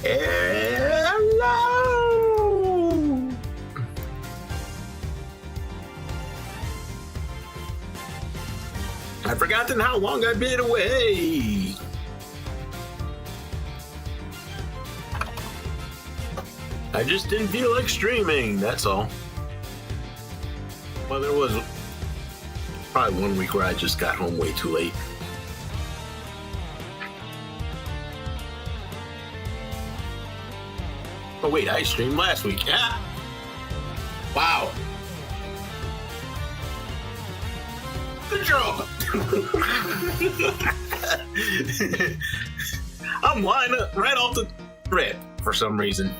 Hello! I've forgotten how long I've been away. I just didn't feel like streaming, that's all. Well, there was probably 1 week where I just got home way too late. Oh wait, I streamed last week. Yeah. Wow. Good job. I'm lying right off the rip for some reason.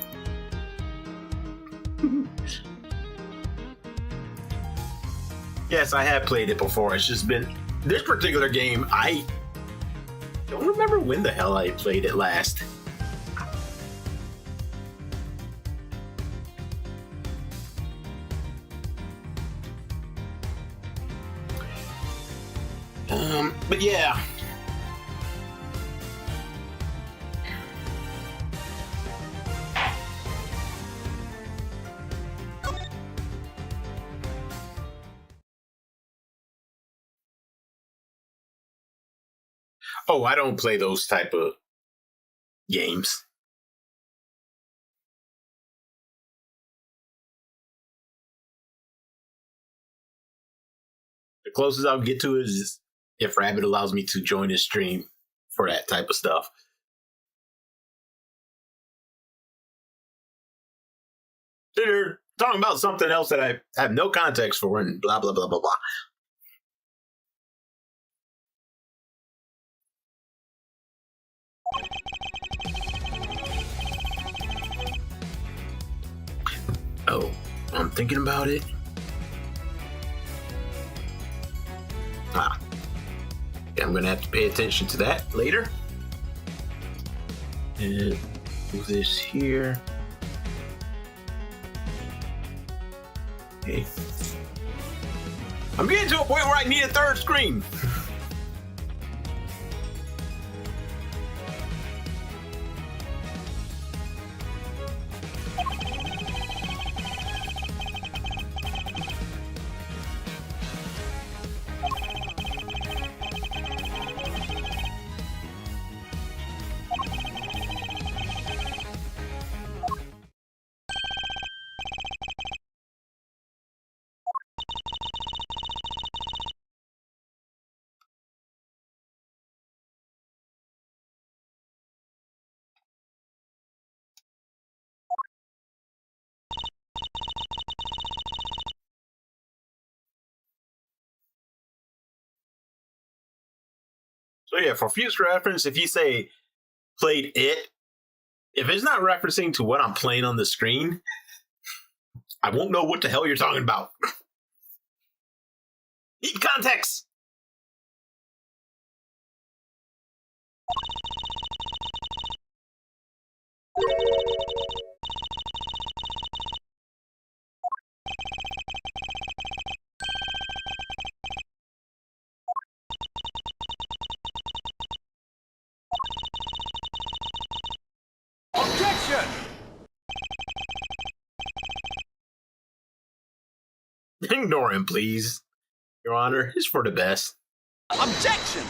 Yes, I have played it before. It's just been this particular game. I don't remember when the hell I played it last. But yeah. Oh, I don't play those type of games. The closest I'll get to is if Rabbit allows me to join his stream for that type of stuff. They're talking about something else that I have no context for and blah, blah, blah, blah, blah. Oh, I'm thinking about it. Ah. Yeah, I'm going to have to pay attention to that later. And do this here. Okay. I'm getting to a point where I need a third screen. So yeah, for future reference, if you say played it, if it's not referencing to what I'm playing on the screen, I won't know what the hell you're talking about. Need context. Objection! Ignore him, please. Your Honor, it's for the best. Objection!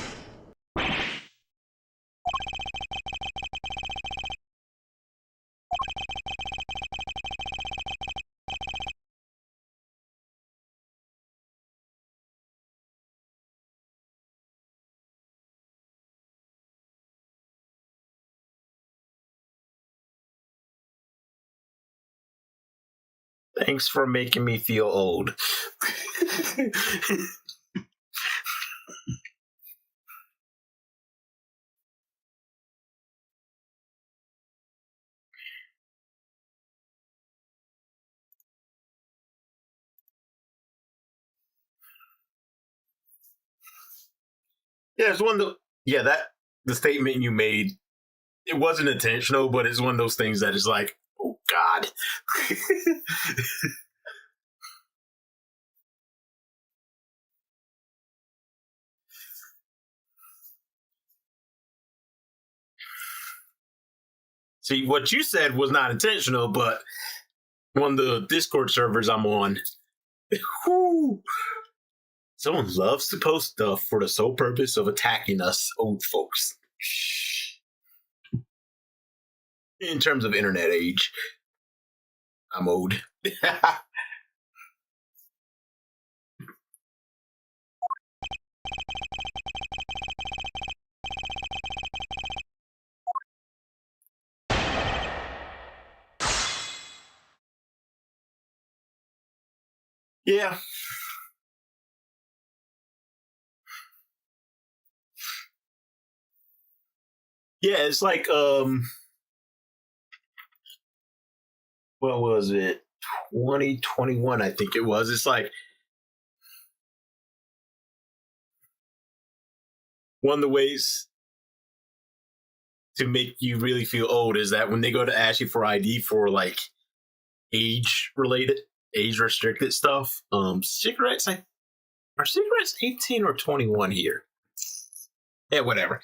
Thanks for making me feel old. Yeah, it's one of the that the statement you made, it wasn't intentional, but it's one of those things that is like, oh God. See, what you said was not intentional, but on the Discord servers I'm on, whoo, someone loves to post stuff for the sole purpose of attacking us old folks. In terms of internet age, I'm old. Yeah. Yeah, it's like what was it? 2021, I think it was. It's like one of the ways to make you really feel old is that when they go to ask you for ID for like age restricted stuff, cigarettes, are cigarettes 18 or 21 here? Yeah, whatever.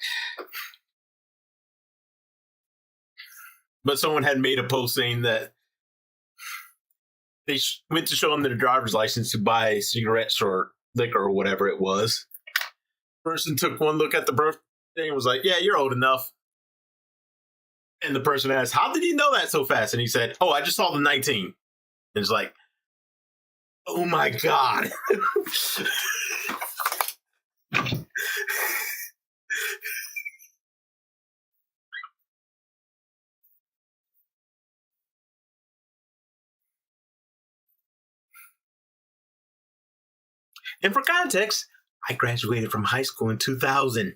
But someone had made a post saying that they went to show them their driver's license to buy cigarettes or liquor or whatever it was. Person took one look at the birthday and was like, "Yeah, you're old enough." And the person asked, "How did you know that so fast?" And he said, "Oh, I just saw the 19." And it's like, oh my God. And for context, I graduated from high school in 2000.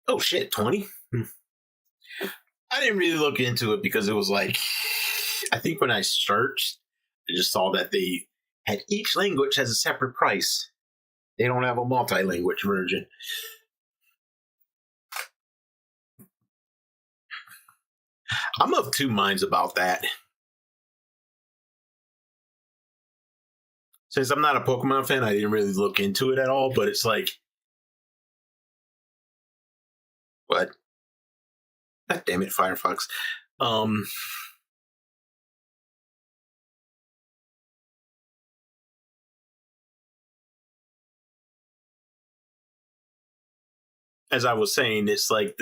Oh shit, 20? I didn't really look into it because it was like, I think when I searched, I just saw that they had each language has a separate price. They don't have a multi-language version. I'm of two minds about that. Since I'm not a Pokemon fan, I didn't really look into it at all, but it's like, what? God damn it, Firefox. As I was saying, it's like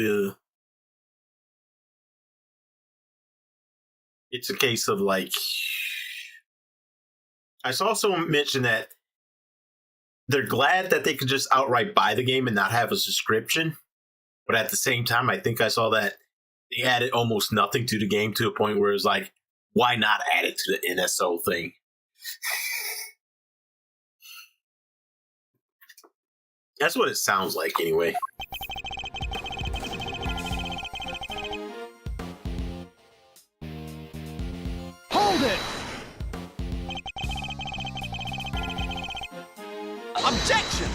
it's a case of like, I saw someone mention that they're glad that they could just outright buy the game and not have a subscription. But at the same time, I think I saw that they added almost nothing to the game to a point where it's like, why not add it to the NSO thing? That's what it sounds like anyway. Hold it! Objection!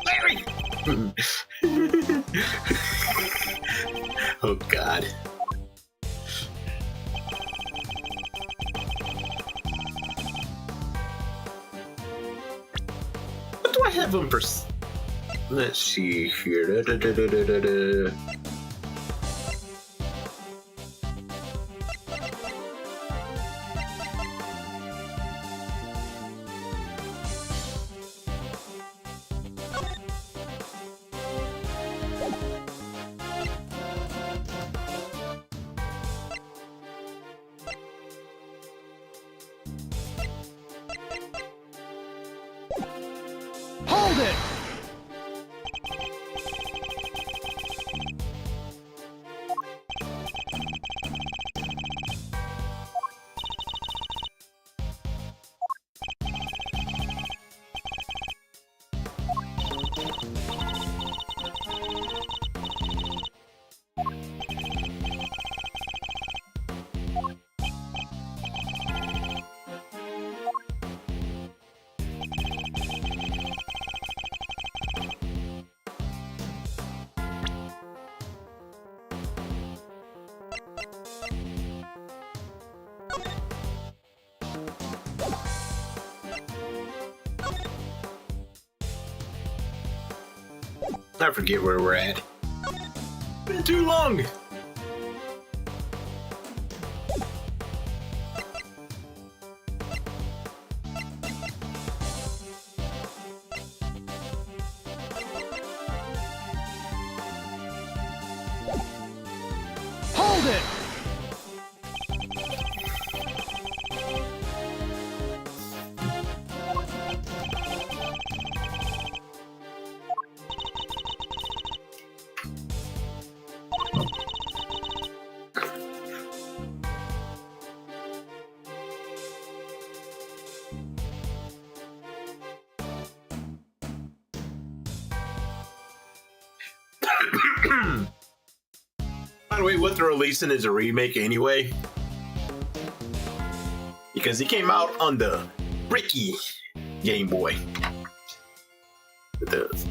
Larry! Oh, God. What do I have on Let's see here. Hold it! I forget where we're at. Been too long. Hold it! By the way, what they're releasing is a remake anyway. Because he came out on the bricky Game Boy. With the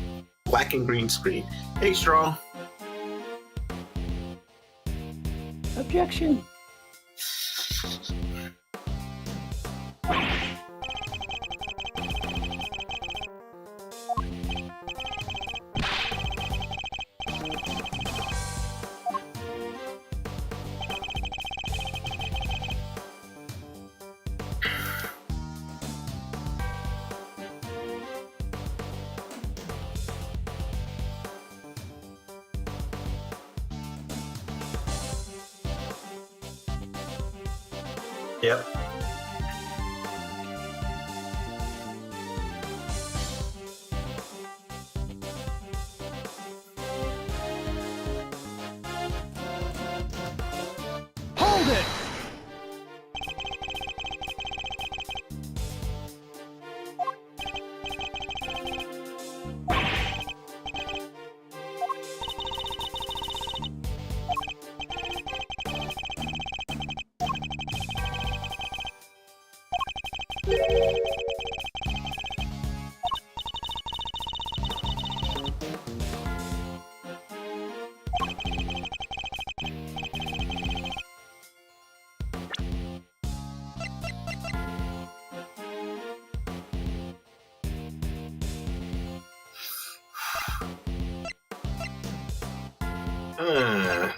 black and green screen. Hey, Strong. Objection. Yep. Hold it! Uh.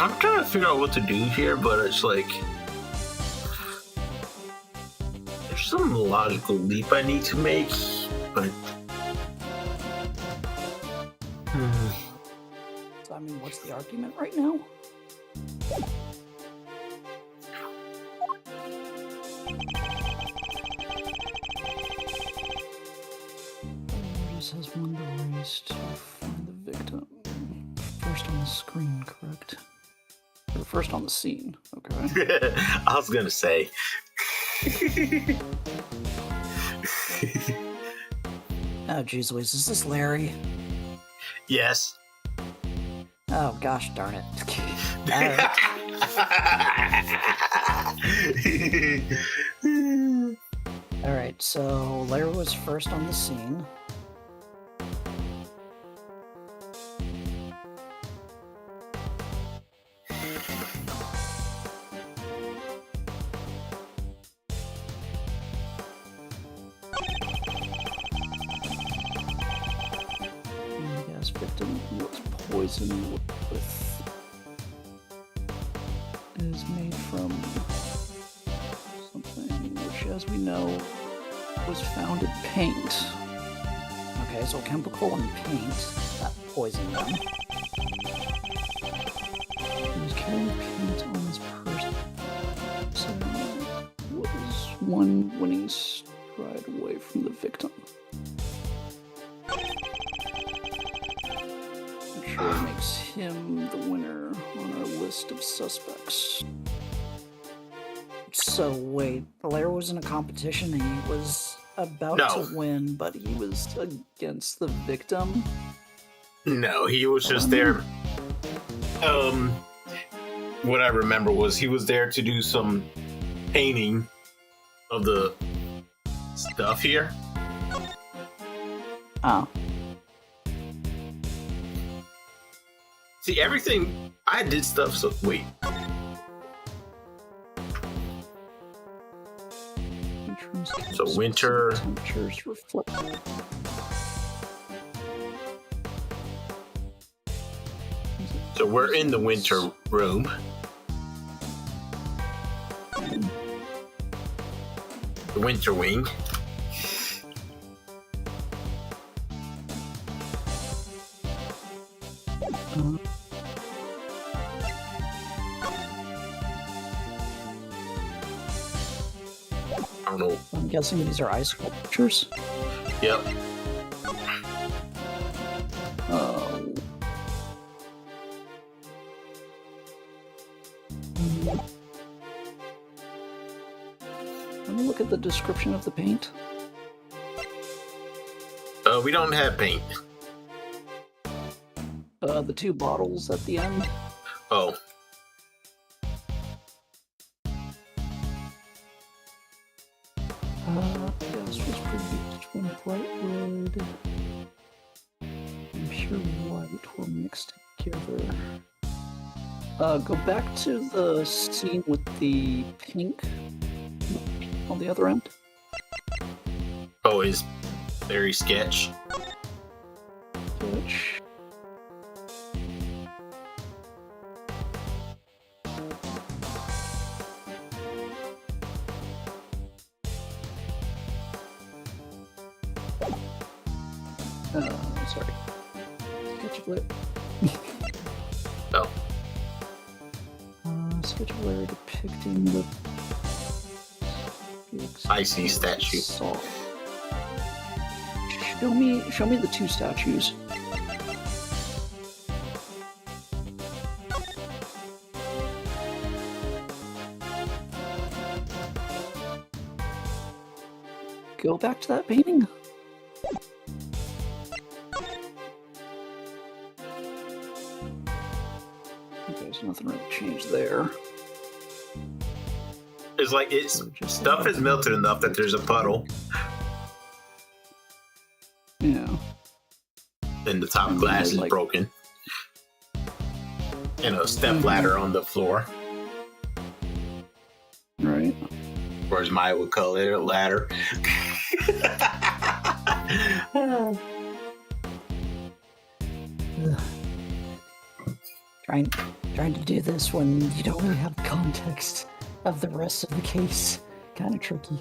I'm trying to figure out what to do here, but it's like there's some logical leap I need to make, but So, I mean, what's the argument right now? Just has one to race to find the victim. First on the screen, correct? Or first on the scene, okay. I was gonna say Oh, jeez Louise, is this Larry? Yes. Oh, gosh darn it. Alright. Alright, so Larry was first on the scene. Gas victim was poisoned with is made from something which, as we know, was found in paint. Okay, so chemical in paint that poisoned them. He was carrying paint on his person. So was one winning stride away from the victim. Which sure makes him the winner on our list of suspects. So wait, Blair was in a competition and he was about to win, but he was against the victim? No, he was just there. What I remember was he was there to do some painting of the stuff here. Oh. See, everything I did stuff. So wait. So winter. Temperatures reflect. So we're in the winter room. The winter wing. I don't know. I'm guessing these are ice sculptures. Yep. Let me look at the description of the paint. We don't have paint. The two bottles at the end. Oh. Gas was produced when bright red and pure white were mixed together. Go back to the scene with the pink on the other end. Oh, is very sketch. Which... sorry. Sketch of Larry. Oh. Sketch of Larry depicting the icy statue. Saw. Show me the two statues. Go back to that painting. There's nothing really changed there. It's like it's stuff is melted enough that there's a puddle. Yeah. And the top glass is broken. And a step ladder on the floor. Right. Or as Maya would call it, a ladder. Trying to do this when you don't really have context of the rest of the case. Kind of tricky.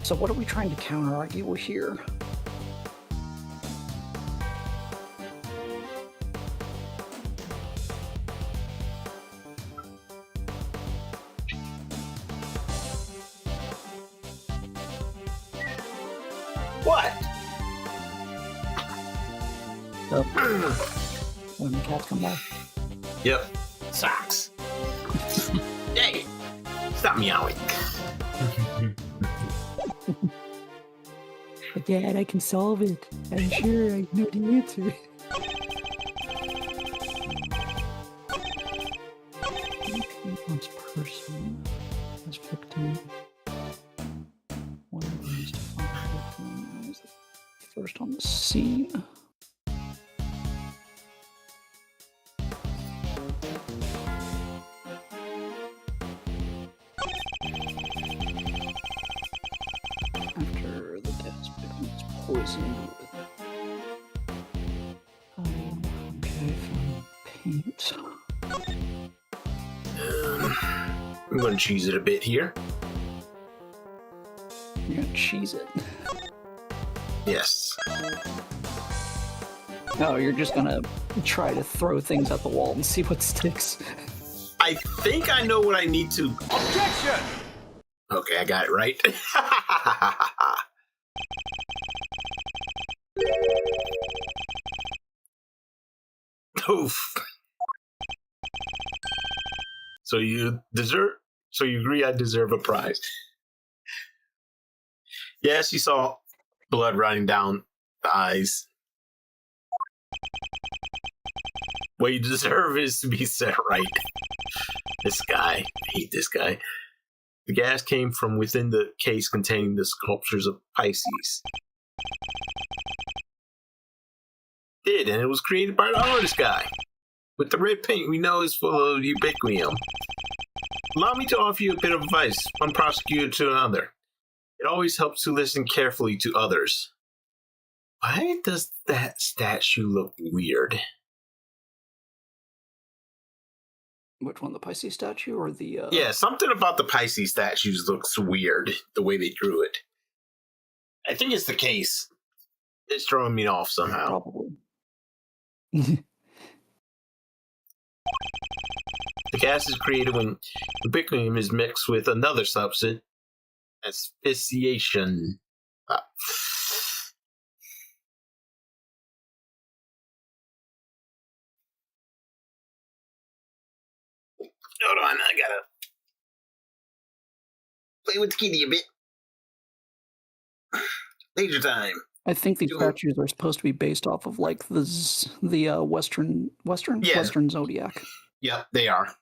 So what are we trying to counter-argue here? What? cats come by. Yep. Socks. Hey! Stop meowing. But Dad, I can solve it. I'm sure I know the answer. Wants person as victim. One needs to find the victim is the first on the scene. After the gas victim is poisoned with okay, from paint. I'm going to cheese it a bit here. You're gonna cheese it. Yes. No, you're just gonna try to throw things at the wall and see what sticks. I think I know what I need to... Objection! Okay, I got it right. Oof. So you agree I deserve a prize. Yes, you saw blood running down the eyes. What you deserve is to be set right. This guy, I hate this guy. The gas came from within the case containing the sculptures of Pisces. And it was created by the artist guy. With the red paint we know is full of ubiquitous. Allow me to offer you a bit of advice, one prosecutor to another. It always helps to listen carefully to others. Why does that statue look weird? Which one, the Pisces statue or the... Yeah, something about the Pisces statues looks weird, the way they drew it. I think it's the case. It's throwing me off somehow. Probably. The gas is created when ubiquitous is mixed with another substance. Asphyxiation. Hold on, I gotta play with the kitty a bit. Leisure time. I think these statues are supposed to be based off of like the Western Yeah. Western zodiac. Yep, they are.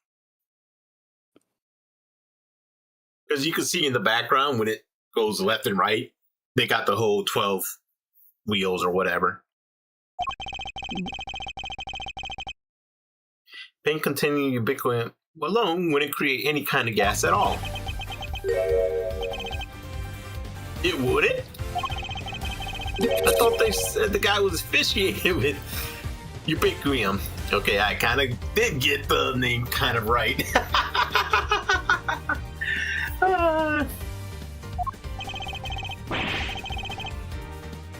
Because you can see in the background when it goes left and right, they got the whole 12 wheels or whatever. Paint containing ubiquitous alone wouldn't create any kind of gas at all. It wouldn't? I thought they said the guy was asphyxiated with ubiquitous. Okay, I kind of did get the name kind of right.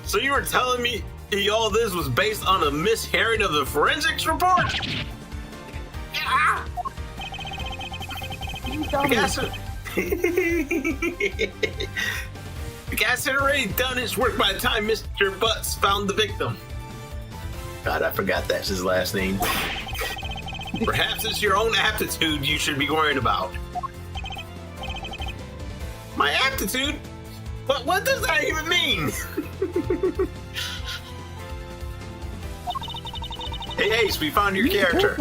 So you were telling me all this was based on a mishearing of the forensics report? Yeah. The gas had already done its work by the time Mr. Butts found the victim. God, I forgot that's his last name. Perhaps it's your own aptitude you should be worrying about. My aptitude? What does that even mean? Hey, Ace, we found your character.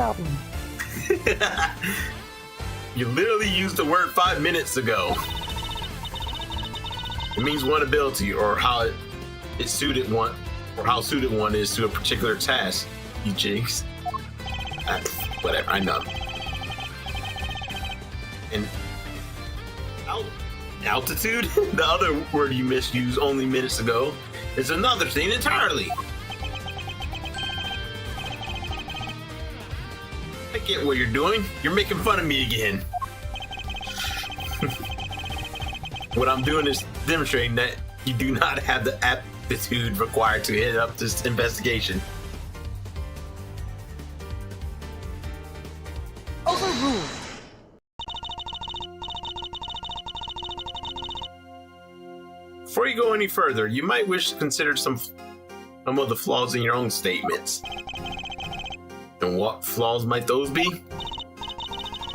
You literally used the word 5 minutes ago. It means one ability, or how it suited one, or how suited one is to a particular task. You jinx. Whatever, I know. And altitude, the other word you misused only minutes ago, is another thing entirely. I get what you're doing. You're making fun of me again. What I'm doing is demonstrating that you do not have the aptitude required to head up this investigation. Overruled. Before you go any further, you might wish to consider some of the flaws in your own statements. And what flaws might those be?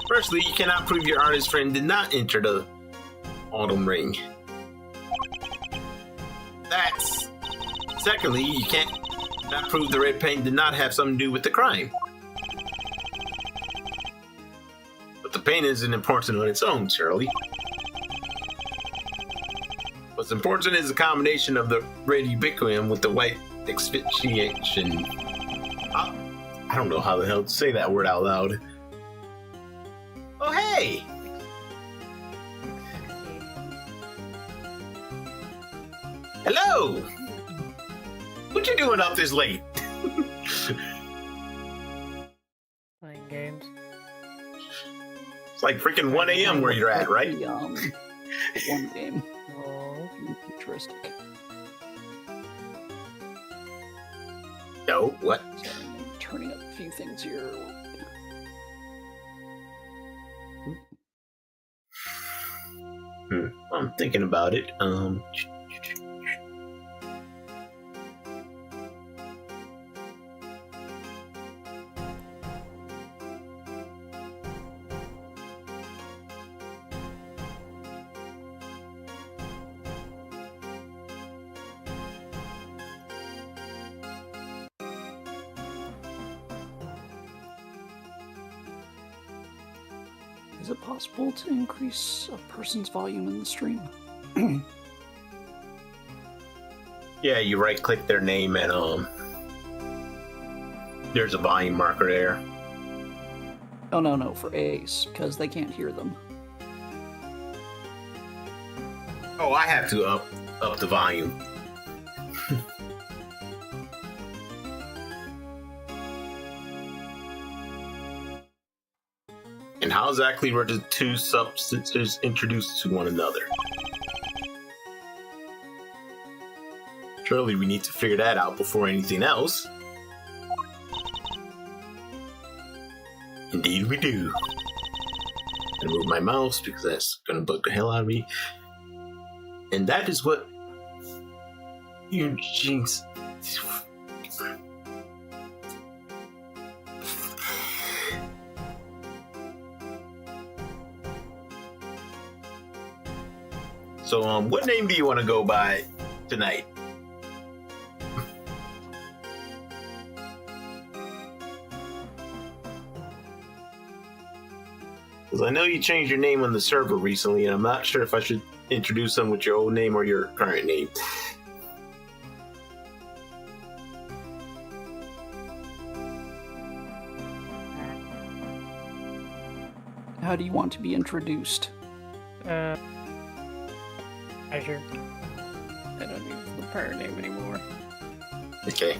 Firstly, you cannot prove your artist friend did not enter the Autumn Ring. That's... Secondly, you can't not prove the red paint did not have something to do with the crime. But the paint isn't important on its own, Shirley. What's important is the combination of the red ubiquium with the white asphyxiation. I don't know how the hell to say that word out loud. Oh, hey! Hello! What you doing up this late? Playing games. It's like freaking 1 a.m. where you're at, right? One game. Oh. Futuristic. No, what? Sorry, I'm turning up a few things here. I'm thinking about it. Is it possible to increase a person's volume in the stream? Yeah, you right-click their name and there's a volume marker there. Oh no, for Ace, because they can't hear them. Oh, I have to up the volume. And how exactly were the two substances introduced to one another? Surely we need to figure that out before anything else. Indeed we do. I'm gonna move my mouse because that's gonna bug the hell out of me. And that is what Eugene's... So, what name do you want to go by tonight? Because I know you changed your name on the server recently, and I'm not sure if I should introduce them with your old name or your current name. How do you want to be introduced? Azure. I don't use the pirate name anymore. Okay.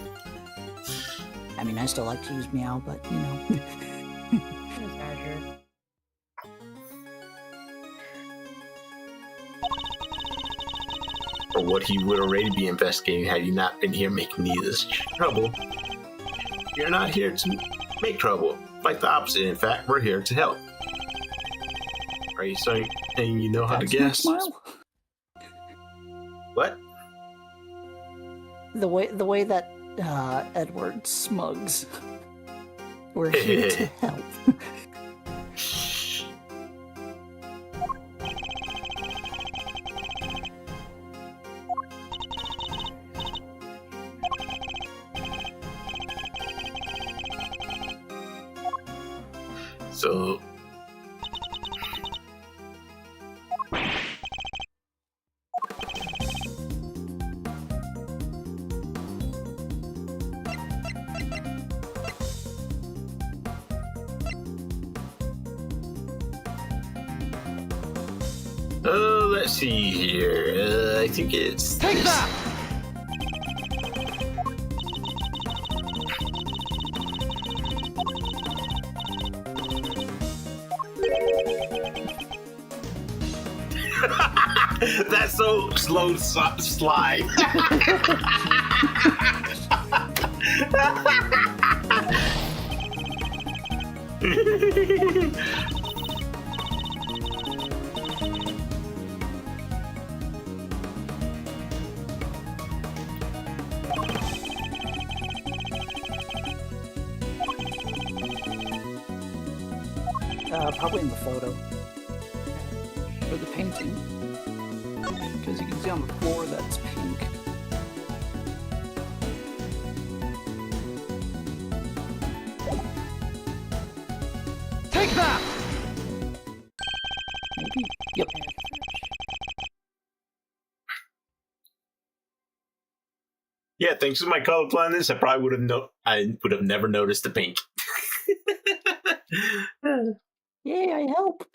I mean, I still like to use Meow, but, you know. It's Azure. Or what he would already be investigating had you not been here making me this trouble. You're not here to make trouble. Quite the opposite. In fact, we're here to help. Are you saying you know how to That's my guess? smile? What? The way that Edward Smugs. We're here to help. So... let's see here. I think it's Take this. that! That's so slow slide. Probably in the photo. Or the painting. Because you can see on the floor that's pink. Take that! Maybe? Yep. Yeah, thanks to my color blindness, I probably would have never noticed the pink. Yay, I help!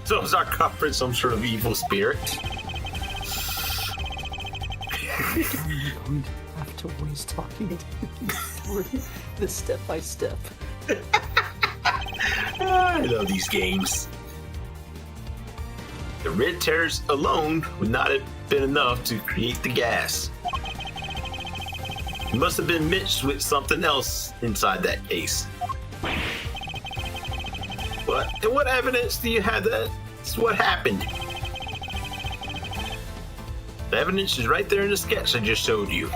So is our culprit some sort of evil spirit? I'm going to have to waste talking through this step by step. I love these games. The red tears alone would not have been enough to create the gas. It must have been mixed with something else inside that case. And what evidence do you have that it's what happened? The evidence is right there in the sketch I just showed you.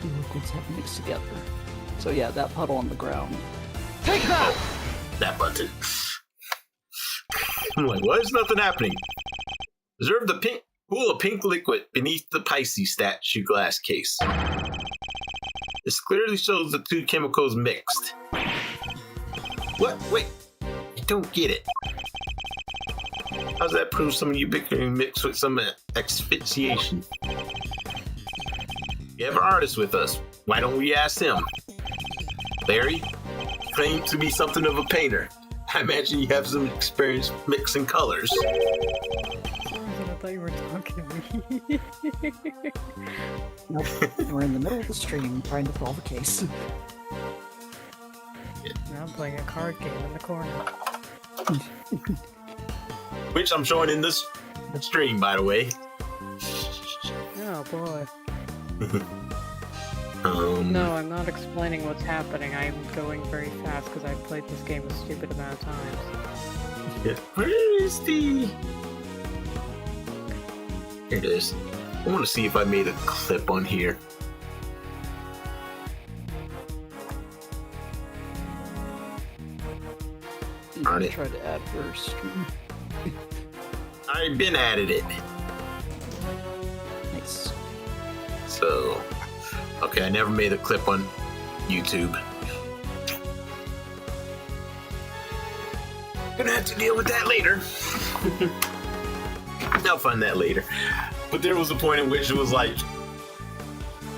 The liquids have mixed together. So yeah, that puddle on the ground. Take that! That button. I'm like, why is nothing happening? Observe the pink pool of pink liquid beneath the Pisces statue glass case. This clearly shows the two chemicals mixed. What? Wait. I don't get it. How does that prove some ubiquity mixed with some asphyxiation? We have an artist with us. Why don't we ask him? Larry claims to be something of a painter. I imagine you have some experience mixing colors. I thought you were talking to me. Nope, we're in the middle of the stream trying to solve a case. Now I'm playing a card game in the corner. Which I'm showing in this stream, by the way. Oh boy. No, I'm not explaining what's happening. I'm going very fast because I've played this game a stupid amount of times. Where is the... Here it is. I want to see if I made a clip on here. Darn it. Try to add her stream. I've been added it. Nice. So, okay, I never made a clip on YouTube. Gonna have to deal with that later. I'll find that later. But there was a point in which it was like,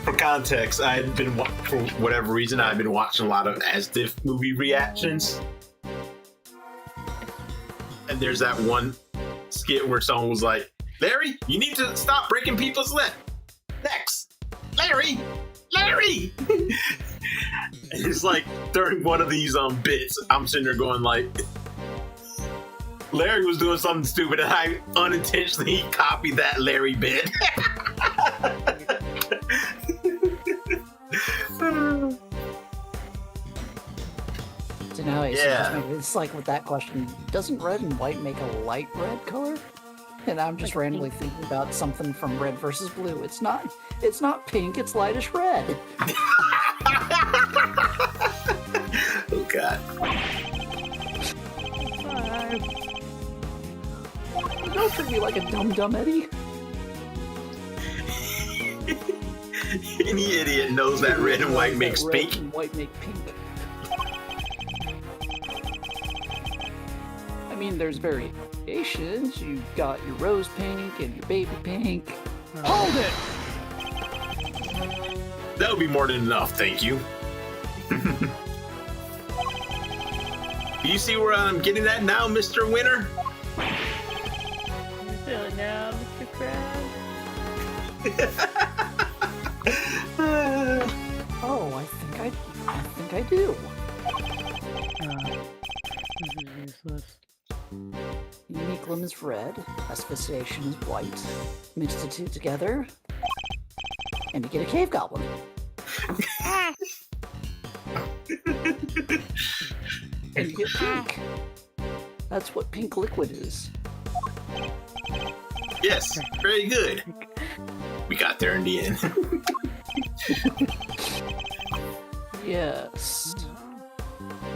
for context, I had been, for whatever reason, I've been watching a lot of as-if movie reactions. And there's that one skit where someone was like, Larry, you need to stop breaking people's necks. Larry! Larry! And it's like, during one of these bits, I'm sitting there going like, Larry was doing something stupid and I unintentionally copied that Larry bit. So now Yeah. it's like with that question, doesn't red and white make a light red color? And I'm just randomly thinking about something from Red versus Blue. It's not pink, it's lightish red. Oh god. Don't treat me like a dumb Eddie. Any idiot knows that red and white makes Red pink. and white make pink. I mean, there's variations. You've got your rose pink and your baby pink. Hold it! That would be more than enough, thank you. Do you see where I'm getting at now, Mr. Winner? You're feeling now, Mr. Krabs? Oh, I think I do. This is useless. emblem is red, asphyxiation is white. Mix the two together, and you get a cave goblin. And you get pink. That's what pink liquid is. Yes, very good. We got there in the end. Yes.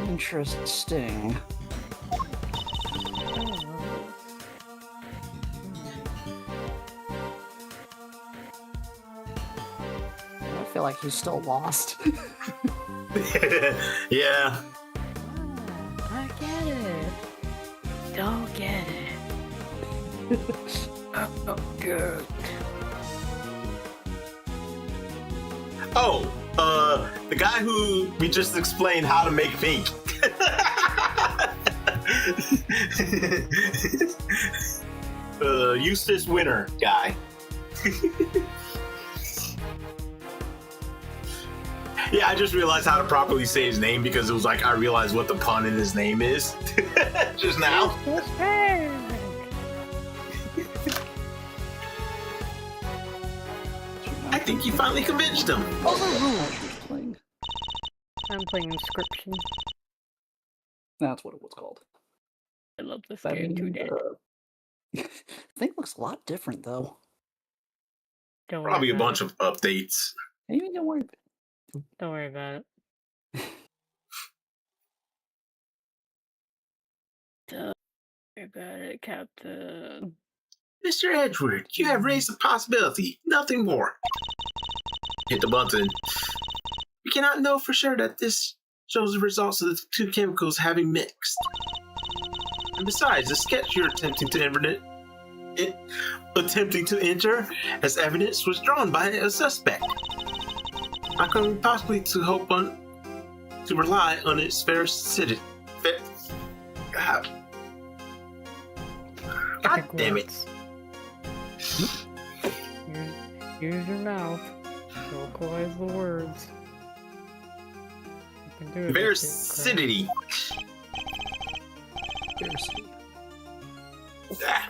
Interesting. I feel like he's still lost. Yeah. I get it. Don't get it. Good. Oh, the guy who we just explained how to make pink. Eustace Winter guy. Yeah, I just realized how to properly say his name because it was like I realized what the pun in his name is just now. I think you finally convinced him. Playing. I'm playing Inscription. That's what it was called. I love this I game mean, too dead. thing looks a lot different though. Don't Probably a worry about bunch of updates. Maybe don't worry. it. Don't worry about it. Don't worry about it, Captain. Mr. Edward, you have raised a possibility, nothing more. Hit the button. We cannot know for sure that this shows the results of the two chemicals having mixed. And besides, the sketch you're attempting to enter as evidence was drawn by a suspect. How can we possibly to rely on its veracity? God damn it. Use your mouth. Vocalize the words. You can do it. Veracity. Ah.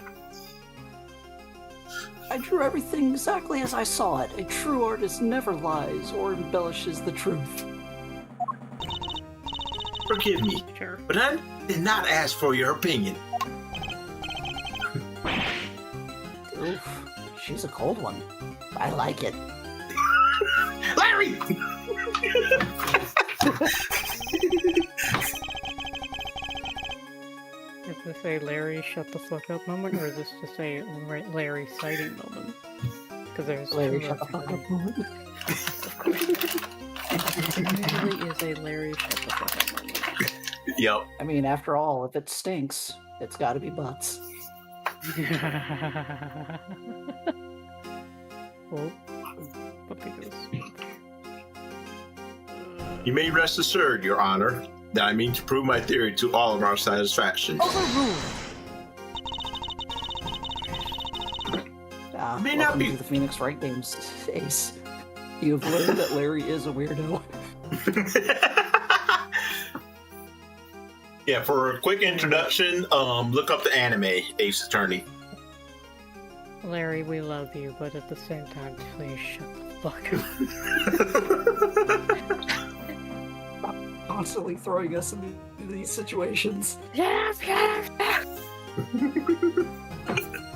I drew everything exactly as I saw it. A true artist never lies or embellishes the truth. Forgive me, Sure. but I did not ask for your opinion. Oof, she's a cold one. I like it. Larry! Is this a Larry shut the fuck up moment, or is this just a Larry sighting moment? Because there's Larry, two shut the of fuck them. up moment. Of course. It usually is a Larry shut the fuck up moment. Yep. I mean, after all, if it stinks, it's gotta be butts. Oh, puppy goes. You may rest assured, Your Honor, that I mean to prove my theory to all of our satisfaction. May not Welcome be- to the Phoenix Wright Games, Ace. You've learned that Larry is a weirdo. Yeah, for a quick introduction, look up the anime Ace Attorney. Larry, we love you, but at the same time, please shut the fuck up. Constantly throwing us into these situations. Yes, yes,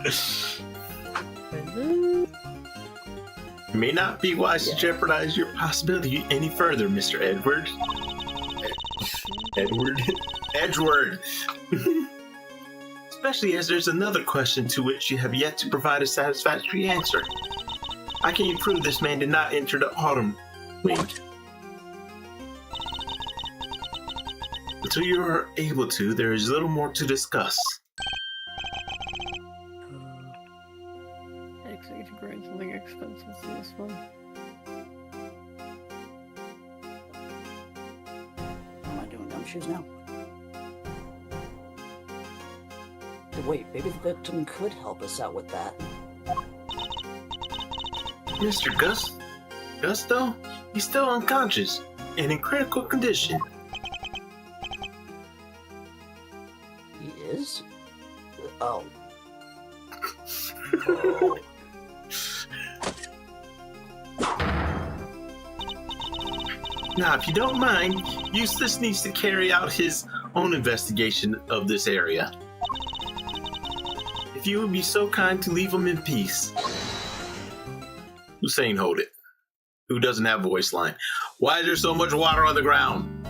yes! It may not be wise to jeopardize your possibility any further, Mr. Edward. Edward! Especially as there's another question to which you have yet to provide a satisfactory answer. How can you prove this man did not enter the autumn wing? Until you are able to, there is little more to discuss. Actually, to grade something expensive for this one. What am I doing? Gumshoes now? Wait, maybe the victim could help us out with that. Mr. Gusto? He's still unconscious and in critical condition. He is? Oh. Now, if you don't mind, Eustace needs to carry out his own investigation of this area. If you would be so kind to leave him in peace. Hussein, hold it. Who doesn't have voice line? Why is there so much water on the ground?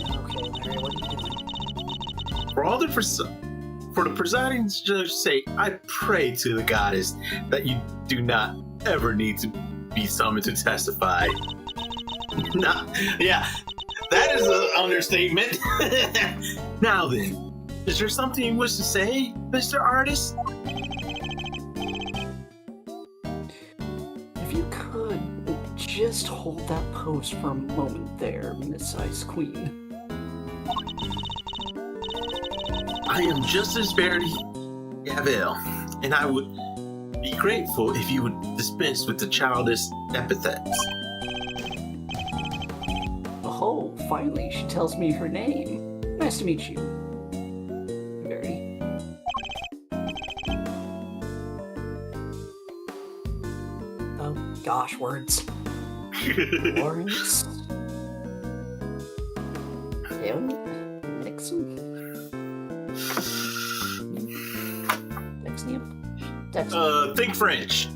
Okay, Larry, what are you doing? For the presiding judge's sake, I pray to the goddess that you do not ever need to be summoned to testify. Nah, yeah, that is an understatement. Now then, is there something you wish to say, Mr. Artist? If you could, just hold that pose for a moment there, Miss Ice Queen. I am Justice Verity Gavel, and I would be grateful if you would dispense with the childish epithets. Oh, finally, she tells me her name. Nice to meet you. Verity. Oh, gosh, words. Lawrence. Nixon. Dexium. Think French.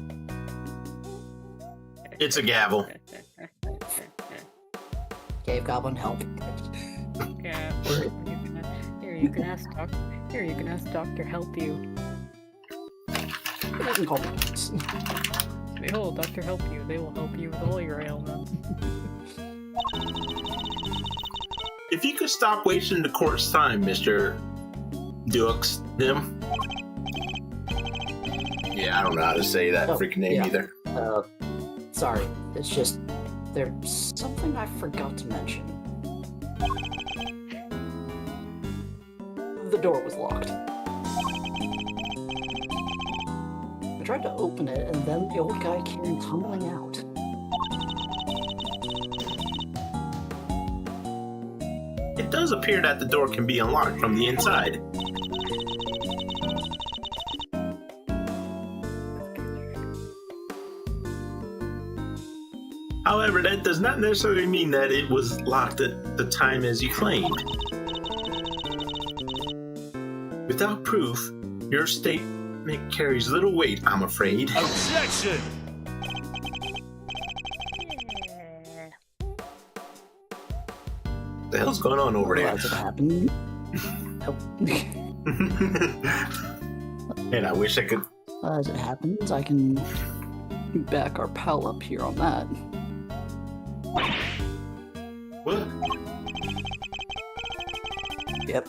It's a gavel. Cave Goblin, help. Yeah. You can ask Doctor help you. He doesn't call me. Behold, Doctor help you. They will help you with all your ailments. If you could stop wasting the court's time, Mr. Dux, him. Yeah, I don't know how to say that freaking name either. Sorry, it's just there's something I forgot to mention. The door was locked. I tried to open it, and then the old guy came tumbling out. It does appear that the door can be unlocked from the inside. However, that does not necessarily mean that it was locked at the time as you claimed. Without proof, your statement carries little weight, I'm afraid. Objection! What the hell's going on over there? As it happened. And I wish I could. As it happens, I can back our pal up here on that. What? Yep.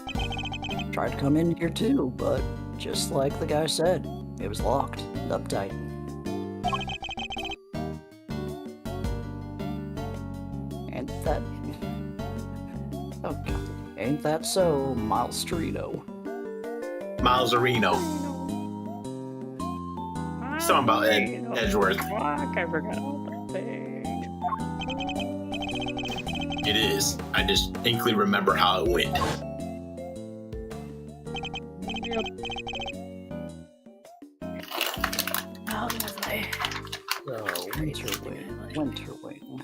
Tried to come in here too, but just like the guy said, it was locked, uptight. And that... Oh god. Ain't that so, Miles Streeto? Miles Areno. He's talking about Edgeworth. Fuck, I forgot all that thing. It is. I distinctly remember how it went. Yep. Oh, lovely. So, Winter Wing.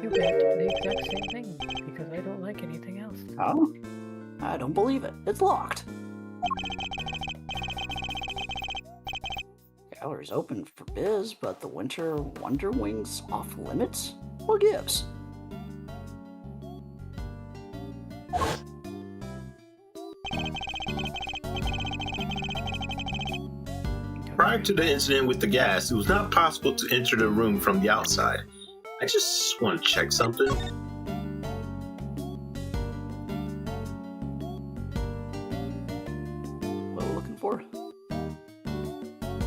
You read the exact same thing, because I don't like anything else. Oh? I don't believe it. It's locked. Gallery's open for biz, but the Winter Wonder Wing's off limits? What gives? Prior to the incident with the gas, it was not possible to enter the room from the outside. I just want to check something. What are we looking for?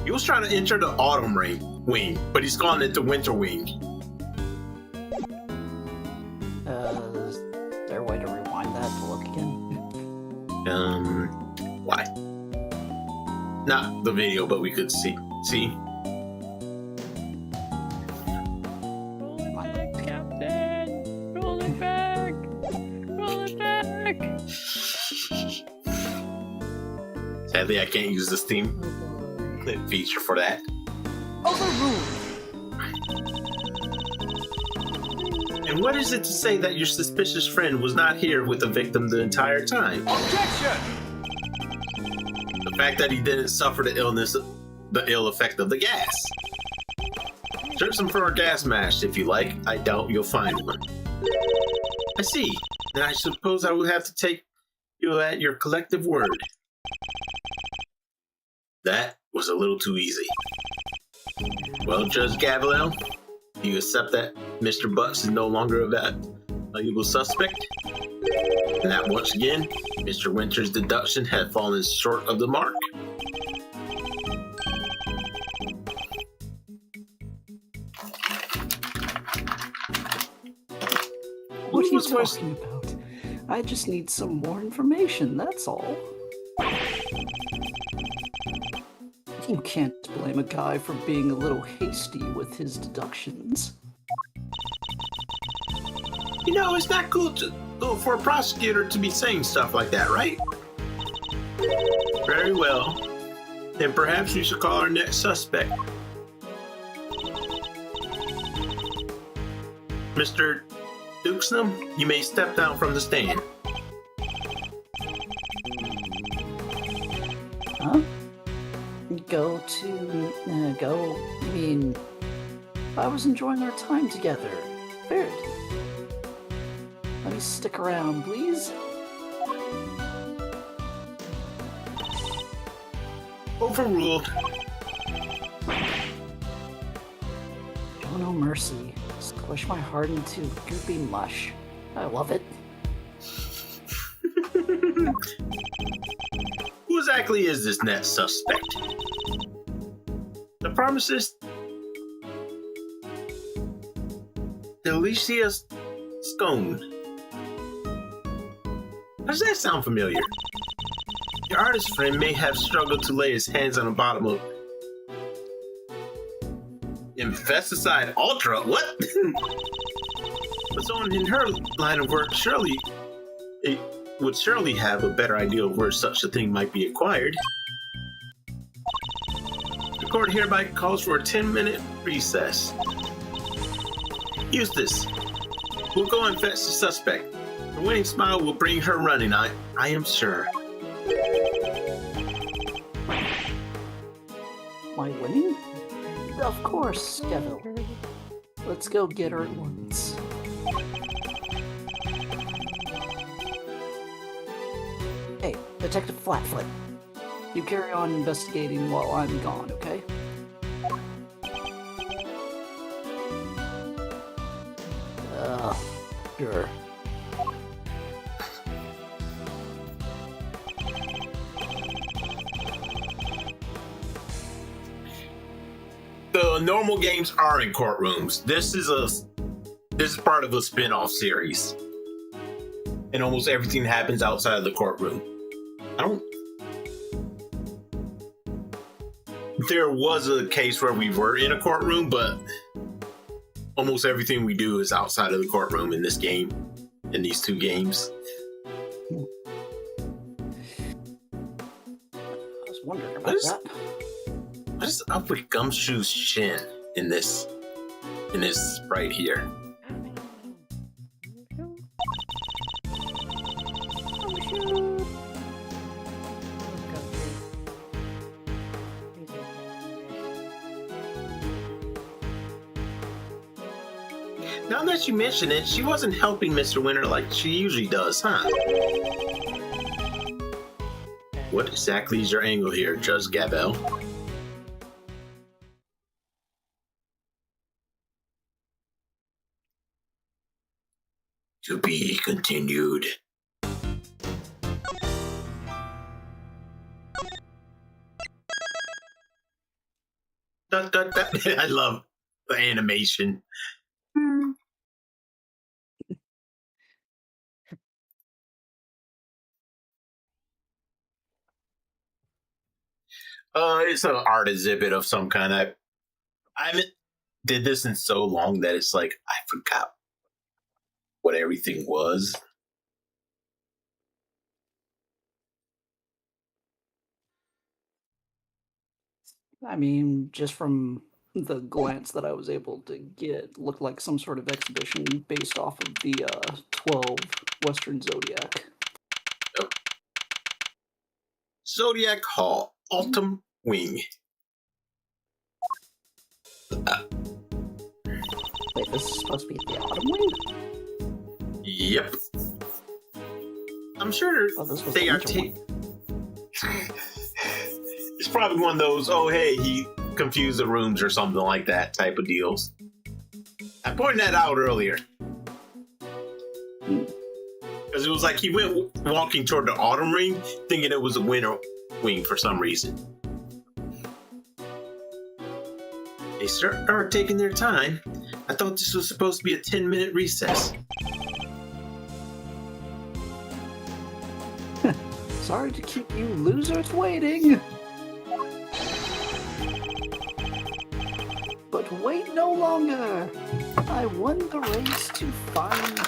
He was trying to enter the autumn wing, but he's calling it the winter wing. Is there a way to rewind that to look again? Why? Not the video, but we could see. See? Roll it back, Captain! Roll it back! panic. Sadly, I can't use the Steam clip feature for that. Overruled. And what is it to say that your suspicious friend was not here with the victim the entire time? Objection. The fact that he didn't suffer the ill effect of the gas. Search him for a gas mask if you like. I doubt you'll find one. I see. Then I suppose I will have to take you at your collective word. That was a little too easy. Well, Judge Gabriel, do you accept that Mr. Bucks is no longer a valuable suspect? And that once again, Mr. Winter's deduction had fallen short of the mark. What are you was my- talking about? I just need some more information, that's all. You can't blame a guy for being a little hasty with his deductions. You know, it's not cool for a prosecutor to be saying stuff like that, right? Very well. Then perhaps we should call our next suspect. Mr. Dukesnum, you may step down from the stand. Huh? You mean, I was enjoying our time together. Verity. Let me stick around, please. Overruled. Show no mercy. Squish my heart into goopy mush. I love it. Who exactly is this next suspect? The pharmacist Delicia Scone. Does that sound familiar? Your artist friend may have struggled to lay his hands on the bottom of Infesticide Ultra. What? But someone in her line of work would surely have a better idea of where such a thing might be acquired. The court hereby calls for a 10-minute recess. Eustace, we'll go and fetch the suspect. The winning smile will bring her running, I am sure. My winning? Of course, Devil. Let's go get her at once. Hey, Detective Flatfoot. You carry on investigating while I'm gone, okay? Sure. The normal games are in courtrooms. This is part of a spin-off series. And almost everything happens outside of the courtroom. There was a case where we were in a courtroom, but almost everything we do is outside of the courtroom in this game, in these two games. I was wondering about that. What is up with Gumshoe's chin in this right here? Now that you mention it, she wasn't helping Mr. Winter like she usually does, huh? What exactly is your angle here, Judge Gabel? To be continued. Dun, dun, dun. I love the animation. It's an art exhibit of some kind. I haven't did this in so long that it's like I forgot what everything was. I mean, just from the glance that I was able to get, looked like some sort of exhibition based off of the 12 Western Zodiac. Zodiac Hall, Autumn Wing. Wait, this is supposed to be the Autumn Wing? Yep. I'm sure Oh, this was they the are. winter one. It's probably one of those, oh, hey, he confused the rooms or something like that type of deals. I pointed that out earlier. Because it was like he went walking toward the autumn ring, thinking it was a winter wing for some reason. They are taking their time. I thought this was supposed to be a 10-minute recess. Sorry to keep you losers waiting. But wait no longer. I won the race to find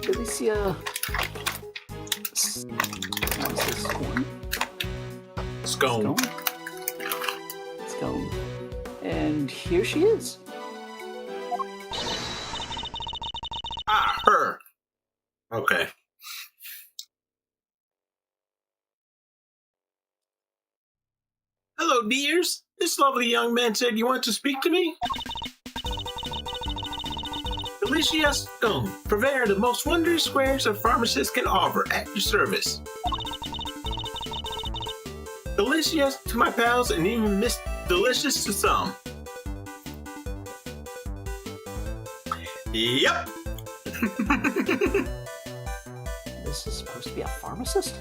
Alicia. What's this one? Scone. Scone. And here she is. Ah, her. Okay. Hello, dears. This lovely young man said you want to speak to me. Alicia Scone, purveyor of the most wondrous squares a pharmacist can offer at your service. Delicious to my pals and even delicious to some. Yep. This is supposed to be a pharmacist?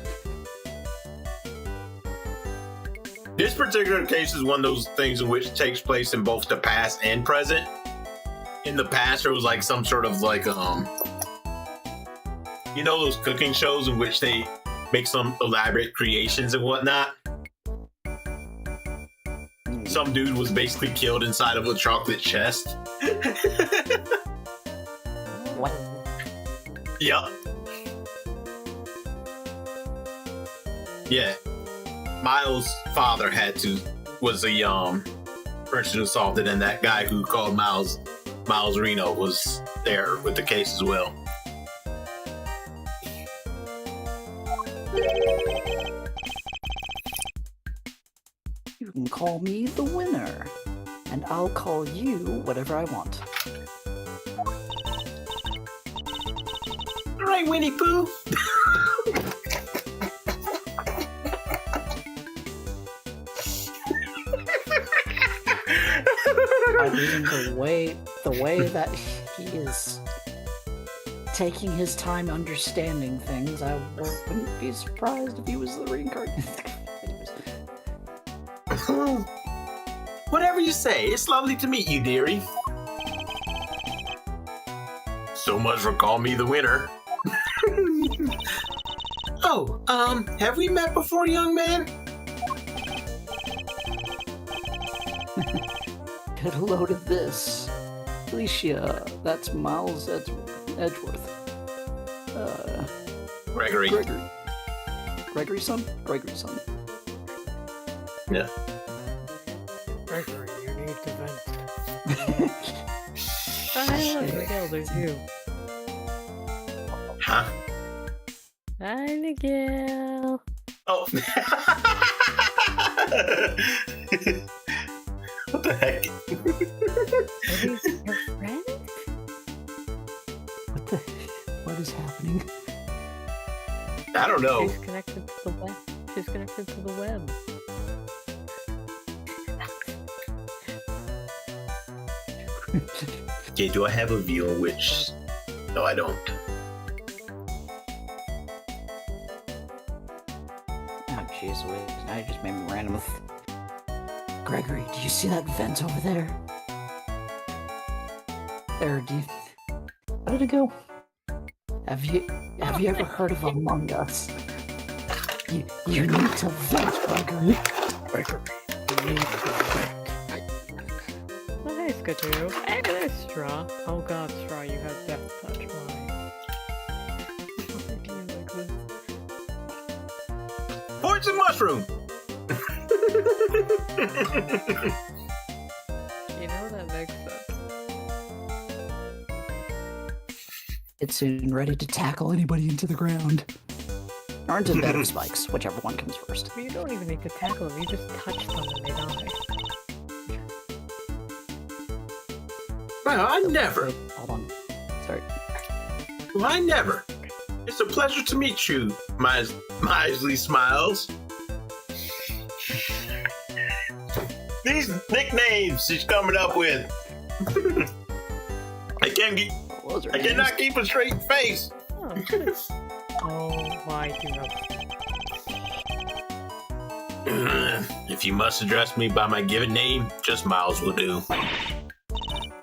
This particular case is one of those things in which it takes place in both the past and present. In the past, there was like some sort of like, you know, those cooking shows in which they make some elaborate creations and whatnot. Some dude was basically killed inside of a chocolate chest. What? Yep. Yeah. Miles' father was the person who solved it, and that guy who called Miles Reno was there with the case as well. You can call me the winner, and I'll call you whatever I want. All right, Winnie Pooh. I mean, the way that he is taking his time understanding things, I wouldn't be surprised if he was the reincarnation. Whatever you say. It's lovely to meet you, dearie. So much for call me the winner. Oh, have we met before, young man? Get a load of this. Alicia, that's Miles Edgeworth. Gregory. Gregory's son? Gregory's son. Yeah. Gregory, you need to vent. Hi, Miguel, there's you. Huh? Hi, Miguel. Oh. What the heck? Are these your friends? What is happening? I don't know. She's connected to the web. She's connected to the web. Okay, do I have a view in which... No, I don't. Oh, jeez, now you just made me random with... Gregory, do you see that vent over there? How did it go? Have you ever heard of Among Us? You need to vent, Gregory. Gregory, you need to vent. Nice, Skatu. Hey, there's Straw. Oh god, Straw, you have death touch. Why? Why do you like this? Poison mushroom! You know, that makes sense. It's soon ready to tackle anybody into the ground. Or into the bed of spikes, whichever one comes first. But you don't even need to tackle them, you just touch them and they die. Well, I never. Wait, hold on. Sorry. Well, I never. It's a pleasure to meet you, Misley Smiles. These nicknames she's coming up with. I cannot keep a straight face. Oh, oh my goodness. If you must address me by my given name, just Miles will do.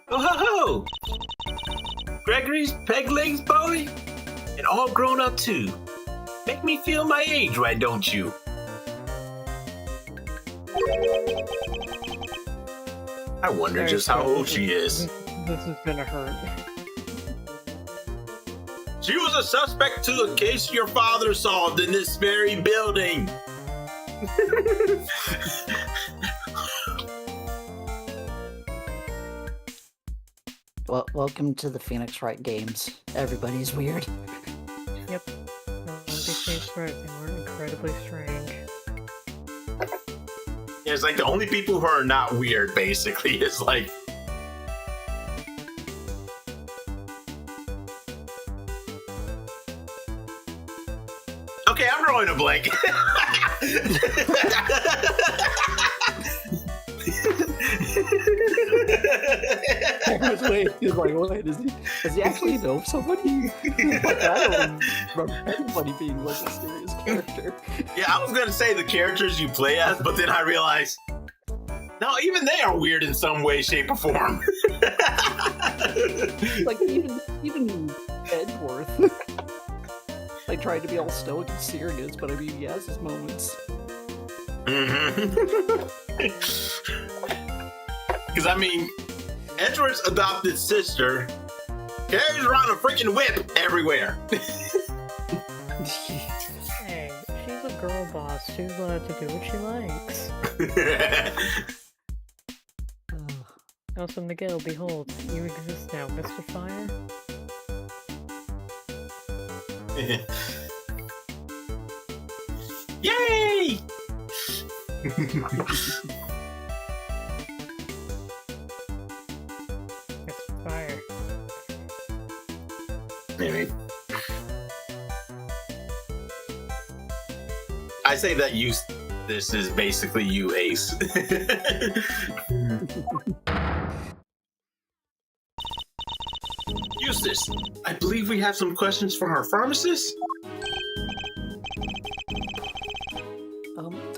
Oh ho ho! Gregory's peg legs boy? And all grown up too. Make me feel my age, why don't you? I wonder Sorry, just how sorry, old she is. This is gonna hurt. She was a suspect to a case your father solved in this very building. Well, welcome to the Phoenix Wright Games. Everybody's weird. Yep. No, these games right, they were incredibly strange. Yeah, it's like the only people who are not weird, basically, is like. Okay, I'm drawing a blank. Wait, he's like, wait, does he actually know somebody? Like, I don't remember anybody being like a serious character. Yeah, I was gonna say the characters you play as, but then I realized, no, even they are weird in some way, shape, or form. Like even Edgeworth, like trying to be all stoic and serious, but I mean, he has his moments. Because I mean, Edgeworth's adopted sister carries around a freaking whip everywhere. Hey, she's a girl boss. She's allowed to do what she likes. Also, Miguel, behold, you exist now, Mr. Fire. Yay! Mr. Fire. Maybe. I say that this is basically you, Ace. Eustace, I believe we have some questions from our pharmacist.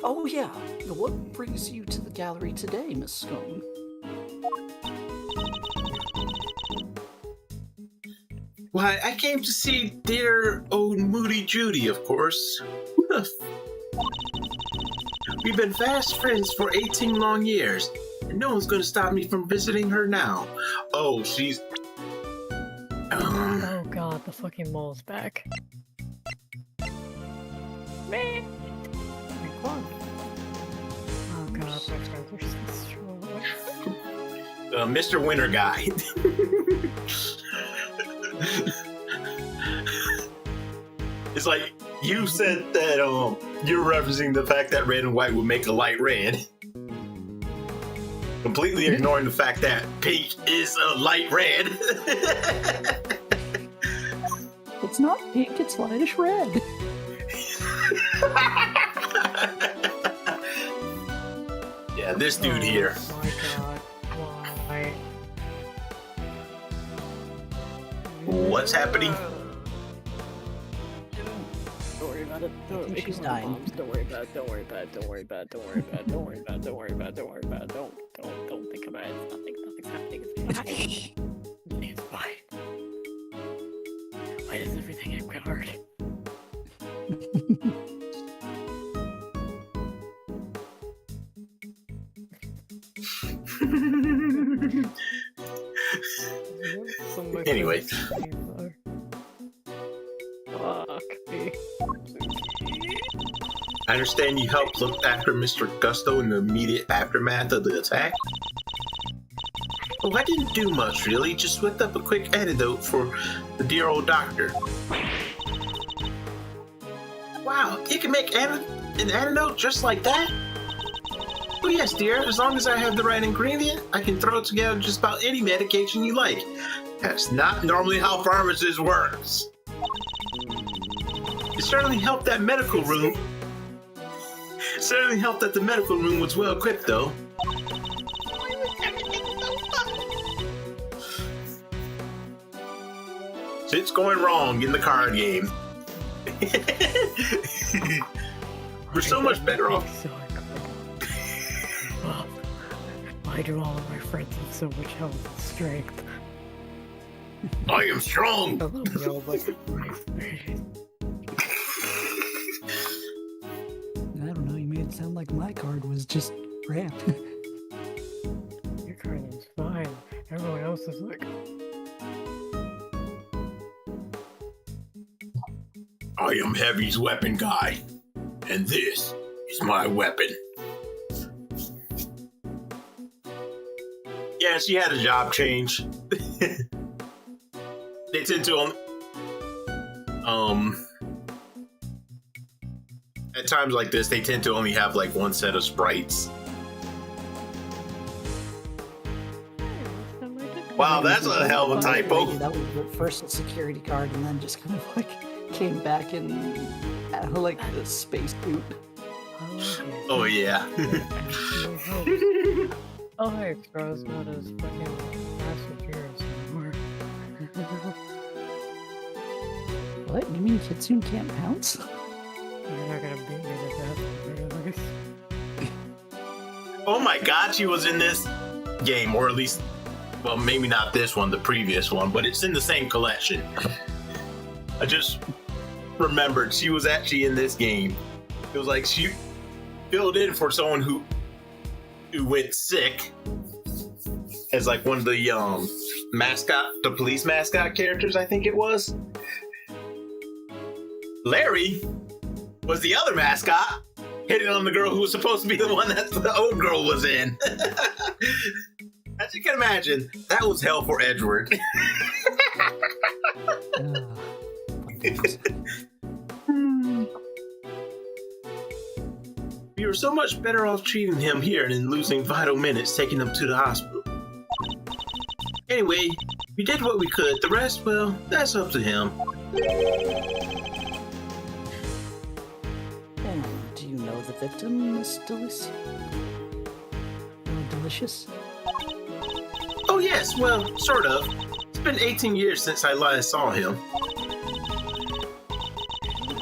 Oh yeah. What brings you to the gallery today, Miss Scone? Why, I came to see dear old Moody Judy, of course. We've been fast friends for 18 long years, and no one's going to stop me from visiting her now. Oh, she's... Oh god, the fucking mole's back. Man! Oh god, my friends are so strong. Mr. Winter Guy. It's like, you said that you're referencing the fact that red and white would make a light red. Completely ignoring the fact that pink is a light red. It's not pink, it's lightish red. Yeah, this dude here. Oh my god, why? What's happening? Don't worry about it. I think she's dying. Don't worry about it. Don't worry about it. Don't worry about it. Don't worry about it. Don't worry about it. Don't worry about it. Don't worry about it. Don't think about it. It's nothing. Nothing's happening. It's fine. It's fine. Why does everything get hard? Anyway. Fuck me. I understand you helped look after Mr. Gusto in the immediate aftermath of the attack. Oh, I didn't do much, really. Just whipped up a quick antidote for the dear old doctor. Wow, you can make an antidote just like that? Oh yes, dear. As long as I have the right ingredient, I can throw together just about any medication you like. That's not normally how pharmacists works. It certainly helped that medical room. It certainly helped that the medical room was well equipped, though. Shit's going wrong in the card game. We're so much better off. Why do all of my friends have so much health and strength? I am strong. I love y'all like I don't know, you made it sound like my card was just crap. your card is fine. Everyone else is like, I am Heavy's weapon guy, and this is my weapon. Yeah, she had a job change. They tend to at times like this, they tend to only have like one set of sprites. Wow, that's a hell of a typo. That was the first security guard, and then just kind of like came back in like the space suit. Oh yeah. Oh, hey, Extra's not as fucking massive yours anymore. What? You mean Kitsune can't pounce? You're not gonna beat me to death, really. Oh my god, she was in this game, or at least, well, maybe not this one, the previous one, but it's in the same collection. I just remembered she was actually in this game. It was like she filled in for someone who went sick as like one of the the police mascot characters, I think it was. Larry was the other mascot, hitting on the girl who was supposed to be the one that the old girl was in. As you can imagine, that was hell for Edward. We were so much better off treating him here than losing vital minutes taking him to the hospital. Anyway, we did what we could. The rest, well, that's up to him. And do you know the victim, Miss Delicious? Oh yes, well, sort of. It's been 18 years since I last saw him.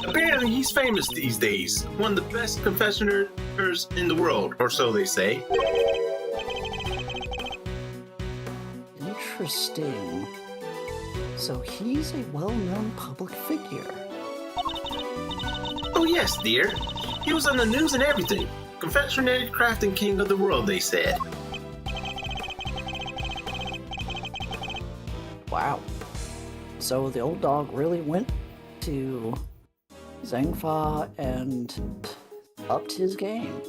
Apparently he's famous these days. One of the best confessioners in the world, or so they say. Interesting. So he's a well-known public figure. Oh yes, dear. He was on the news and everything. Confectionery crafting king of the world, they said. Wow. So the old dog really went to Zangfa and upped his game.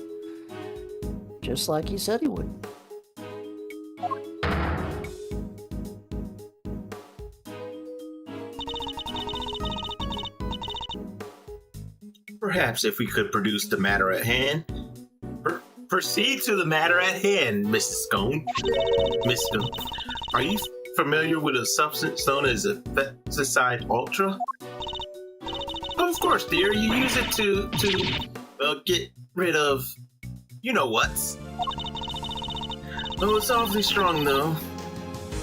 Just like he said he would. Perhaps if we could produce the matter at hand. Proceed to the matter at hand, Mrs. Scone. Miss Scone, are you familiar with a substance known as a pesticide ultra? Oh, of course, dear. You use it to get rid of, you know what's. Oh, it's awfully strong, though.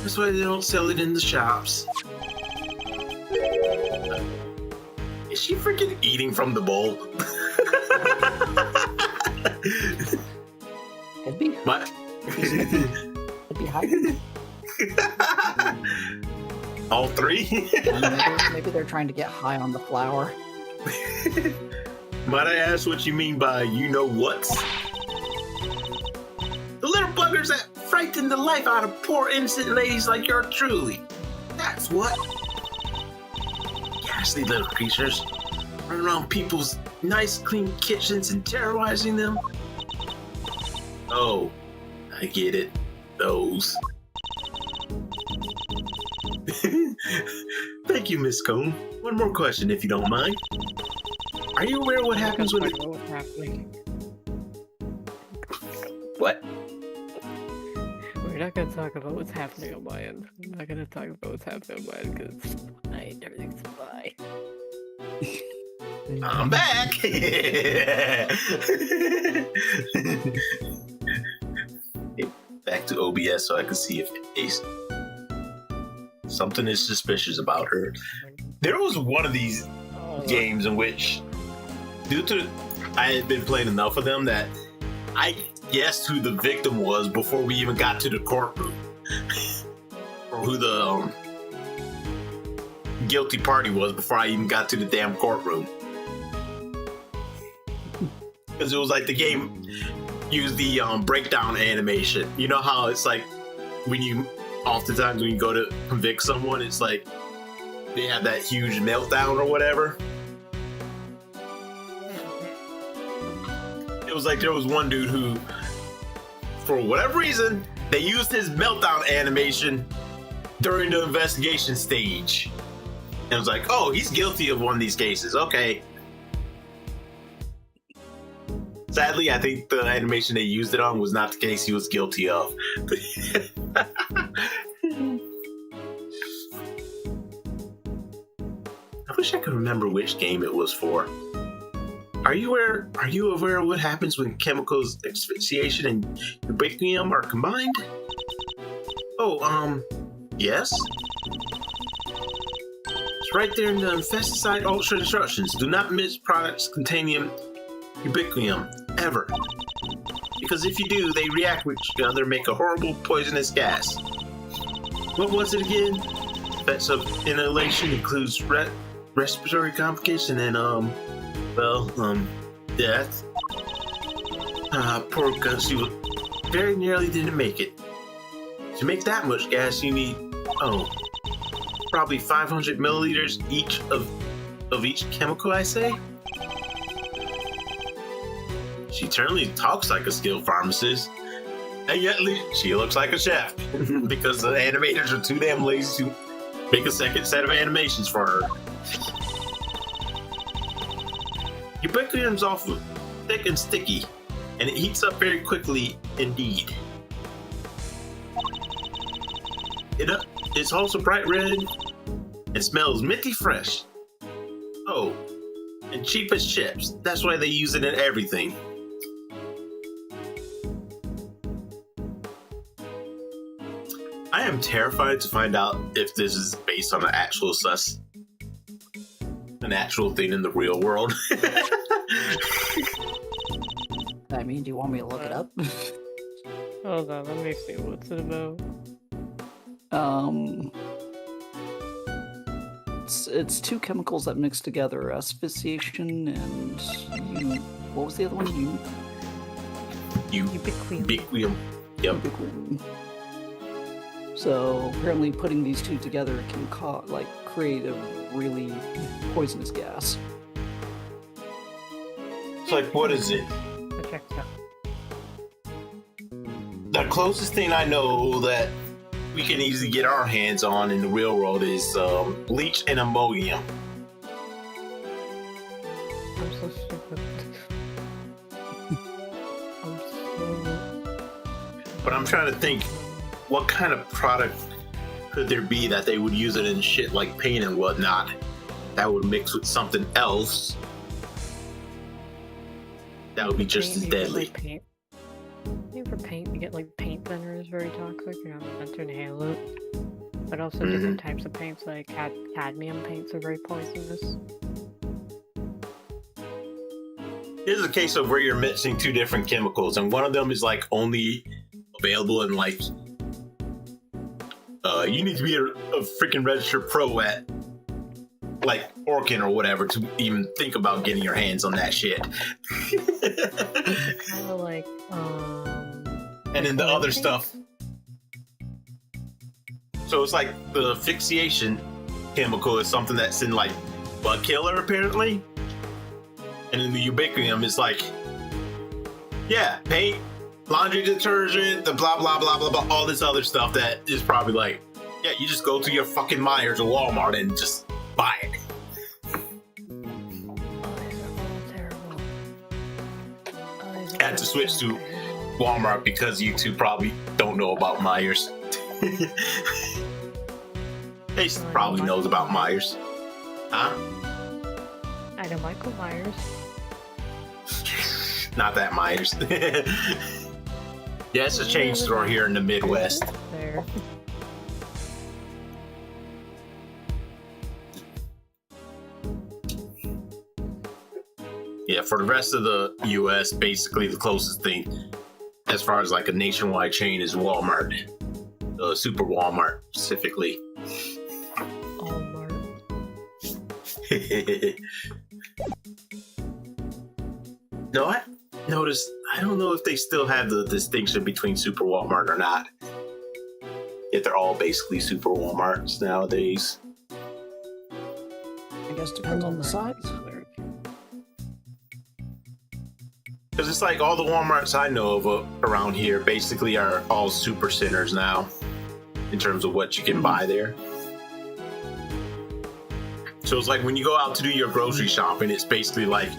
That's why they don't sell it in the shops. Is she freaking eating from the bowl? Could be. What? Could be hiding. All three? Maybe they're trying to get high on the flour. Might I ask what you mean by you know what's? The little buggers that frighten the life out of poor innocent ladies like your truly. That's what. Ghastly little creatures run around people's nice, clean kitchens and terrorizing them? Oh, I get it. Those. Thank you, Miss Cone. One more question, if you don't mind. Are you aware what happens when Talk about what's happening. What? We're not gonna talk about what's happening on my end. I'm not gonna talk about what's happening on my end because it's fine. Everything's fine. I'm back! Back to OBS so I can see if something is suspicious about her. There was one of these games in which, due to I had been playing enough of them, that I guessed who the victim was before we even got to the courtroom. Or who the guilty party was before I even got to the damn courtroom. Because it was like the game used the breakdown animation. You know how it's like when you, oftentimes when you go to convict someone, it's like they have that huge meltdown or whatever. It was like there was one dude who, for whatever reason, they used his meltdown animation during the investigation stage. And it was like, oh, he's guilty of one of these cases. Okay. Sadly, I think the animation they used it on was not the case he was guilty of. I wish I could remember which game it was for. Are you aware of what happens when chemicals asphyxiation and ubiquium are combined? Oh, yes? It's right there in the pesticide ultra instructions. Do not mix products containing ubiquium, ever. Because if you do, they react with each other and make a horrible poisonous gas. What was it again? Effects of inhalation includes respiratory complication and, death. Poor Gus, you very nearly didn't make it. To make that much gas, you need, probably 500 milliliters each of each chemical, I say? She certainly talks like a skilled pharmacist, and yet she looks like a chef, because the animators are too damn lazy to make a second set of animations for her. Ubiquium's awful thick and sticky, and it heats up very quickly indeed. It's also bright red and smells minty fresh. Oh, and cheap as chips. That's why they use it in everything. I am terrified to find out if this is based on an actual thing in the real world. I mean, do you want me to look it up? Hold on, let me see what's it about. It's two chemicals that mix together: asphyxiation and what was the other one? Ubiquium. Yep. Ubiquium. So apparently, putting these two together can create a really poisonous gas. It's like, what is it? I checked it out. The closest thing I know that we can easily get our hands on in the real world is bleach and ammonia. I'm so stupid. But I'm trying to think, what kind of product could there be that they would use it in shit like paint and whatnot that would mix with something else that would be just as deadly? Paint. For paint, you get like paint thinner is very toxic. You're not meant to inhale it. But also different types of paints, like cadmium paints, are very poisonous. Here's a case of where you're mixing two different chemicals, and one of them is like only available in like you need to be a freaking registered pro at like Orkin or whatever to even think about getting your hands on that shit. Kind of like and then the other stuff. So it's like the asphyxiation chemical is something that's in like bug killer apparently, And in the Ubiquitium, it's like, yeah, paint, laundry detergent, the blah, blah, blah, blah, blah, all this other stuff that is probably like, yeah, you just go to your fucking Myers or Walmart and just buy it. I had to switch to Walmart because you two probably don't know about Myers. Ace probably knows about Myers. Huh? I know Michael Myers. Not that Myers. Yeah, it's a chain store here in the Midwest. There. Yeah, for the rest of the US, basically the closest thing as far as like a nationwide chain is Walmart. Super Walmart specifically. Walmart. No, I noticed, I don't know if they still have the distinction between Super Walmart or not. Yet they're all basically Super Walmarts nowadays. I guess depends on the size. Because it's like all the Walmarts I know of around here basically are all super centers now in terms of what you can buy there. So it's like when you go out to do your grocery shopping, it's basically like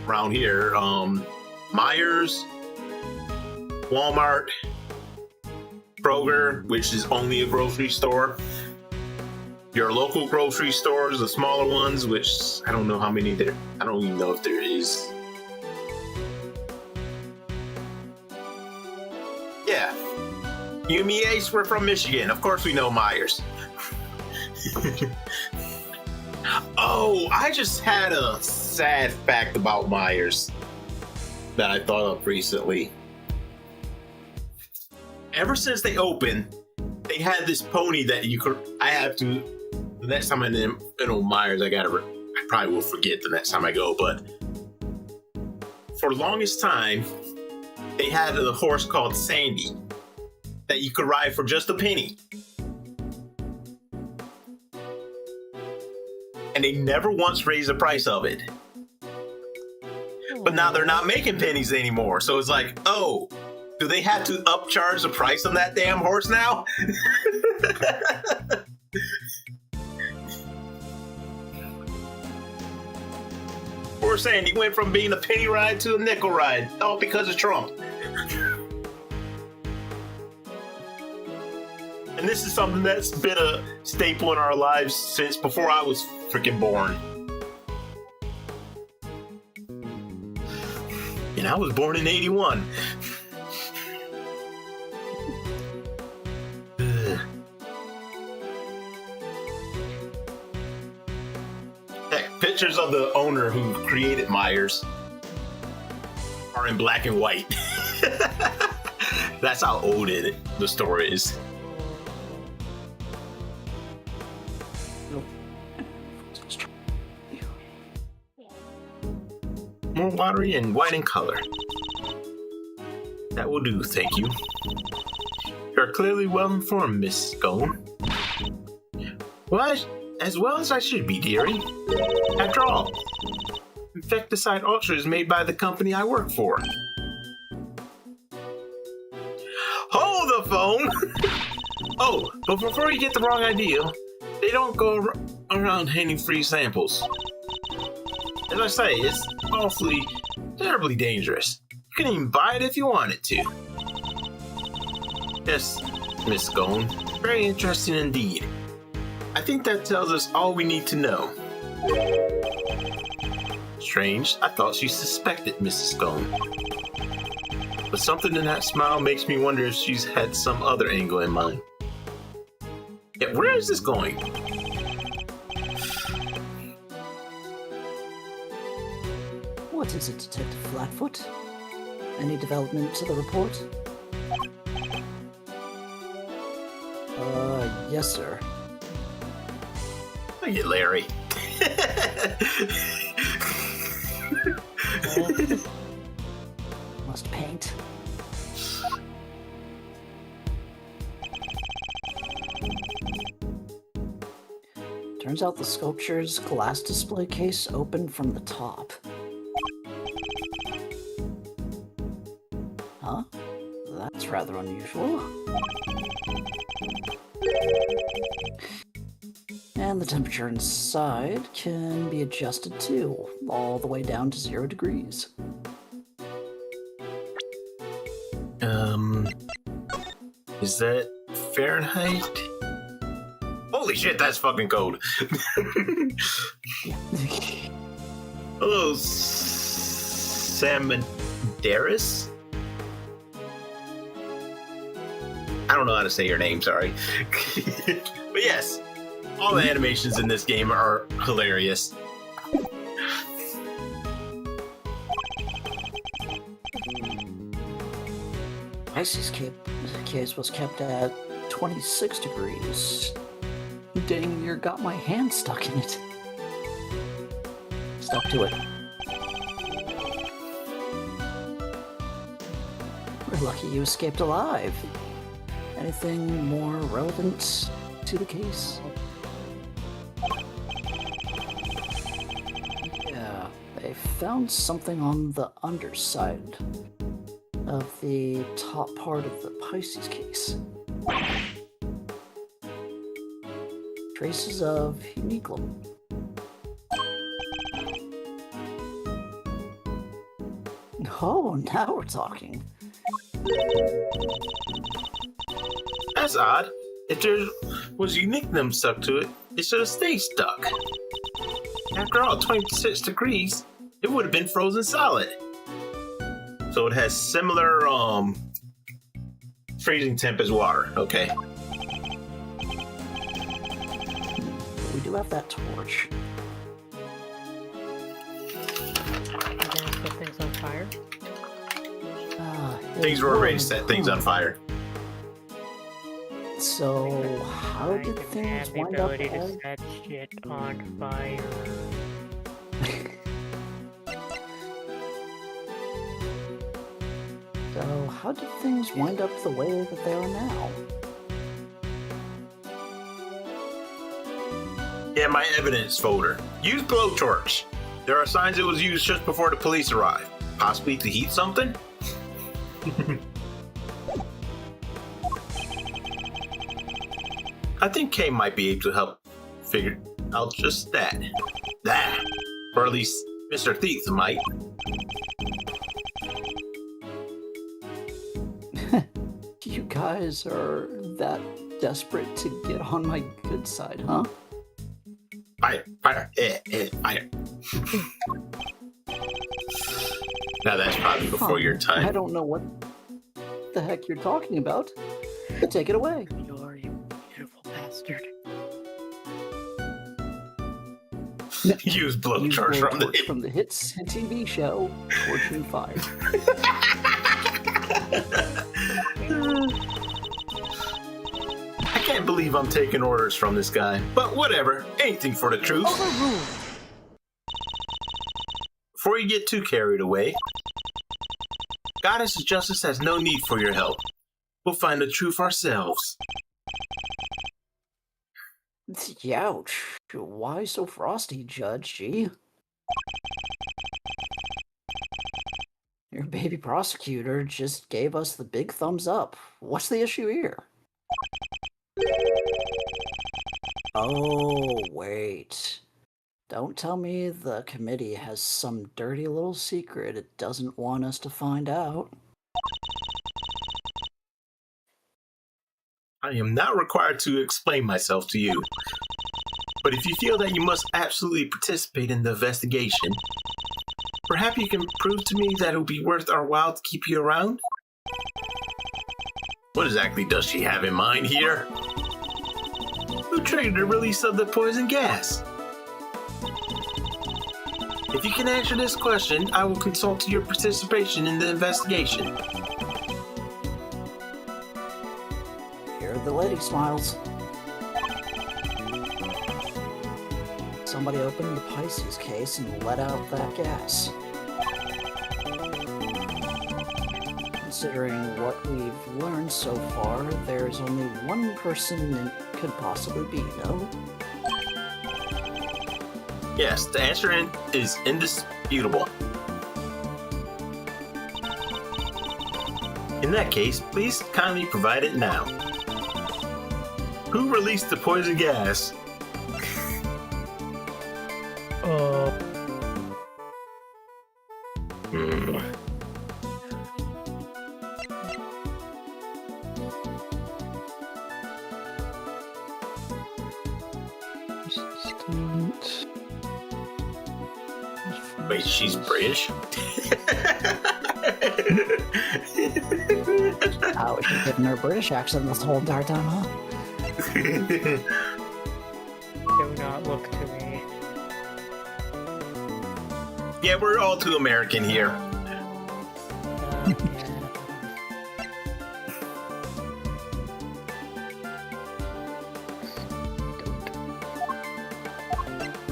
around here, Myers, Walmart, Kroger, which is only a grocery store. Your local grocery stores, the smaller ones, which I don't know how many there. I don't even know if there is. Yeah. You and me, Ace, we're from Michigan. Of course we know Myers. Oh, I just had a sad fact about Myers that I thought of recently. Ever since they opened, they had this pony that you could. I have to. The next time I'm in Myers, I probably will forget the next time I go. But for the longest time, they had a horse called Sandy that you could ride for just a penny. And they never once raised the price of it. But now they're not making pennies anymore. So it's like, oh, do they have to upcharge the price on that damn horse now? Poor Sandy went from being a penny ride to a nickel ride, all because of Trump. And this is something that's been a staple in our lives since before I was freaking born. And I was born in 81. Heck, pictures of the owner who created Myers are in black and white. That's how old the store is. More watery and white in color. That will do, thank you. You're clearly well informed, Miss Scone. Well, as well as I should be, dearie. After all, Infecticide Ultra is made by the company I work for. Hold the phone! Oh, but before you get the wrong idea, they don't go around handing free samples. As I say, it's awfully, terribly dangerous. You can even buy it if you wanted to. Yes, Miss Scone. Very interesting indeed. I think that tells us all we need to know. Strange, I thought she suspected Mrs. Scone. But something in that smile makes me wonder if she's had some other angle in mind. Yeah, where is this going? What is it, Detective Flatfoot? Any development to the report? Yes, sir. Look at Larry. Must paint. Turns out the sculpture's glass display case opened from the top. Huh? That's rather unusual. And the temperature inside can be adjusted too, all the way down to 0 degrees. Is that Fahrenheit? Holy shit, that's fucking cold. Hello, Samandaris? I don't know how to say your name, sorry. But yes, all the animations in this game are hilarious. Icy's case was kept at 26 degrees. Dang near got my hand stuck in it. Stuck to it. We're lucky you escaped alive. Anything more relevant to the case? Yeah, they found something on the underside of the top part of the Pisces case. Traces of uniculum. Oh, now we're talking. That's odd. If there was uniculum stuck to it, it should have stayed stuck. After all, 26 degrees, it would have been frozen solid. So it has similar freezing temp as water. Okay. We do have that torch. You gonna set things on fire? Things were already set things on fire. So, how did things wind up to as... set shit on fire. So, how did things wind up the way that they are now? Yeah, my evidence folder. Use blowtorch. There are signs it was used just before the police arrived. Possibly to heat something? I think Kay might be able to help figure out just that. That. Or at least Mr. Thief might. You guys are that desperate to get on my good side, huh? Fire, fire, fire. Now that's probably before your time. I don't know what the heck you're talking about. Take it away. You're you beautiful bastard. Use blowtorch from the hits TV show Fortune Fire. I can't believe I'm taking orders from this guy, but whatever. Anything for the truth. Overruled. Before you get too carried away, Goddess of Justice has no need for your help. We'll find the truth ourselves. Youch. Why so frosty, Judge G? Your baby prosecutor just gave us the big thumbs up. What's the issue here? Oh, wait. Don't tell me the committee has some dirty little secret it doesn't want us to find out. I am not required to explain myself to you. But if you feel that you must absolutely participate in the investigation, perhaps you can prove to me that it will be worth our while to keep you around? What exactly does she have in mind here? Who triggered the release of the poison gas? If you can answer this question, I will consult to your participation in the investigation. Here are the lady smiles. Somebody opened the Pisces case and let out that gas. Considering what we've learned so far, there's only one person it could possibly be, no? Yes, the answer is indisputable. In that case, please kindly provide it now. Who released the poison gas? Hmm. Assistant. Wait, she's British? Oh, she's getting her British accent this whole entire time, huh? Do not look to me. Yeah, we're all too American here.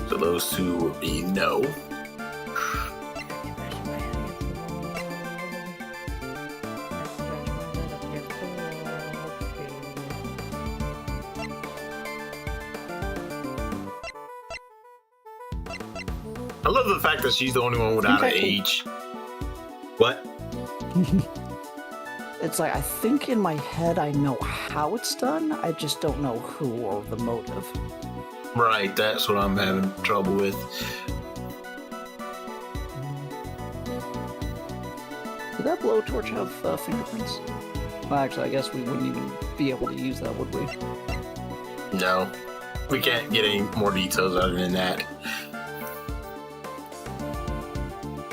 So those two would be no. I love the fact that she's the only one without an age. What? It's like, I think in my head I know how it's done, I just don't know who or the motive. Right, that's what I'm having trouble with. Did that blowtorch have fingerprints? Well, actually, I guess we wouldn't even be able to use that, would we? No, we can't get any more details other than that.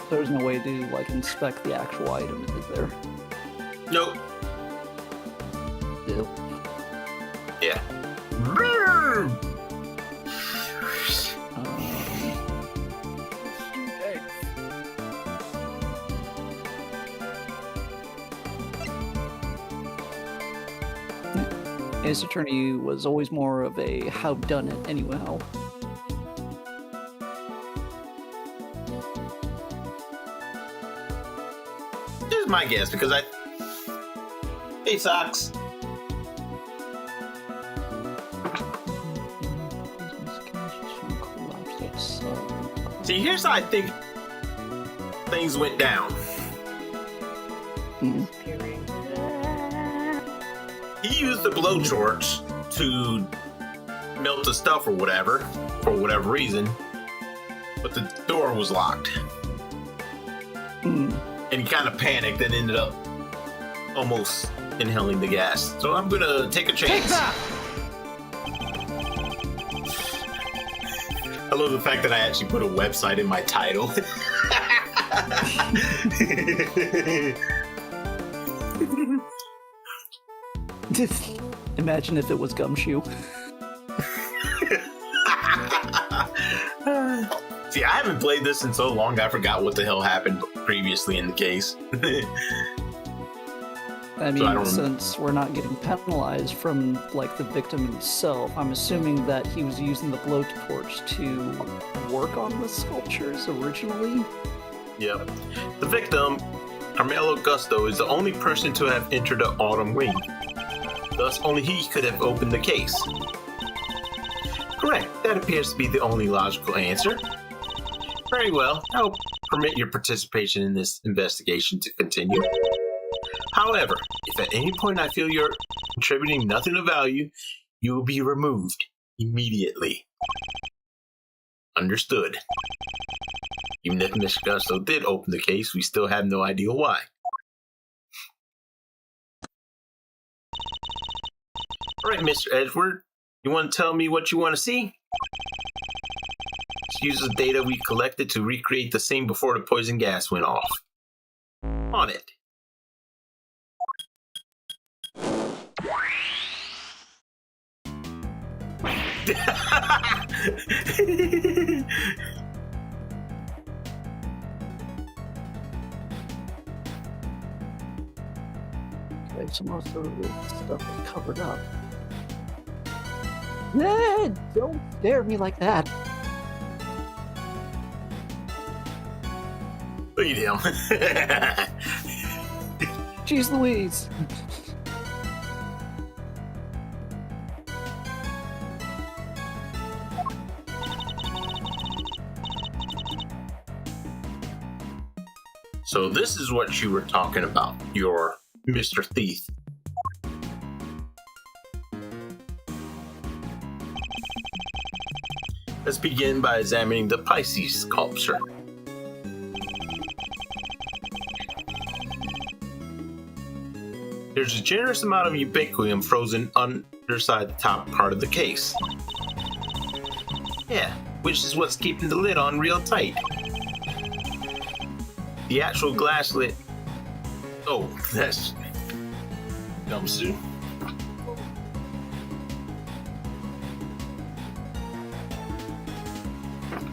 There's no way to, like, inspect the actual item, is there? Nope. Ew. Yeah. Ace Attorney was always more of a how done it anyhow. Here's my guess, because Hey, Socks. See, here's how I think things went down. He used the blowtorch to melt the stuff or whatever, for whatever reason, but the door was locked. And he kind of panicked and ended up almost inhaling the gas. So I'm gonna take a chance. Take that! I love the fact that I actually put a website in my title. Imagine if it was Gumshoe. See, I haven't played this in so long, I forgot what the hell happened previously in the case. I mean, I don't- since we're not getting penalized from, like, the victim himself, I'm assuming that he was using the blowtorch to work on the sculptures originally. Yep. The victim, Carmelo Gusto, is the only person to have entered the Autumn Wing. Thus, only he could have opened the case. Correct. That appears to be the only logical answer. Very well. I'll permit your participation in this investigation to continue. However, if at any point I feel you're contributing nothing of value, you will be removed immediately. Understood. Even if Mr. Gusto did open the case, we still have no idea why. Alright, Mr. Edgeworth, you want to tell me what you want to see? Let's use the data we collected to recreate the scene before the poison gas went off. On it. Okay, so most of the stuff is covered up. Ned, don't stare at me like that. Look at him. Jeez Louise. So this is what you were talking about. Your Mr. Thief. Let's begin by examining the Pisces sculpture. There's a generous amount of ubiquitous frozen underside the top part of the case. Yeah, which is what's keeping the lid on real tight. The actual glass lid... Oh, that's... dumpster.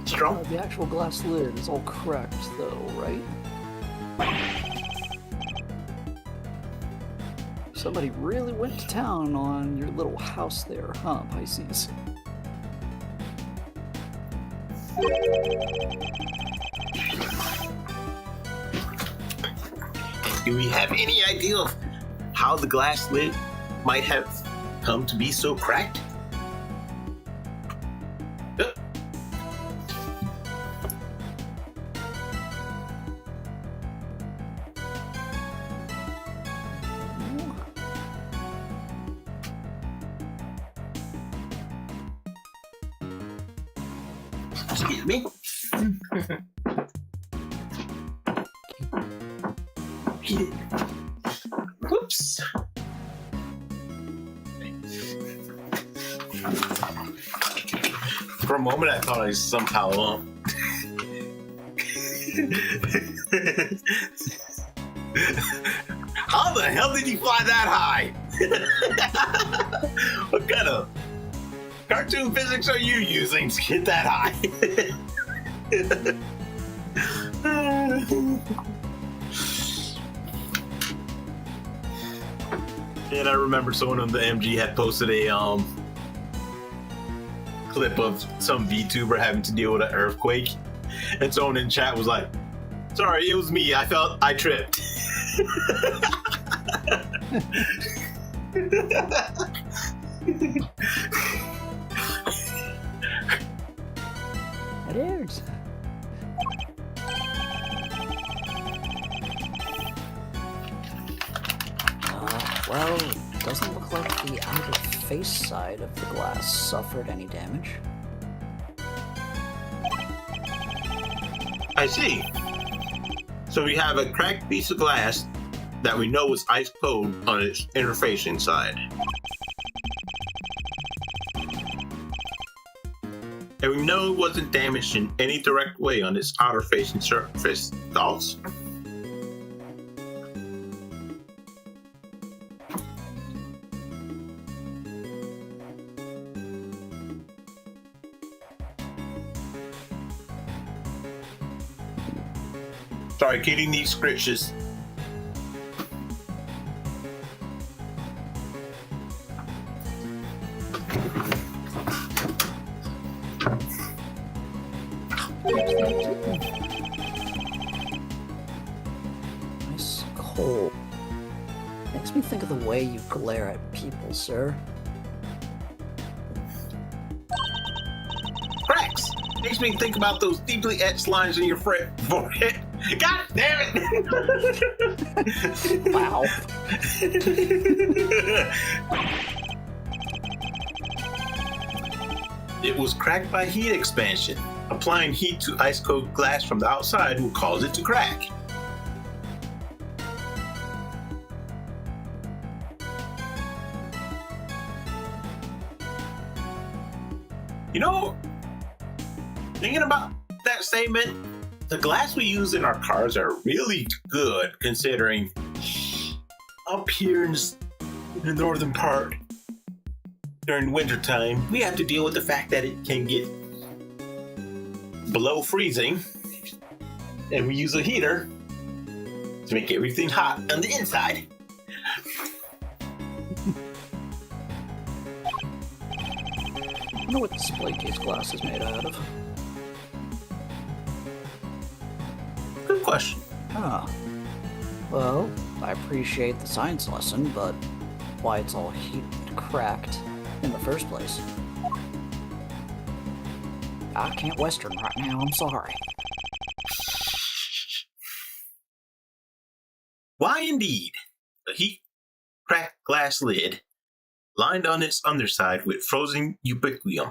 Strong? The actual glass lid is all cracked, though, right? Somebody really went to town on your little house there, huh, Pisces? Do we have any idea of how the glass lid might have come to be so cracked? Excuse me. Whoops. For a moment, I thought I somehow How the hell did you fly that high? What kind of cartoon physics are you using to get that high? And I remember someone on the MG had posted a clip of some VTuber having to deal with an earthquake, and someone in chat was like, "Sorry, it was me. I tripped." It is. Well, doesn't look like the outer face side of the glass suffered any damage. I see. So we have a cracked piece of glass that we know is ice cold on its interfacing side. And we know it wasn't damaged in any direct way on its outer facing surface. Thoughts? Sorry, Katie needs scritches. Nice coal. Makes me think of the way you glare at people, sir. Cracks! Makes me think about those deeply etched lines in your forehead. God damn it! Wow. It was cracked by heat expansion. Applying heat to ice cold glass from the outside will cause it to crack. You know, thinking about that statement, the glass we use in our cars are really good considering up here in the northern part during wintertime, we have to deal with the fact that it can get below freezing, and we use a heater to make everything hot on the inside. I wonder what display case glass is made out of. Good question. Huh. Well, I appreciate the science lesson, but why it's all heat cracked in the first place? I can't Western right now, I'm sorry. Why indeed? A heat-cracked glass lid lined on its underside with frozen ubiquium.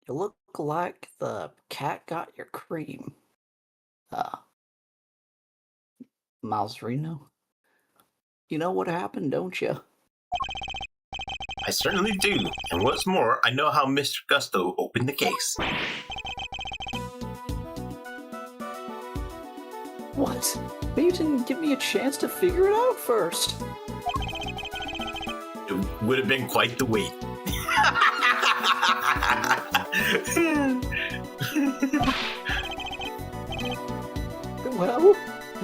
You look like the cat got your cream. Miles Reno. You know what happened, don't you? I certainly do, and what's more, I know how Mr. Gusto opened the case. What? But you didn't give me a chance to figure it out first. It would have been quite the wait. Well,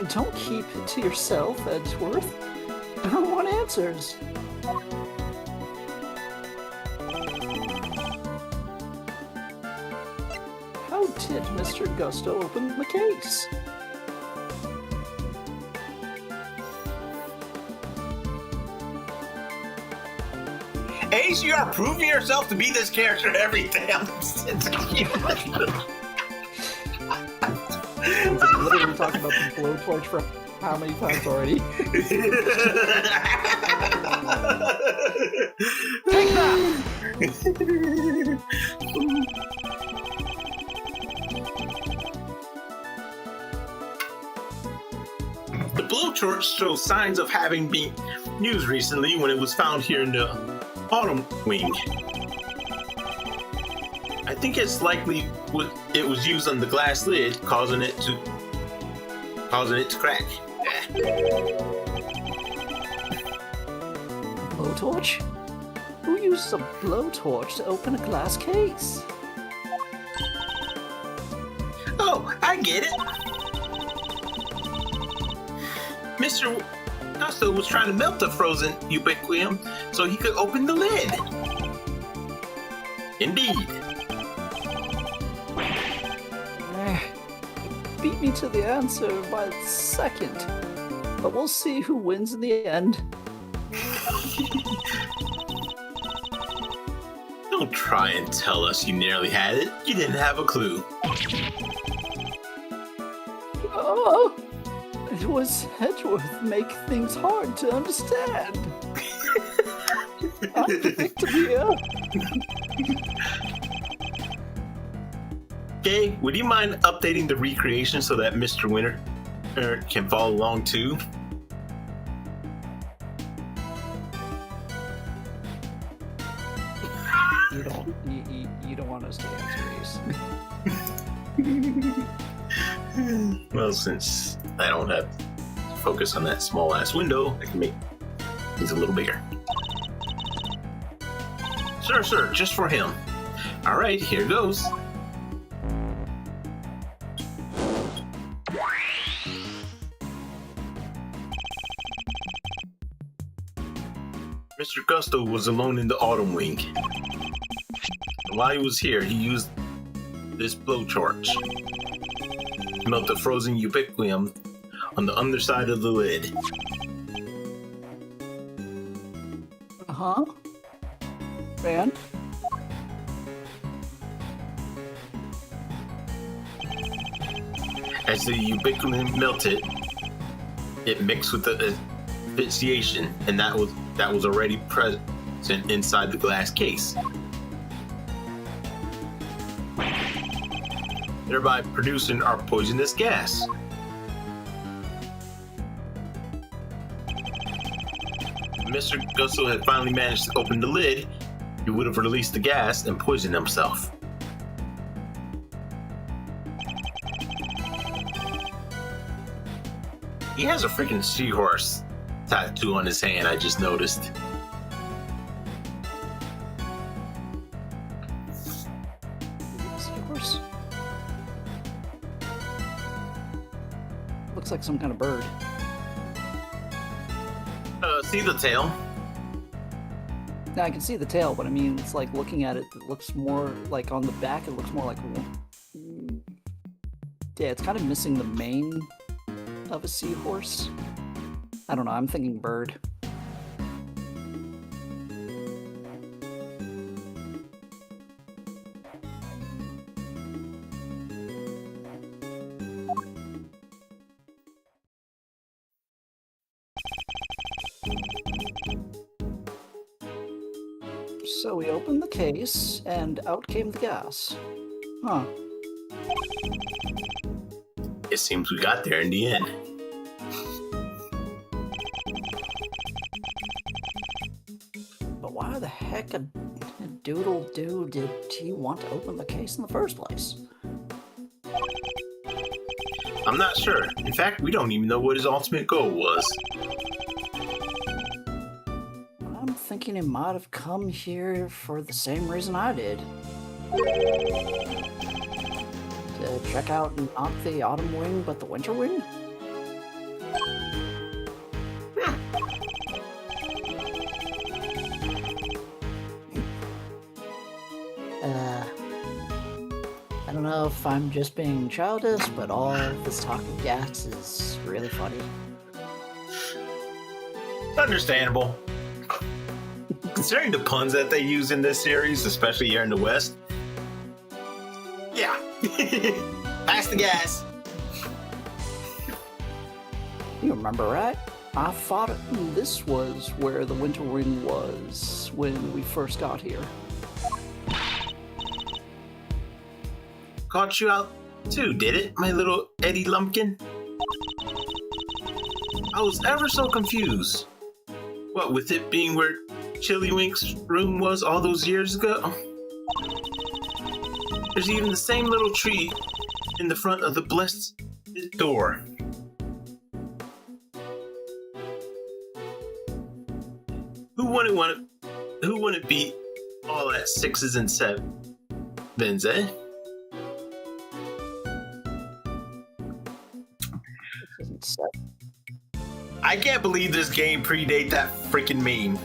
don't keep it to yourself, Edgeworth. I don't want answers. How did Mr. Gusto open the case? Ace, you are proving yourself to be this character every damn We've literally talked about the blowtorch for how many times already? Take that! The blowtorch shows signs of having been used recently when it was found here in the autumn wing. I think it's likely it was used on the glass lid, causing it to crack. Blowtorch? Who uses a blowtorch to open a glass case? Oh, I get it. Mr. Gusto was trying to melt the frozen ubiquium so he could open the lid. Indeed. Beat me to the answer by the second. But we'll see who wins in the end. Don't try and tell us you nearly had it. You didn't have a clue. Oh! It was Edgeworth make things hard to understand. I'm the victim here. Okay, would you mind updating the recreation so that Mr. Winter can follow along too? You don't want us to answer these. Well, since I don't have to focus on that small ass window, I can make these a little bigger. Sir, just for him. All right, here goes. Mr. Gusto was alone in the autumn wing. And while he was here, he used this blowtorch to melt the frozen ubiquium on the underside of the lid. Uh-huh. And? As the ubiquium melted, it mixed with the asphyxiation, and that was already present inside the glass case, thereby producing our poisonous gas. If Mr. Gusto had finally managed to open the lid, he would have released the gas and poisoned himself. He has a freaking seahorse tattoo on his hand, I just noticed. Seahorse? Looks like some kind of bird. See the tail? Now I can see the tail, but I mean, it's like looking at it, it looks more like on the back, it looks more like... Yeah, it's kind of missing the mane of a seahorse. I don't know, I'm thinking bird. So we opened the case, and out came the gas. Huh. It seems we got there in the end. But why the heck a doodle doo did he want to open the case in the first place? I'm not sure. In fact, we don't even know what his ultimate goal was. I'm thinking he might have come here for the same reason I did. To check out not the autumn wing, but the winter wing? I don't know if I'm just being childish, but all this talk of gas is really funny. Understandable. Considering the puns that they use in this series, especially here in the West. Yeah. Pass the gas. You remember, right? I thought this was where the winter wing was when we first got here. Caught you out too, did it, my little Eddie Lumpkin? I was ever so confused. What with it being where Chillywink's room was all those years ago? There's even the same little tree in the front of the blessed door. Who wouldn't be all at 6s and 7s, eh? I can't believe this game predate that freaking meme.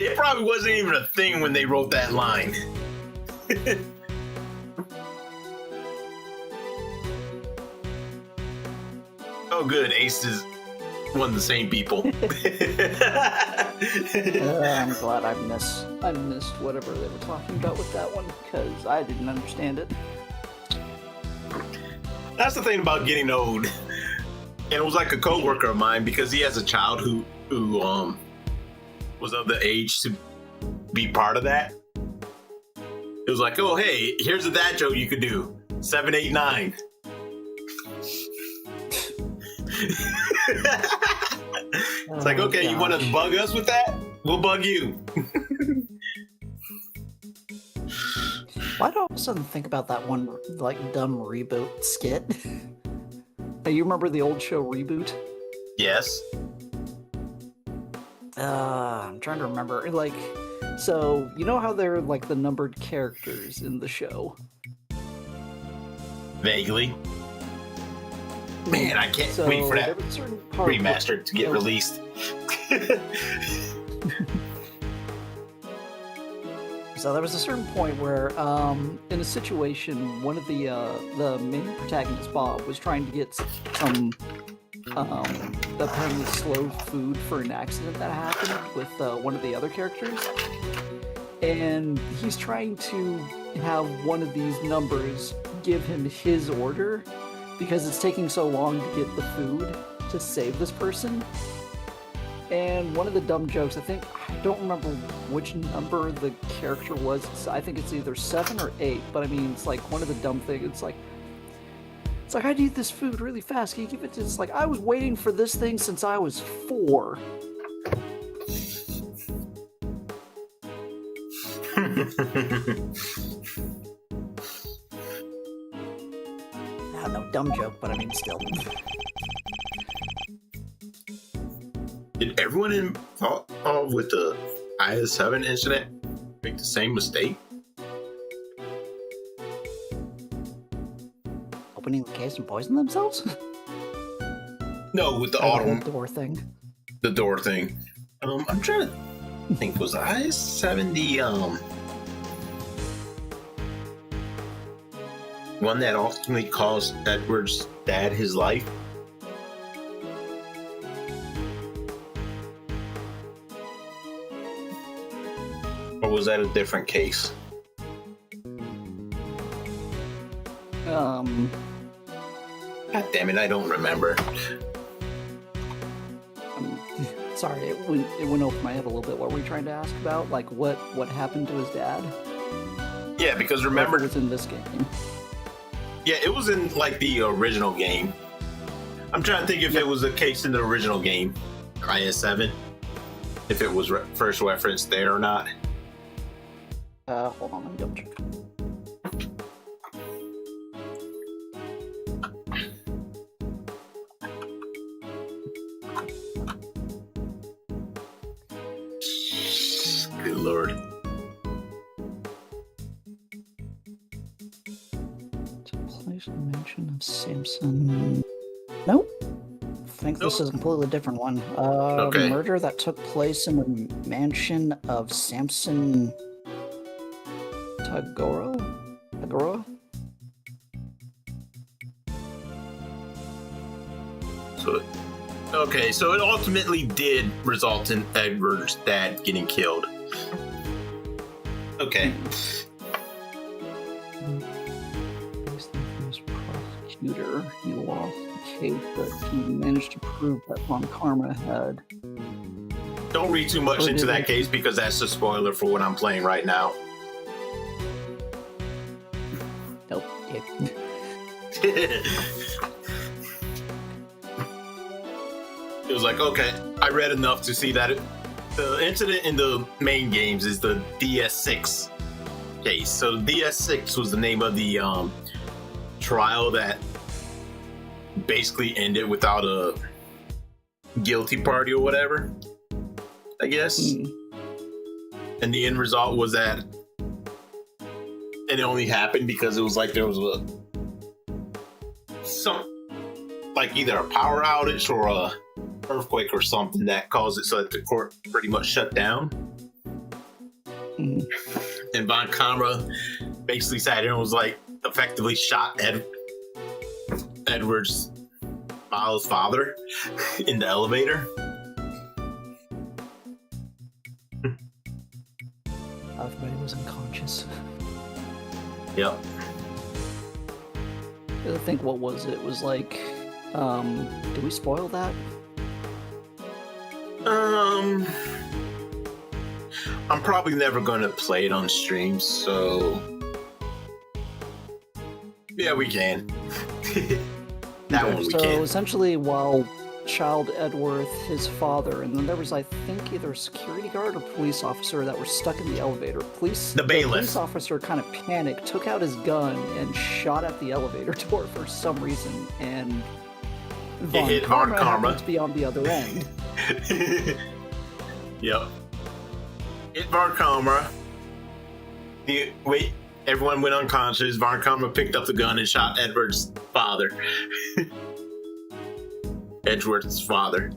It probably wasn't even a thing when they wrote that line. Oh good, Ace is one of the same people. I'm glad I missed whatever they were talking about with that one, because I didn't understand it. That's the thing about getting old. And it was like a coworker of mine, because he has a child who was of the age to be part of that. It was like, oh hey, here's a dad joke you could do. 7, 8, 9. It's like, okay, you want to bug us with that? We'll bug you. Why do I all of a sudden think about that one, like, dumb reboot skit? Hey, you remember the old show Reboot? Yes. I'm trying to remember. Like, so, you know how they're, like, the numbered characters in the show? Vaguely. Man, I can't wait for that remaster to get released. So there was a certain point where, in a situation, one of the main protagonist, Bob, was trying to get some apparently slow food for an accident that happened with one of the other characters, and he's trying to have one of these numbers give him his order because it's taking so long to get the food to save this person. And one of the dumb jokes, I don't remember which number the character was. I think it's either 7 or 8, but I mean, it's like one of the dumb things. It's like, I need this food really fast. Can you give it to? It's like, I was waiting for this thing since I was 4. No dumb joke, but I mean, still. Did everyone involved with the IS-7 incident make the same mistake? Opening the case and poison themselves? No, with the autumn door thing. The door thing. I'm trying to think. Was IS-7 the one that ultimately cost Edward's dad his life? was that a different case? God damn it, I don't remember. Sorry, it went over my head a little bit. What were you trying to ask about? Like, what happened to his dad? Yeah, because remember... It was in this game. Yeah, it was in, like, the original game. I'm trying to think if it was a case in the original game, IS-7. If it was first referenced there or not. Hold on, let me double check. Good lord. Place mention of Samson. Nope. I think this is a completely different one. Okay. Murder that took place in the mansion of Samson Tagoro? Okay, so it ultimately did result in Edward's dad getting killed. Okay. Prosecutor, he lost the case, but he managed to prove that Von Karma had. Don't read too much into that case because that's a spoiler for what I'm playing right now. Nope. It was like, okay, I read enough to see that the incident in the main games is the DS6 case. So DS6 was the name of the trial that basically ended without a guilty party or whatever, I guess. And the end result was that it only happened because it was like there was like either a power outage or a earthquake or something that caused it so that the court pretty much shut down. And Von Karma basically sat there and was like effectively shot Edward's Miles' father in the elevator. Everybody was unconscious. Yep. I think, what was it? It was like, did we spoil that? I'm probably never gonna play it on stream, so yeah, we can. That one we so can. Essentially, while Child Edworth, his father, and then there was, I think, either a security guard or police officer that were stuck in the elevator. The bailiff. police officer kind of panicked, took out his gun, and shot at the elevator door for some reason, and Von Karma happened to be on the other end. Yep. Hit Von Karma. Everyone went unconscious. Von Karma picked up the gun and shot Edward's father. Edward's father.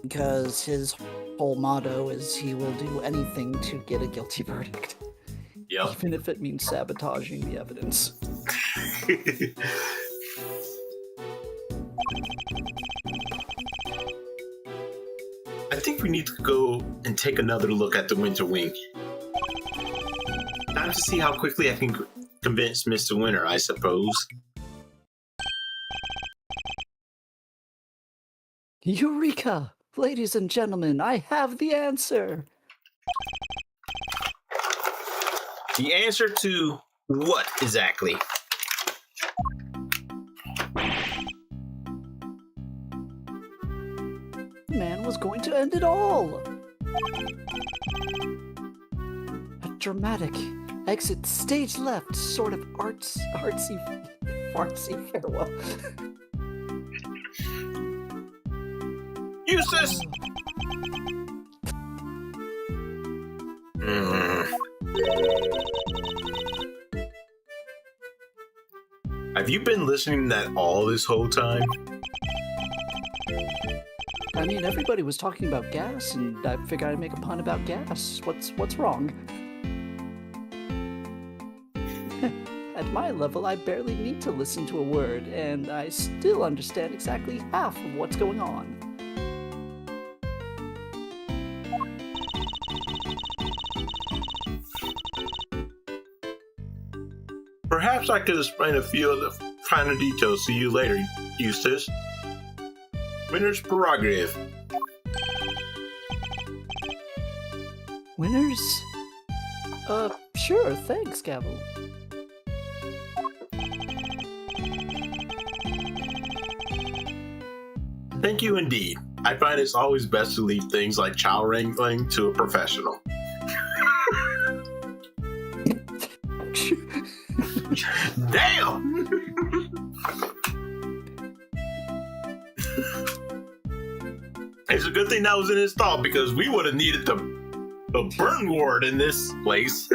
Because his whole motto is he will do anything to get a guilty verdict. Yep. Even if it means sabotaging the evidence. I think we need to go and take another look at the Winter Wing. Time to see how quickly I can convince Mr. Winter, I suppose. Eureka! Ladies and gentlemen, I have the answer! The answer to what exactly? Man was going to end it all! A dramatic exit stage left, sort of artsy farewell. Eustace! Have you been listening to that all this whole time? I mean, everybody was talking about gas, and I figured I'd make a pun about gas. What's wrong? At my level, I barely need to listen to a word, and I still understand exactly half of what's going on. Perhaps I could explain a few of the finer details to you later, Eustace. Winner's prerogative. Winners? Sure, thanks, Gavel. Thank you indeed. I find it's always best to leave things like child wrangling to a professional. Damn! It's a good thing that was in his thought because we would have needed the burn ward in this place.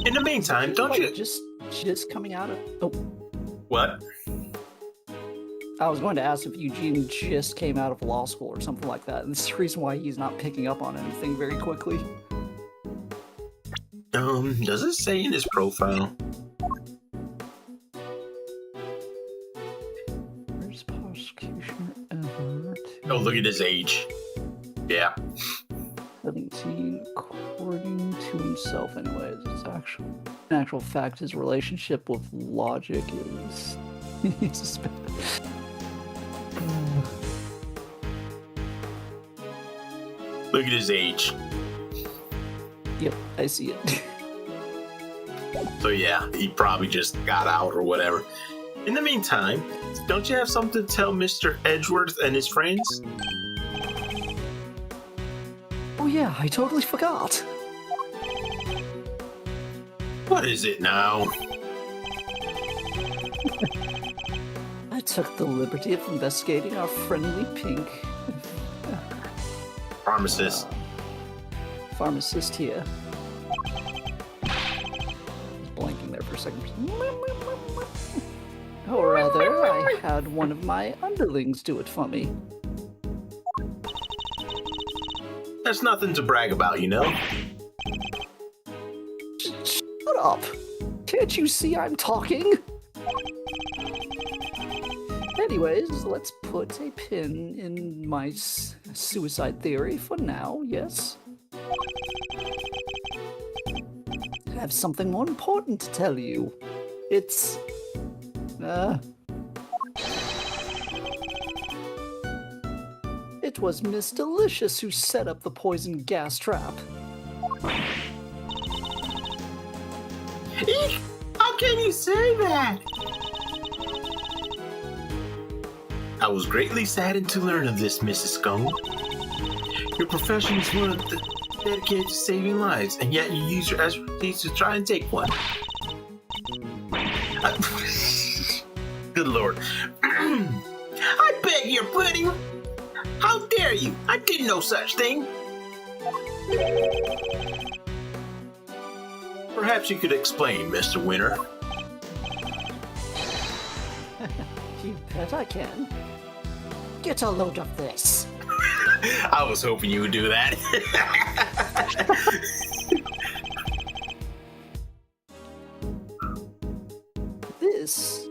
In the meantime, don't you... Just coming out of... Oh, What? I was going to ask if Eugene just came out of law school or something like that, and this is the reason why he's not picking up on anything very quickly. Does it say in his profile? First prosecution ever. Oh, look at his age. Yeah. 17, according to himself anyways. It's in actual fact, his relationship with logic is... he's suspended. Look at his age. Yep, I see it. So yeah, he probably just got out or whatever. In the meantime, don't you have something to tell Mr. Edgeworth and his friends? Oh yeah, I totally forgot. What is it now? I took the liberty of investigating our friendly pink Pharmacist. Pharmacist here. He's blanking there for a second. Or rather, I had one of my underlings do it for me. That's nothing to brag about, you know? Shut up! Can't you see I'm talking? Anyways, let's put a pin in my suicide theory for now, yes? I have something more important to tell you. It's... It was Miss Delicious who set up the poison gas trap. Eek! How can you say that? I was greatly saddened to learn of this, Mrs. Scone. Your profession is one of the dedicated to saving lives, and yet you use your expertise to try and take one. Good Lord. I beg your pudding! How dare you! I did no such thing! Perhaps you could explain, Mr. Winter. You bet I can. Get a load of this. I was hoping you would do that. This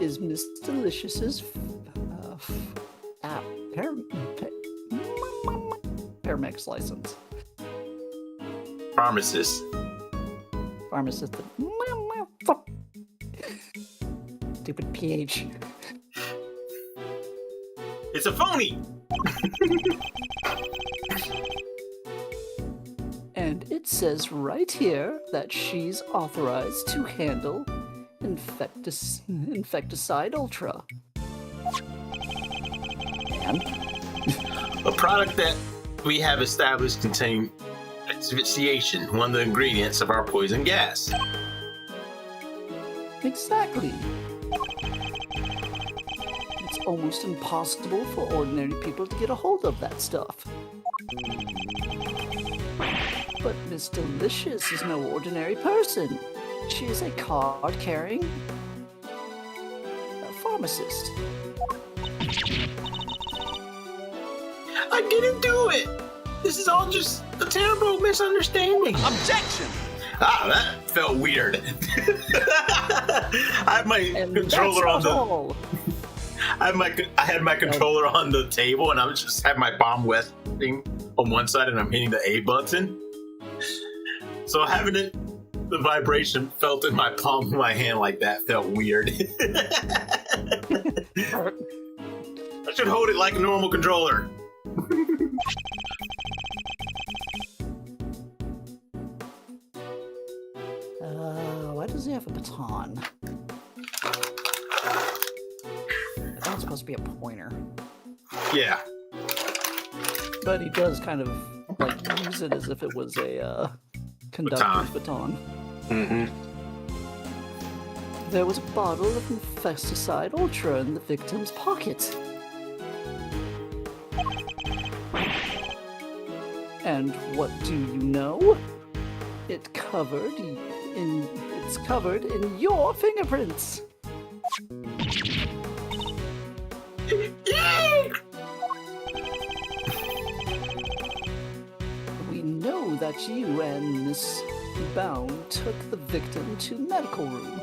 is Miss Delicious's paramedics license. Pharmacist. Pharmacist. Stupid PH. It's a phony! And it says right here that she's authorized to handle Infecticide Ultra. And A product that we have established contains asphyxiation, one of the ingredients of our poison gas. exactly. It's almost impossible for ordinary people to get a hold of that stuff. But Miss Delicious is no ordinary person. She is a card-carrying pharmacist. I didn't do it! This is all just a terrible misunderstanding. Objection! Ah, that felt weird. I have my And controller on that's the. not all. I had my controller on the table, and I was just had my bomb resting on one side and I'm hitting the A button. So having the vibration felt in my palm of my hand like that felt weird. I should hold it like a normal controller. Why does he have a baton? I think it's supposed to be a pointer. Yeah. But he does kind of like use it as if it was a conductor's baton. Mm-hmm. There was a bottle of Infesticide Ultra in the victim's pocket. And what do you know? It's covered in your fingerprints. We know that you and Miss Bound took the victim to the medical room.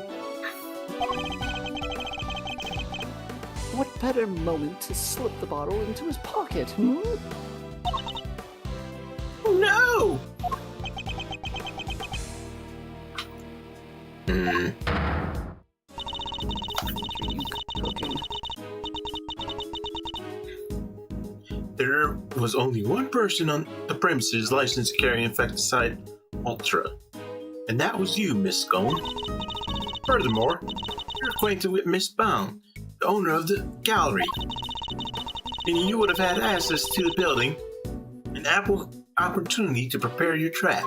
What better moment to slip the bottle into his pocket, hmm? No! Mm. Cooking. There was only one person on the premises licensed to carry Infesticide Ultra, and that was you, Miss Scone. Furthermore, you're acquainted with Miss Bound, the owner of the gallery, meaning you would have had access to the building, an ample opportunity to prepare your trap.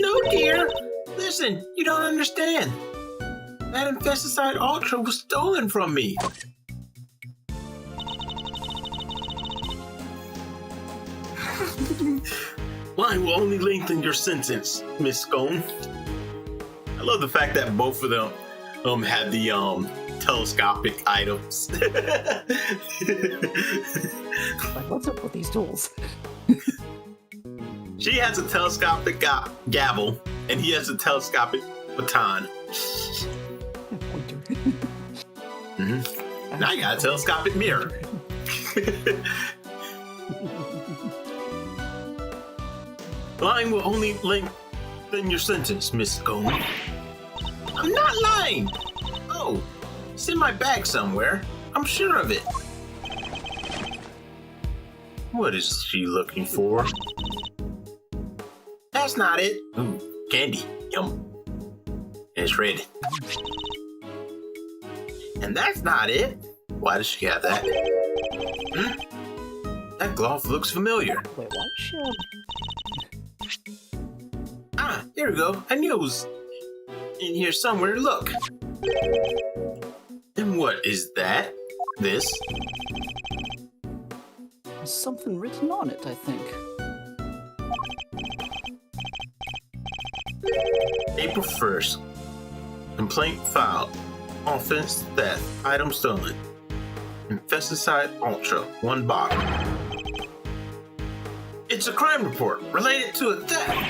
No, dear! Listen, you don't understand. That Infesticide Ultra was stolen from me. Lying will only lengthen your sentence, Miss Scone. I love the fact that both of them had the telescopic items. Like, what's up with these tools? She has a telescopic gavel, and he has a telescopic baton. Pointer. Mm-hmm. Now I got a telescopic mirror. Lying will only lengthen your sentence, Miss Scone. I'm not lying! Oh, it's in my bag somewhere. I'm sure of it. What is she looking for? That's not it. Ooh, candy. Yum. And it's red. And that's not it. Why does she have that? Hmm? That glove looks familiar. Wait, what? Ah, here we go. I knew it was in here somewhere. Look. And what is that? This? There's something written on it, I think. April 1st. Complaint filed. Offense theft. Item stolen. Infesticide Ultra. 1 bottle. It's a crime report related to a theft.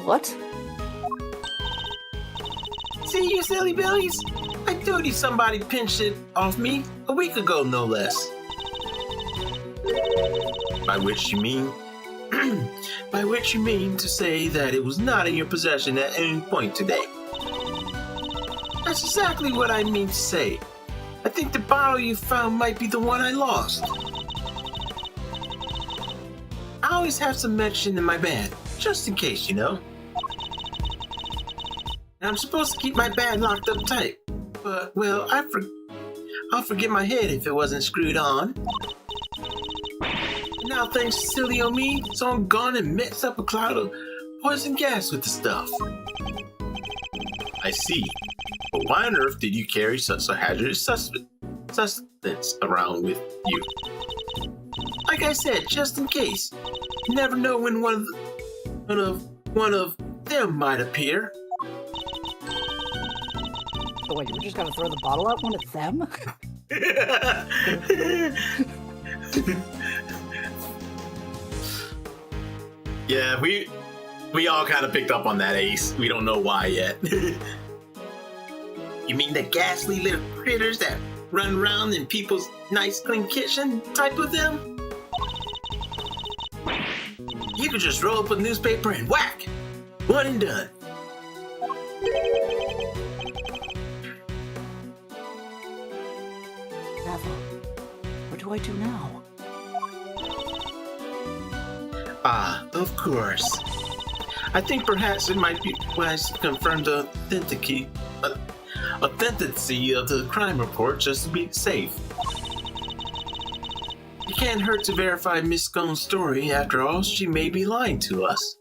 What? See, you silly billies? I told you somebody pinched it off me a week ago, no less. By which you mean to say that it was not in your possession at any point today. That's exactly what I mean to say. I think the bottle you found might be the one I lost. I always have some medicine in my bag, just in case, you know. And I'm supposed to keep my bag locked up tight, but, well, I'll forget my head if it wasn't screwed on. And now, thanks to silly old me, so I'm gone and mix up a cloud of poison gas with the stuff. I see. But why on earth did you carry such a hazardous substance around with you? Like I said, just in case. You never know when one of them might appear. So wait, you were just gonna throw the bottle at one of them? Yeah, we all kind of picked up on that, Ace. We don't know why yet. You mean the ghastly little critters that run around in people's nice clean kitchen type of them? You could just roll up a newspaper and whack! One and done. Ava, what do I do now? Ah, of course. I think perhaps it might be wise to confirm the authenticity of the crime report just to be safe. It can't hurt to verify Miss Scone's story. After all, she may be lying to us.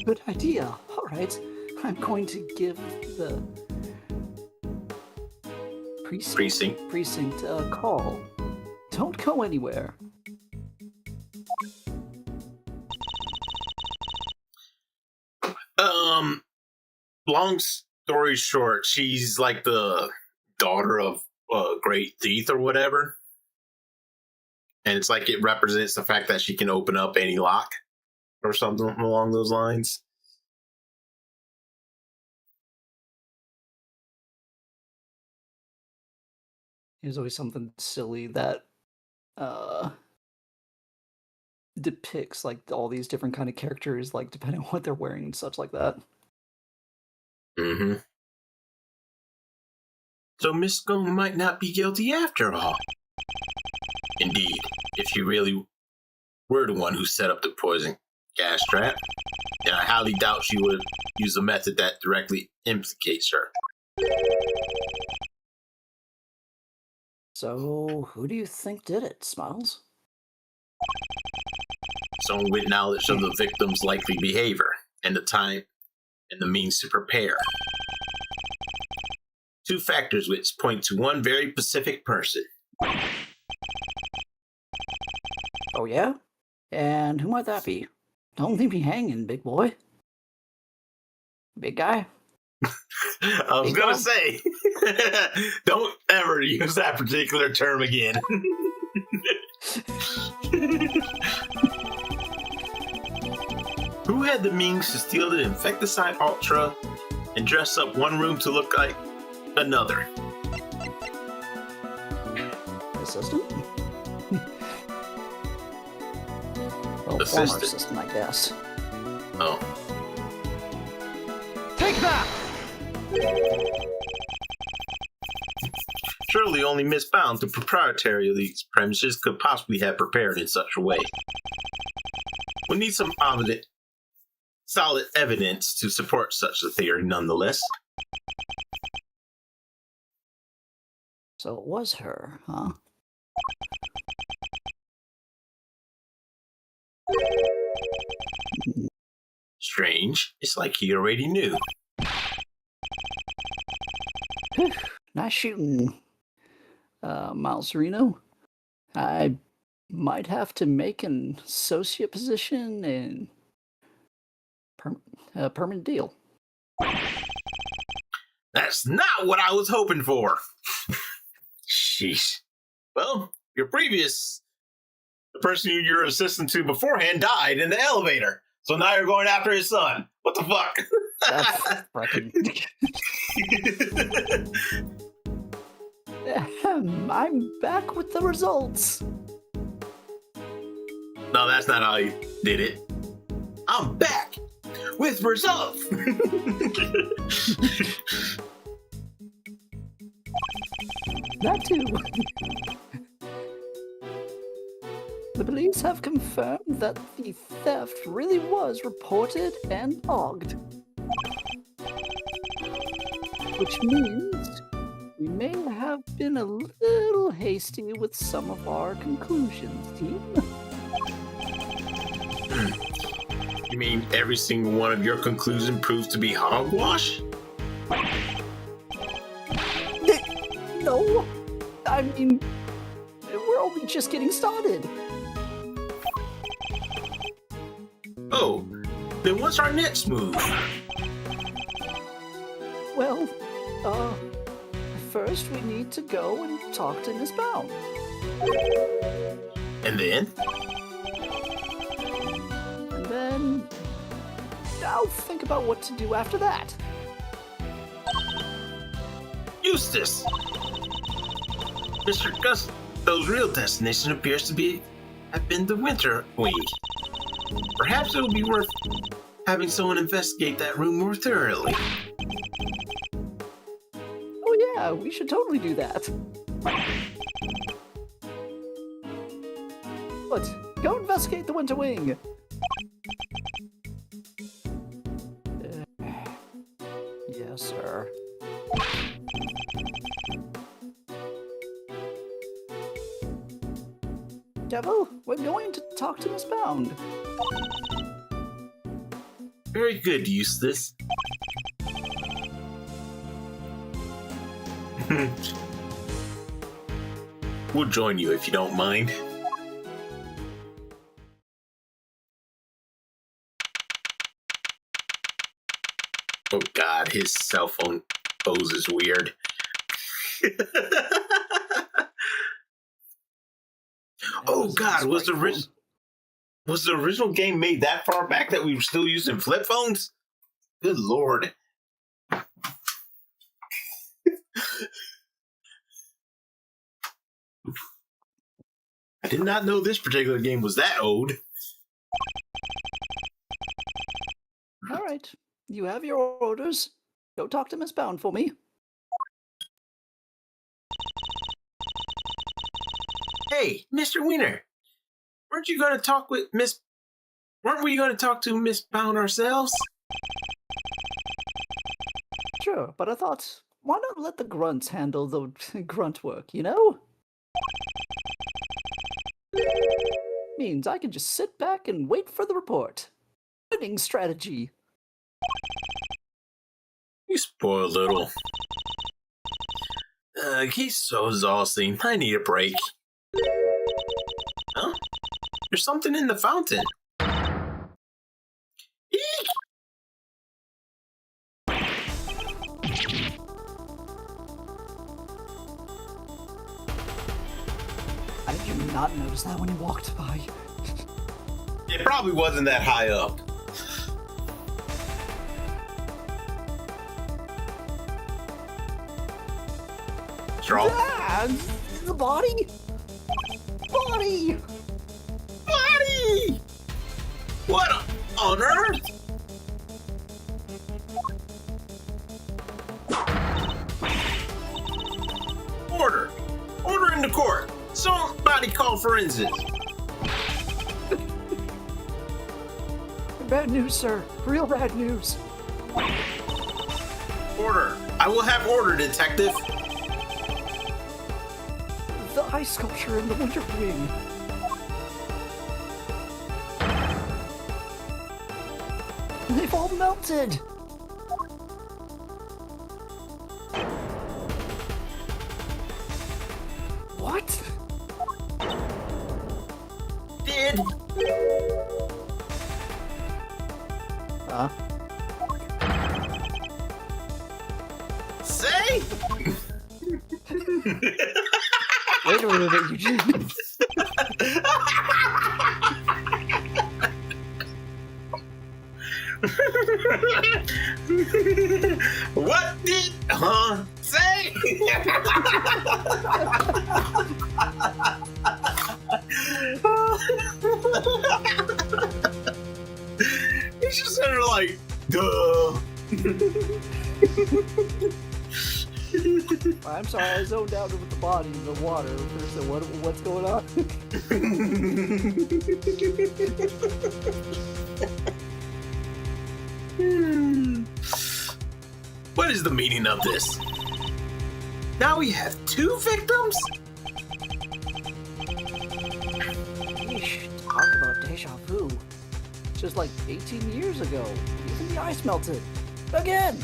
Good idea. All right, I'm going to give the precinct a call. Don't go anywhere. Long story short, she's like the daughter of a great thief or whatever. And it's like it represents the fact that she can open up any lock or something along those lines. There's always something silly that depicts like all these different kind of characters, like depending on what they're wearing and such like that. Mm-hmm. So Miss Scone might not be guilty after all. Indeed, if she really were the one who set up the poison gas trap, then I highly doubt she would use a method that directly implicates her. So, who do you think did it, Smiles? Someone with knowledge of the victim's likely behavior and the time and the means to prepare. Two factors which point to one very specific person. Oh yeah? And who might that be? Don't leave me hanging, big boy. Big guy? I was gonna say, don't ever use that particular term again. Who had the means to steal the Infecticide Ultra and dress up one room to look like another? Assistant? Well, Assistant. former assistant, I guess. Oh. Take that! Surely only Miss Bound, the proprietary of these premises, could possibly have prepared in such a way. We need some solid evidence to support such a theory nonetheless. So it was her, huh? Strange. It's like he already knew. Nice shooting, Miles Sereno. I might have to make an associate position and permanent deal. That's not what I was hoping for. Sheesh. Well, the person you were assistant to beforehand died in the elevator. So now you're going after his son. What the fuck? That's frickin'. I'm back with the results. No, that's not how you did it. I'm back with results. That too. The police have confirmed that the theft really was reported and logged. Which means we may have been a little hasty with some of our conclusions, team. You mean every single one of your conclusions proves to be hogwash? No, I mean, we're only just getting started. Oh, then what's our next move? Well, first we need to go and talk to Miss Bound. And then? And then I'll think about what to do after that. Eustace! Mr. Gusto's real destination appears to have been the Winter Wing. Perhaps it will be worth having someone investigate that room more thoroughly. Oh yeah, we should totally do that. But go investigate the Winter Wing. Yes, sir. Devil, we're going to talk to Miss Bound. Very good, Eustace. We'll join you if you don't mind. Oh god, his cell phone pose is weird. Oh god, was the original game made that far back that we were still using flip phones? Good lord. I did not know this particular game was that old. All right, you have your orders. Go talk to Miss Bound for me. Hey, Mr. Wiener, weren't we going to talk to Miss Bound ourselves? Sure, but I thought, why not let the grunts handle the grunt work, you know? Means I can just sit back and wait for the report. Winning strategy. You spoiled little. He's so exhausting. I need a break. Huh? There's something in the fountain. Eek! How did you not notice that when you walked by? It probably wasn't that high up. Straw. Ah, the body? Body! Buddy! What on earth? Order! Order in the court! Somebody call forensics! Bad news, sir. Real bad news. Order! I will have order, detective! The ice sculpture in the Winter Wing. They've all melted. What? Did? Huh? Say? Wait a minute, Eugene. What did say? He's just sort of like, duh. I'm sorry, I zoned out with the body in the water. So what's going on? What is the meaning of this? Now we have 2 victims? Yeesh, talk about deja vu. Just like 18 years ago, even the ice melted. Again!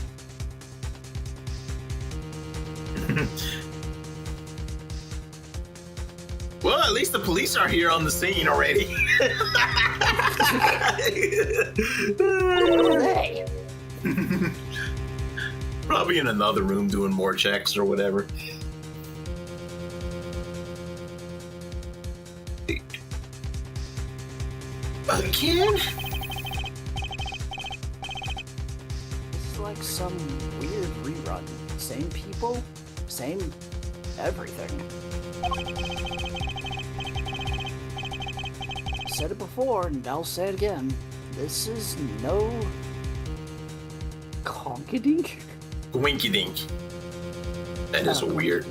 Well, at least the police are here on the scene already. Who are they? Probably in another room doing more checks or whatever. Again? This is like some weird rerun. Same people, Same everything. I said it before, and I'll say it again. This is no conkydink. Winky dink. That is weird.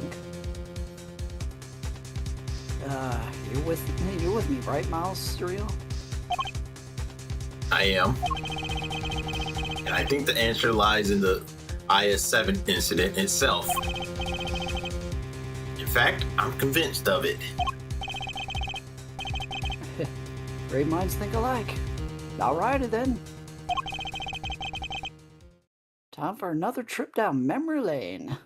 You're with me, right, Miles Surreal? I am. And I think the answer lies in the IS-7 incident itself. In fact, I'm convinced of it. Great minds think alike. Alrighty then. Time for another trip down memory lane.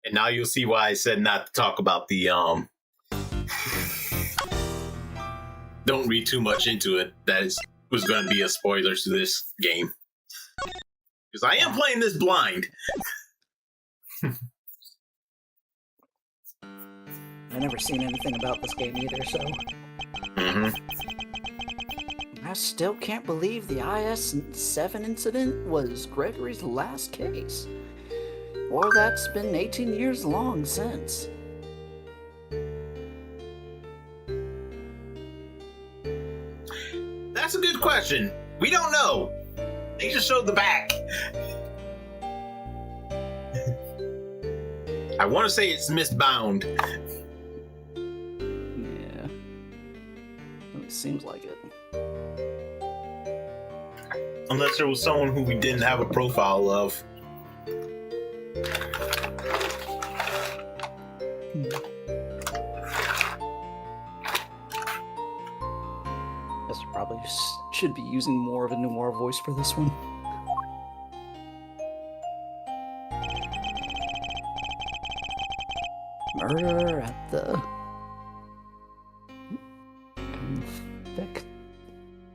And now you'll see why I said not to talk about the don't read too much into it. Was going to be a spoiler to this game. Because I am playing this blind. I never seen anything about this game either, so... I still can't believe the IS-7 incident was Gregory's last case. Or that's been 18 years long since. That's a good question. We don't know. They just showed the back. I want to say it's misbound. Yeah. It seems like it. Unless there was someone who we didn't have a profile of. Guess I probably should be using more of a noir voice for this one. Murder at the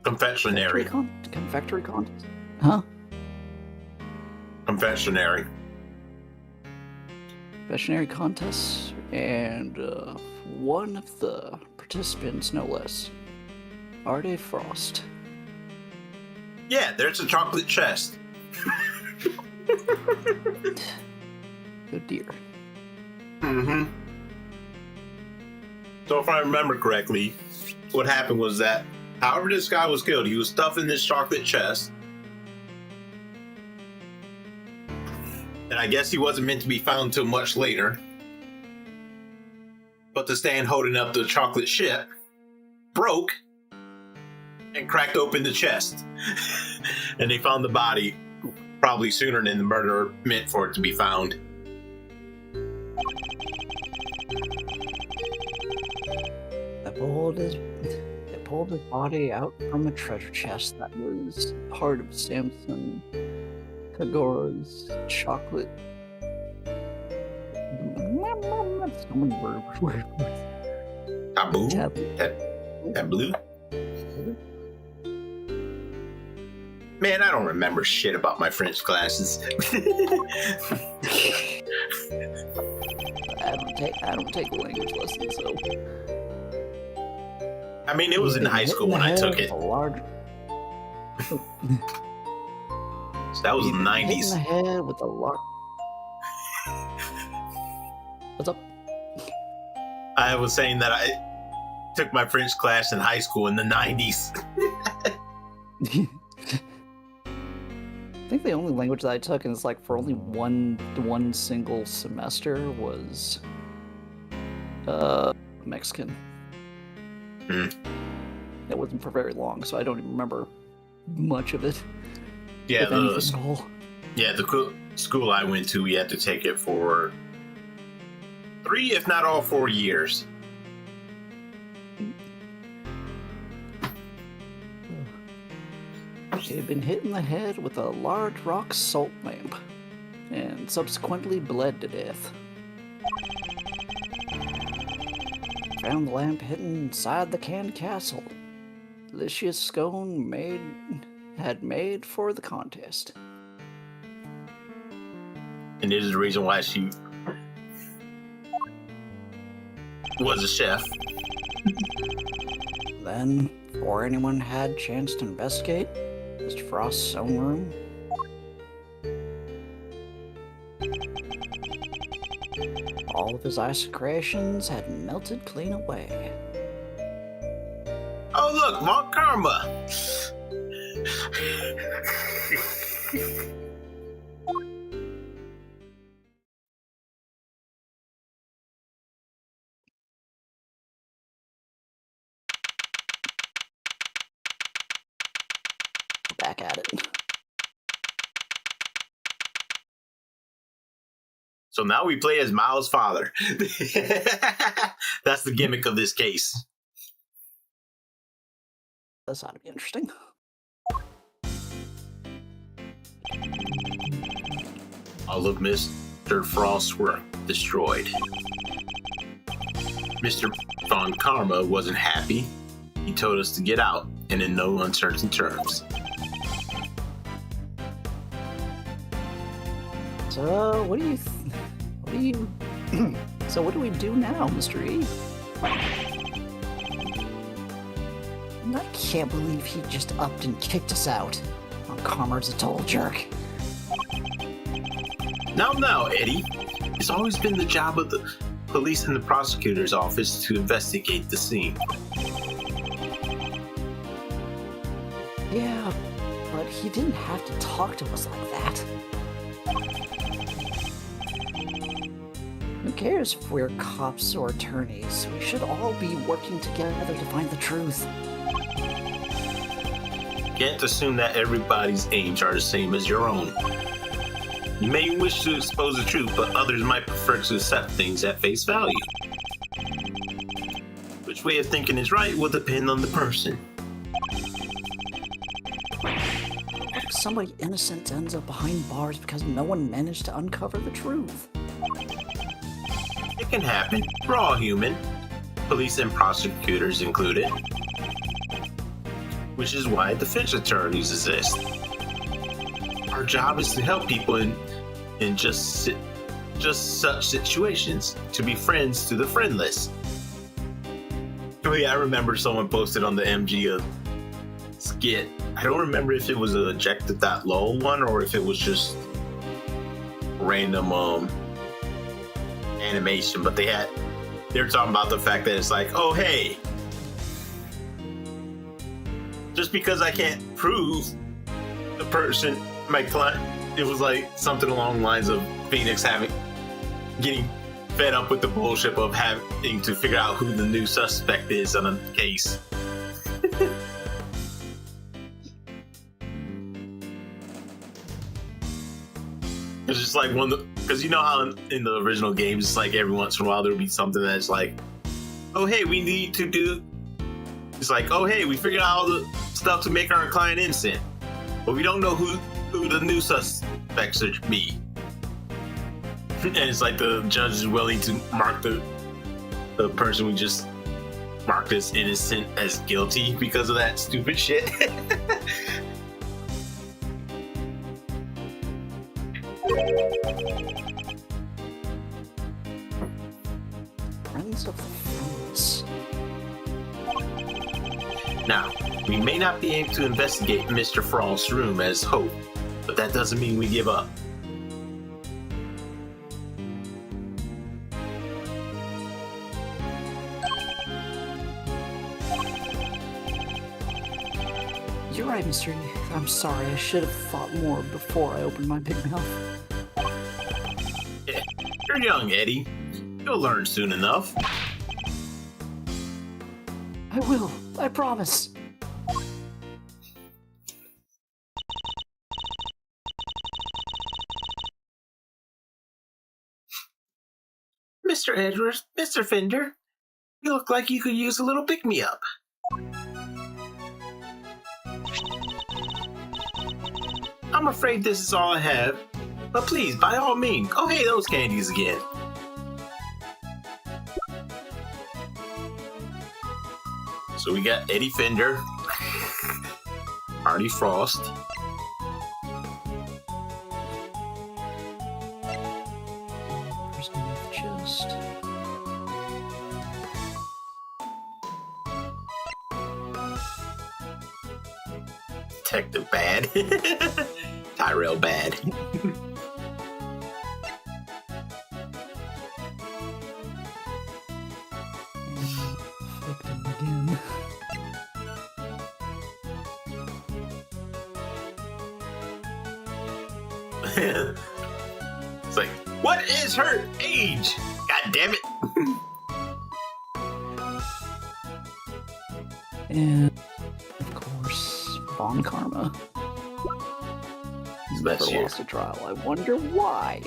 Confectionery. Confectionery contest? Huh? Confectionery. Confectionery contest, and one of the participants, no less, Arde Frost. Yeah, there's a chocolate chest. Good dear. So if I remember correctly, what happened was that however this guy was killed, he was stuffed in this chocolate chest. And I guess he wasn't meant to be found till much later. But the stand holding up the chocolate ship broke and cracked open the chest. And they found the body probably sooner than the murderer meant for it to be found. They pulled his body out from a treasure chest that was part of Samson Kagora's chocolate. Taboo? Taboo. Taboo? Man, I don't remember shit about my French classes. I don't take language lessons, so. I mean, it was in high school when I took it. So that was the 90s. Hit in the head with a large. What's up? I was saying that I took my French class in high school in the 90s. I think the only language that I took, and it's like for only one single semester, was Mexican. It wasn't for very long, so I don't even remember much of it. Yeah, the school I went to, we had to take it for 3, if not all 4 years. She had been hit in the head with a large rock salt lamp, and subsequently bled to death. Found the lamp hidden inside the canned castle delicious scone had made for the contest. And this is the reason why she was a chef. Then, before anyone had a chance to investigate Mr. Frost's own room, All of his ice creations had melted clean away. Oh, look, Mount Karma. Back at it. So now we play as Miles' father. That's the gimmick of this case. This ought to be interesting. All of Mr. Frost's work destroyed. Mr. Von Karma wasn't happy. He told us to get out, and in no uncertain terms. So, what do we do now, Mr. E? I can't believe he just upped and kicked us out. Oh, Karma's a total jerk. Now, Eddie. It's always been the job of the police and the prosecutor's office to investigate the scene. Yeah, but he didn't have to talk to us like that. Who cares if we're cops or attorneys? We should all be working together to find the truth. Can't assume that everybody's aims are the same as your own. You may wish to expose the truth, but others might prefer to accept things at face value. Which way of thinking is right will depend on the person. What if somebody innocent ends up behind bars because no one managed to uncover the truth? It can happen. We're all human. Police and prosecutors included. Which is why defense attorneys exist. Our job is to help people in just such situations, to be friends to the friendless. Oh yeah, I remember someone posted on the MG skit. I don't remember if it was a Object.lol one or if it was just random animation, but they were talking about the fact that it's like, oh hey, just because I can't prove the person, my client, it was like something along the lines of Phoenix getting fed up with the bullshit of having to figure out who the new suspect is on a case. It's just like because you know how in the original games, it's like every once in a while there'll be something that's like, oh hey, we need to do. It's like, oh hey, we figured out all the stuff to make our client innocent, but we don't know who the new suspects should be. And it's like the judge is willing to mark the person we just marked as innocent as guilty because of that stupid shit. Friends of the friends. Now, we may not be able to investigate Mr. Frost's room as hoped, but that doesn't mean we give up. You're right, Mr. E. I'm sorry, I should have thought more before I opened my big mouth. Yeah, you're young, Eddie. You'll learn soon enough. I will, I promise. Mr. Edwards, Mr. Fender, you look like you could use a little pick-me-up. I'm afraid this is all I have, but please, by all means, go hey those candies again. So we got Eddie Fender, Artie Frost, Person with chest. Detective Bad, Tyrell Bad. It's like, what is her age? God damn it. And of course, Von Karma. He's That's never you. lost a trial. I wonder why.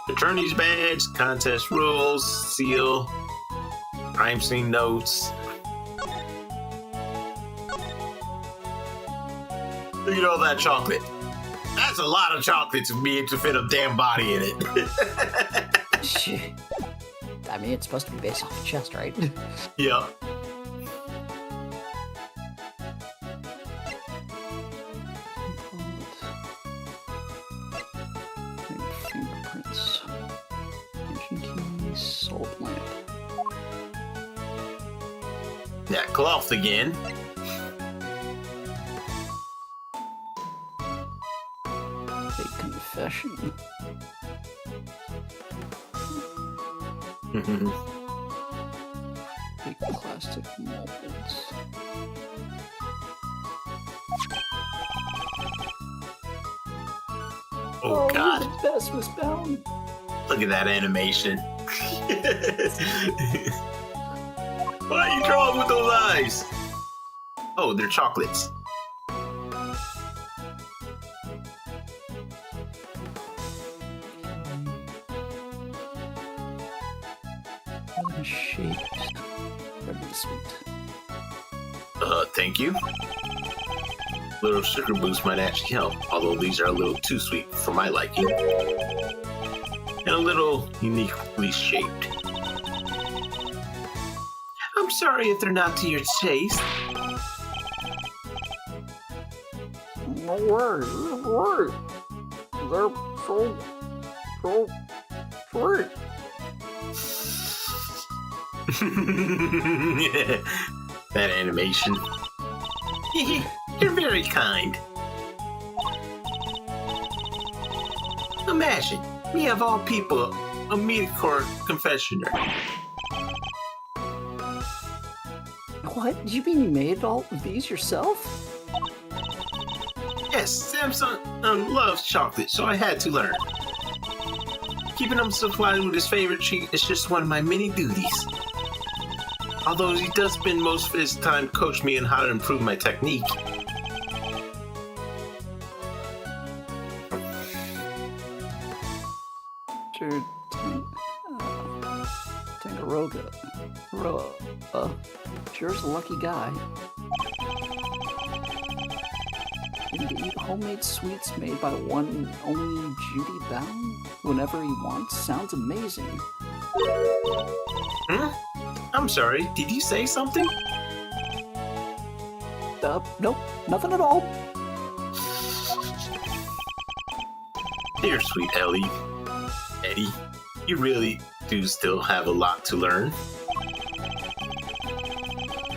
Attorney's badge, contest rules, seal, crime scene notes. Look at all that chocolate. That's a lot of chocolate to be able to fit a damn body in it. I mean, it's supposed to be based off the chest, right? Yeah. Fingerprints. Engine keys. Salt lamp. That cloth again. Fake confession. Big plastic molds. Oh God. The best was bound. Look at that animation. Why are you drawing with those eyes? Oh, they're chocolates. Really shaped. Very sweet. Thank you. Little sugar boost might actually help, although these are a little too sweet for my liking. And a little uniquely shaped. I'm sorry if they're not to your taste. No worries. They're so sweet. That animation. You're very kind. Imagine, me of all people, a meat-core confessioner. What? You mean you made all of these yourself? Yes, Samson loves chocolate, so I had to learn. Keeping him supplied with his favorite treat is just one of my many duties. Although he does spend most of his time coaching me on how to improve my technique. Sure, Tangaroga. Sure's a lucky guy. And to eat homemade sweets made by one and only Judy Bound whenever he wants sounds amazing. Hmm? I'm sorry, did you say something? Nope, nothing at all. Dear sweet Ellie. Eddie, you really do still have a lot to learn.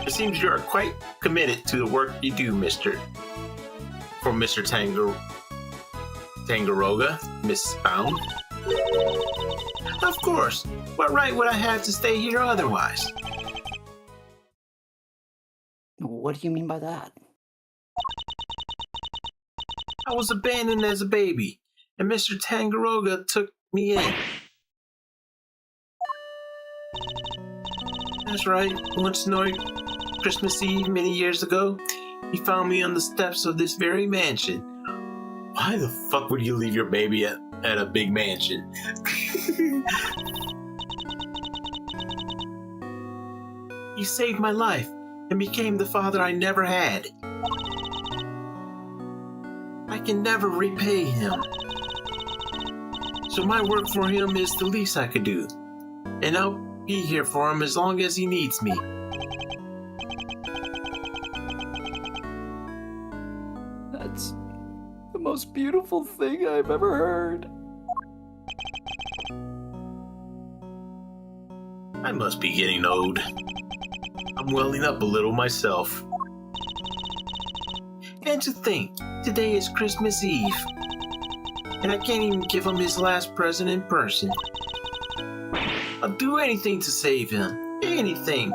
It seems you are quite committed to the work you do, Mr. Tangaroga, Miss Bound. Of course. What right would I have to stay here otherwise? What do you mean by that? I was abandoned as a baby, and Mr. Tangaroga took me in. That's right. One snowy Christmas Eve many years ago, he found me on the steps of this very mansion. Why the fuck would you leave your baby at a big mansion? He saved my life and became the father I never had. I can never repay him. So my work for him is the least I could do. And I'll be here for him as long as he needs me. That's the most beautiful thing I've ever heard. I must be getting old. I'm welling up a little myself. And to think, today is Christmas Eve. And I can't even give him his last present in person. I'll do anything to save him. Anything.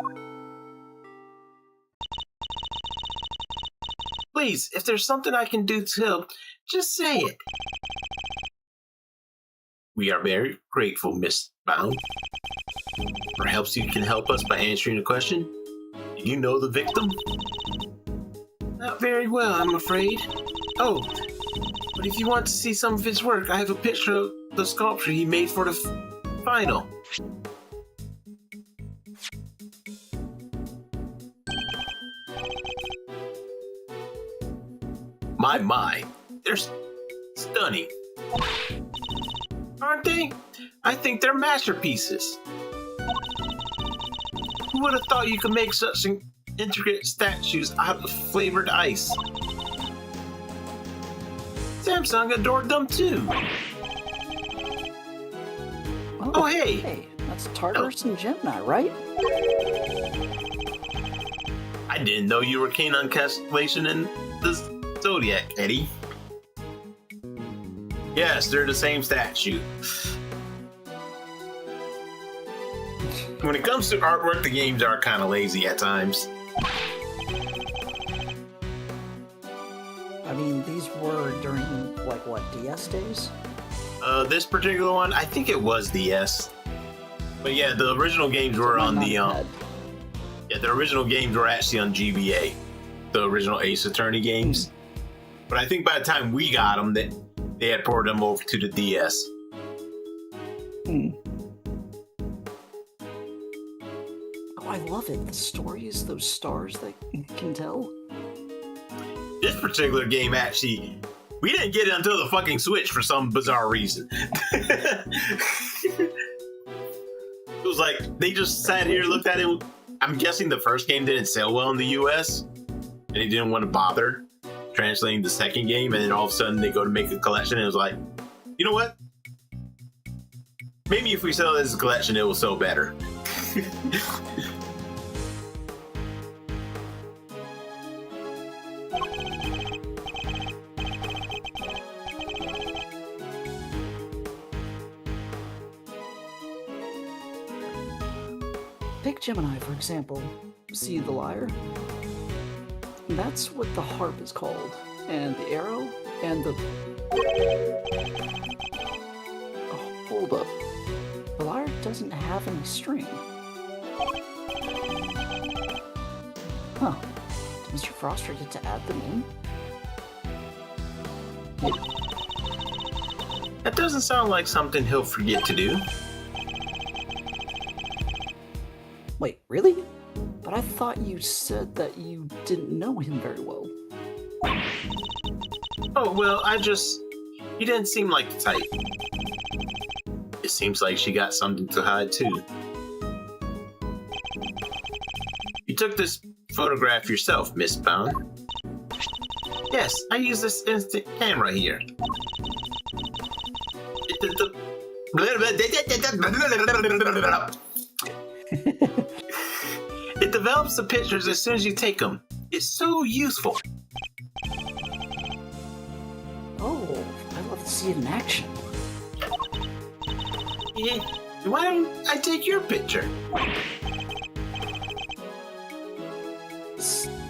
Please, if there's something I can do to help, just say it. We are very grateful, Miss Bound. Perhaps you can help us by answering a question? Do you know the victim? Not very well, I'm afraid. Oh, but if you want to see some of his work, I have a picture of the sculpture he made for the final. My, they're stunning. Aren't they? I think they're masterpieces. Who would have thought you could make such intricate statues out of flavored ice? Samsung adored them too. Oh, hey. Hey, that's Tartarus and Gemini, right? I didn't know you were keen on constellation and the Zodiac, Eddie. Yes, they're the same statue. When it comes to artwork, the games are kind of lazy at times. I mean, these were during, like, what, DS days? This particular one, I think it was DS. But yeah, the original games were on the yeah, the original games were actually on GBA, the original Ace Attorney games. But I think by the time we got them, they had ported them over to the DS. Oh, I love it. The stories, those stars that can tell. This particular game actually, we didn't get it until the fucking Switch for some bizarre reason. It was like, they just sat here, looked at it. I'm guessing the first game didn't sell well in the US, and they didn't want to bother translating the second game, and then all of a sudden they go to make a collection, and it was like, you know what? Maybe if we sell it as a collection, it will sell better. Take Gemini, for example. See the lyre? That's what the harp is called. And the arrow, and the... Oh, hold up. The lyre doesn't have any string. Huh. Did Mr. Frost forget to add them in? That doesn't sound like something he'll forget to do. Wait, really? But I thought you said that you didn't know him very well. Oh, well, he didn't seem like the type. It seems like she got something to hide, too. You took this photograph yourself, Miss Bound. Yes, I use this instant camera here. It develops the pictures as soon as you take them. It's so useful. Oh, I'd love to see it in action. Yeah, why don't I take your picture?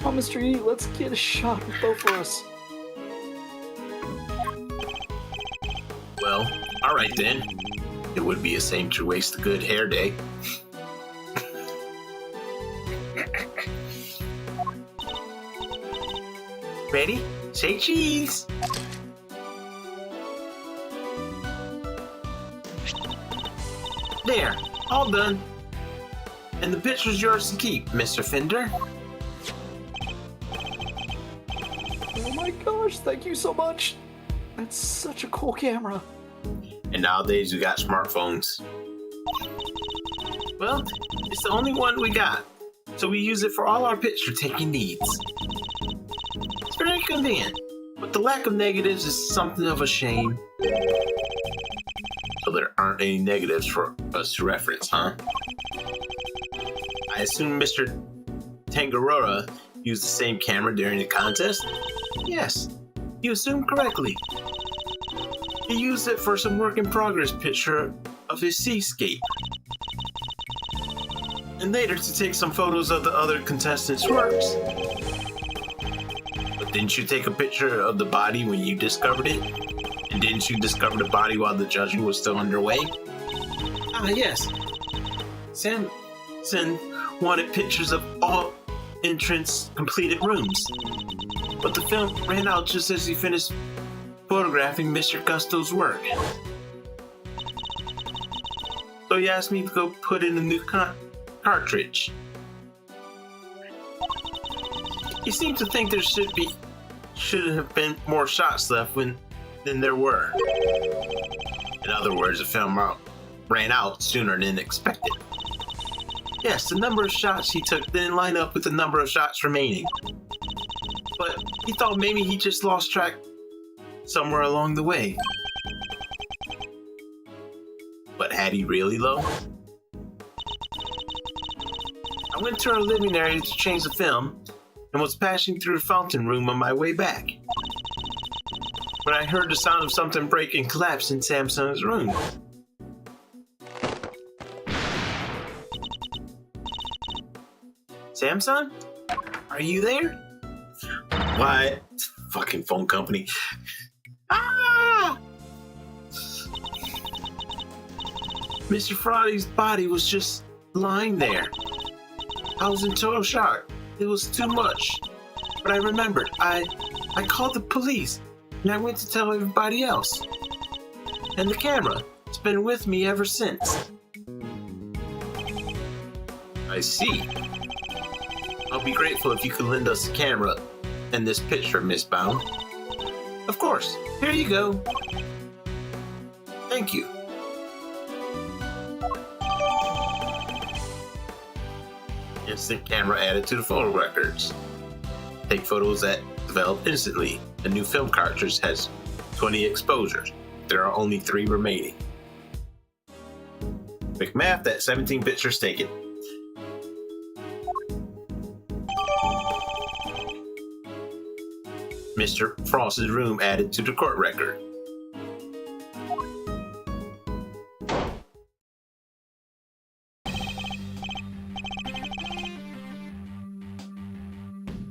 Palmistry, let's get a shot with both of us. Well, alright then. It would be a shame to waste a good hair day. Ready? Say cheese! There, all done. And the picture's yours to keep, Mr. Fender. Oh my gosh, thank you so much. That's such a cool camera. And nowadays we got smartphones. Well, it's the only one we got, so we use it for all our picture taking needs. It's very convenient, but the lack of negatives is something of a shame. So there aren't any negatives for us to reference, huh? I assume Mr. Tangaroa used the same camera during the contest? Yes, you assumed correctly. He used it for some work-in-progress picture of his seascape. And later to take some photos of the other contestants' works. But didn't you take a picture of the body when you discovered it? And didn't you discover the body while the judging was still underway? Ah, yes. Samson wanted pictures of all entrance completed rooms. But the film ran out just as he finished photographing Mr. Gusto's work. So he asked me to go put in a new cartridge. He seemed to think there should have been more shots left than there were. In other words, the film ran out sooner than expected. Yes, the number of shots he took didn't line up with the number of shots remaining. But he thought maybe he just lost track somewhere along the way. But had he really, though? I went to our living area to change the film and was passing through the fountain room on my way back when I heard the sound of something break and collapse in Samson's room. Samson? Are you there? What? Fucking phone company. Ah! Mr. Friday's body was just lying there. I was in total shock. It was too much. But I remembered. I called the police and I went to tell everybody else. And the camera. It's been with me ever since. I see. I'll be grateful if you could lend us the camera and this picture, Miss Bound. Of course. Here you go. Thank you. Instant camera added to the photo records. Take photos that develop instantly. The new film cartridge has 20 exposures. There are only 3 remaining. Quick math, that's 17 pictures taken. Mr. Frost's room added to the court record.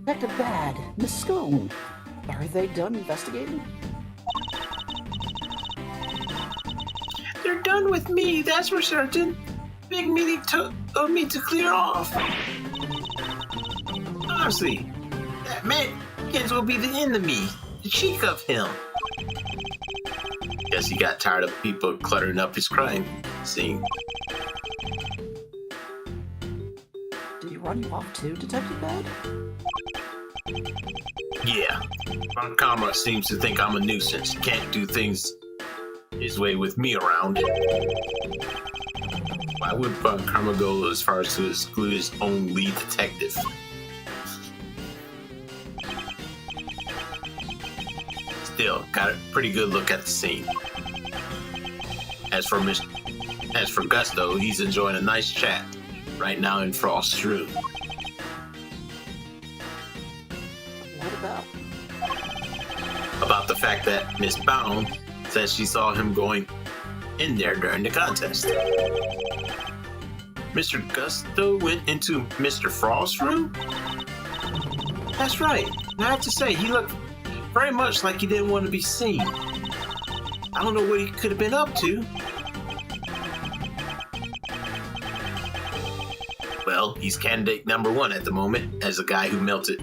Detective Bad, Miss Scone, are they done investigating? They're done with me, that's for certain. Big meeting told me to clear off. Honestly, that man kids will be the end of me. The cheek of him. Guess he got tired of people cluttering up his crime scene. Did he run you off too, Detective Bad? Yeah. Ron Karma seems to think I'm a nuisance. Can't do things his way with me around. Why would Ron Karma go as far as to exclude his own lead detective? Still, got a pretty good look at the scene. As for Gusto, he's enjoying a nice chat right now in Frost's room. What about? About the fact that Miss Bound says she saw him going in there during the contest. Mr. Gusto went into Mr. Frost's room? That's right. And I have to say, he looked very much like he didn't want to be seen. I don't know what he could have been up to. Well, he's candidate number 1 at the moment as the guy who melted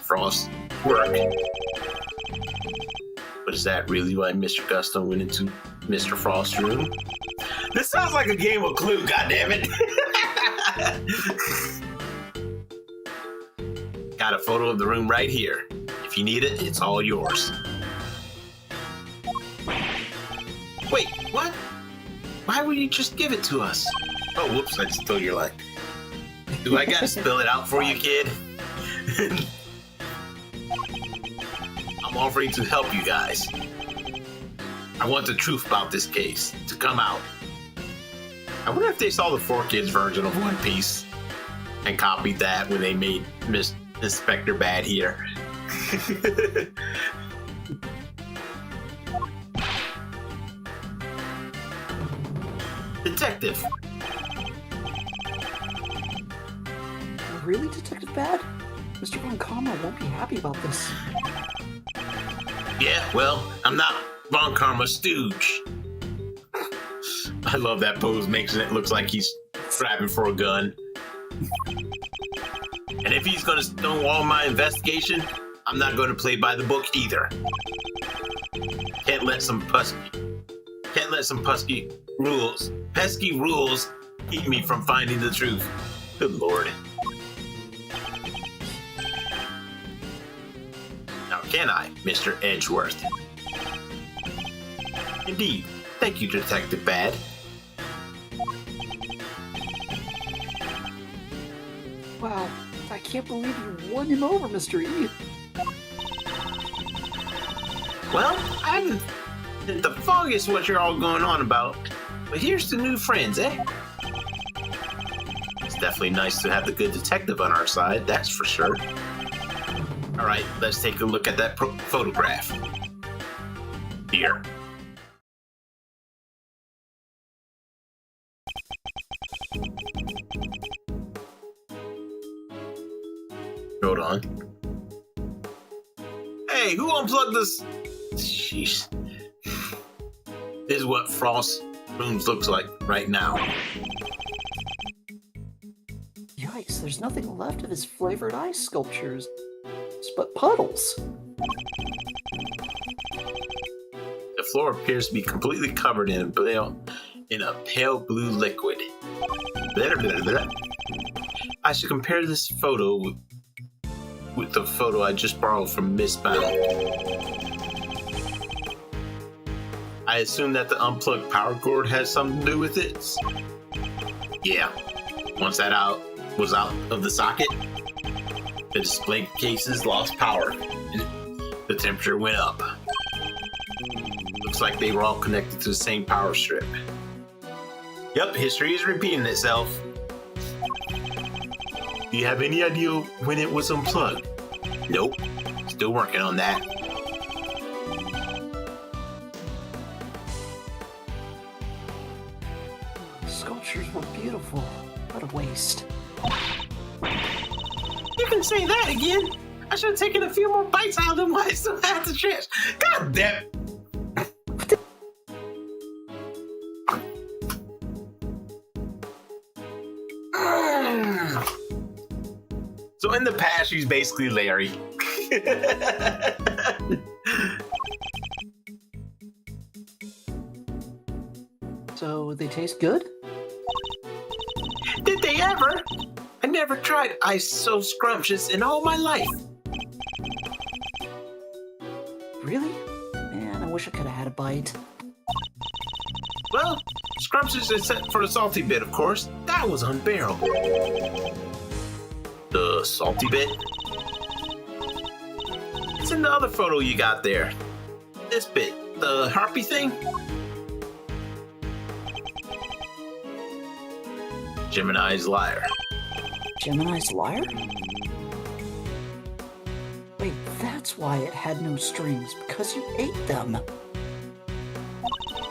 Frost's work. But is that really why Mr. Gusto went into Mr. Frost's room? This sounds like a game of Clue, goddammit! Got a photo of the room right here. If you need it, it's all yours. Wait, what? Why would you just give it to us? Oh, whoops, I just stole your line. Do I gotta spell it out for you, kid? I'm offering to help you guys. I want the truth about this case to come out. I wonder if they saw the 4Kids version of One Piece and copied that when they made Miss Inspector Bad here. Detective. Really, Detective Bad? Mr. Von Karma won't be happy about this. Yeah, well, I'm not Von Karma's stooge. I love that pose, makes it look like he's grabbing for a gun. And if he's gonna stonewall my investigation, I'm not gonna play by the book either. Can't let some pesky rules keep me from finding the truth. Good Lord. Now can I, Mr. Edgeworth? Indeed. Thank you, Detective Bad. Wow, I can't believe you won him over, Mr. E. Well, I haven't the foggiest what you're all going on about, but here's to new friends, eh? It's definitely nice to have the good detective on our side, that's for sure. All right, let's take a look at that photograph. Here. Hold on. Hey, who unplugged this? Jeez. This is what Frost's rooms looks like right now. Yikes, there's nothing left of his flavored ice sculptures, but puddles. The floor appears to be completely covered in a pale blue liquid. Blah, blah, blah. I should compare this photo with the photo I just borrowed from Miss Bound. I assume that the unplugged power cord has something to do with it. Yeah. Once that was out of the socket, the display cases lost power and the temperature went up. Looks like they were all connected to the same power strip. Yep, history is repeating itself. Do you have any idea when it was unplugged? Nope. Still working on that. The sculptures were beautiful. What a waste. You can say that again. I should have taken a few more bites out of them while I still had the trash. God damn it. So in the past, she's basically Larry. So, they taste good? Did they ever? I never tried ice so scrumptious in all my life. Really? Man, I wish I could have had a bite. Well, scrumptious except for the salty bit, of course. That was unbearable. The salty bit? It's in the other photo you got there. This bit, the harpy thing? Gemini's liar. Gemini's liar? Wait, that's why it had no strings, because you ate them.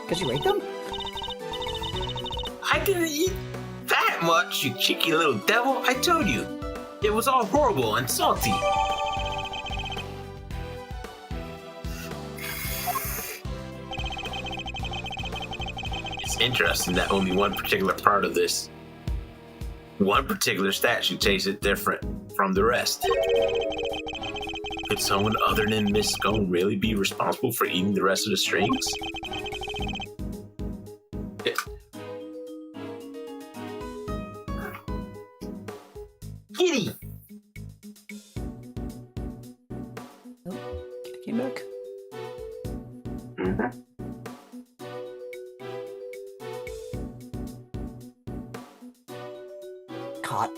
Because you ate them? I didn't eat that much, you cheeky little devil. I told you. It was all horrible and salty. It's interesting that only one particular part of this, one particular statue tasted different from the rest. Could someone other than Miss Scone really be responsible for eating the rest of the strings? Kitty! Oh, Kitty came back. Mm-hmm. Caught.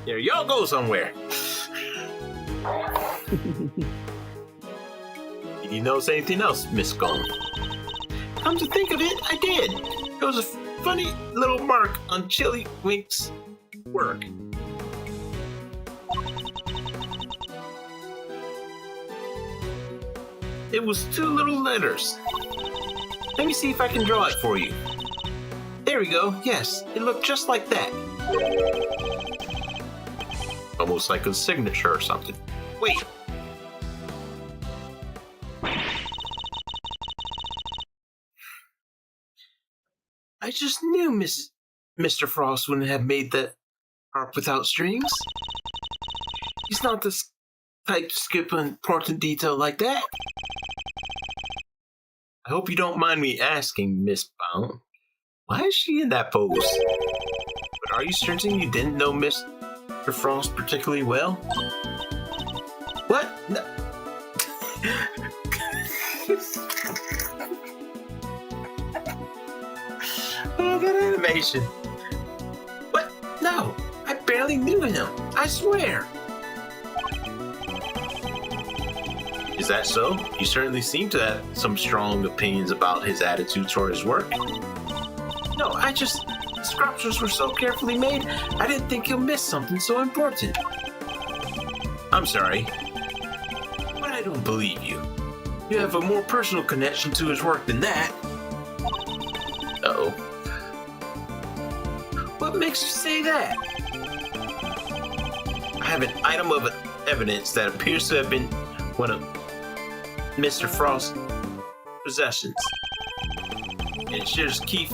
There y'all go somewhere. Did you notice anything else, Miss Scone? Come to think of it, I did. It was a funny little mark on Chili Wink's work. It was 2 little letters. Let me see if I can draw it for you. There we go. Yes, it looked just like that. Almost like a signature or something. Wait. I just knew Mr. Frost wouldn't have made that harp without strings. He's not the type to skip an important detail like that. I hope you don't mind me asking, Miss Bound. Why is she in that pose? But are you certain you didn't know Mr. Frost particularly well? What? No. Oh, that animation. What? No, I barely knew him. I swear. Is that so? You certainly seem to have some strong opinions about his attitude toward his work. No, the sculptures were so carefully made, I didn't think he'll miss something so important. I'm sorry, but I don't believe you. You have a more personal connection to his work than that. Uh-oh. What makes you say that? I have an item of evidence that appears to have been one of Mr. Frost's possessions. And it shares a key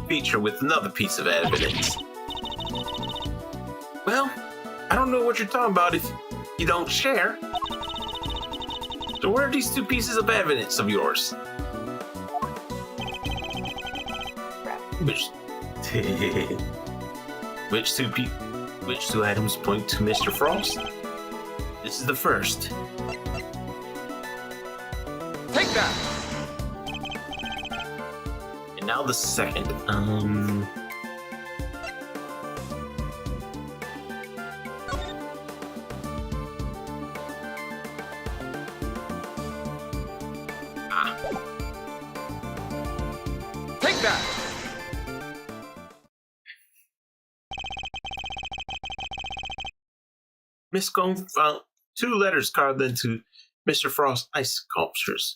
feature with another piece of evidence. Well, I don't know what you're talking about if you don't share. So where are these two pieces of evidence of yours? Which two items point to Mr. Frost? This is the first. Take that! And now the second. Take that! Miss Gong found 2 letters carved into Mr. Frost's ice sculptures.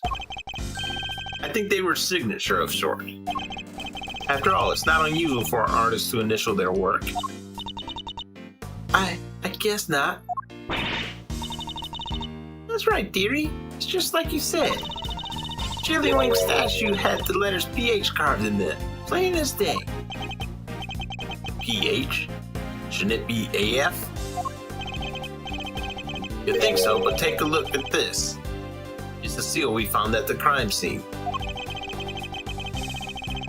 I think they were signature of sort. After all, it's not unusual for artists to initial their work. I guess not. That's right, dearie. It's just like you said. Chilliwing statue had the letters PH carved in it, plain as day. PH? Shouldn't it be AF? You think so, but take a look at this. It's the seal we found at the crime scene.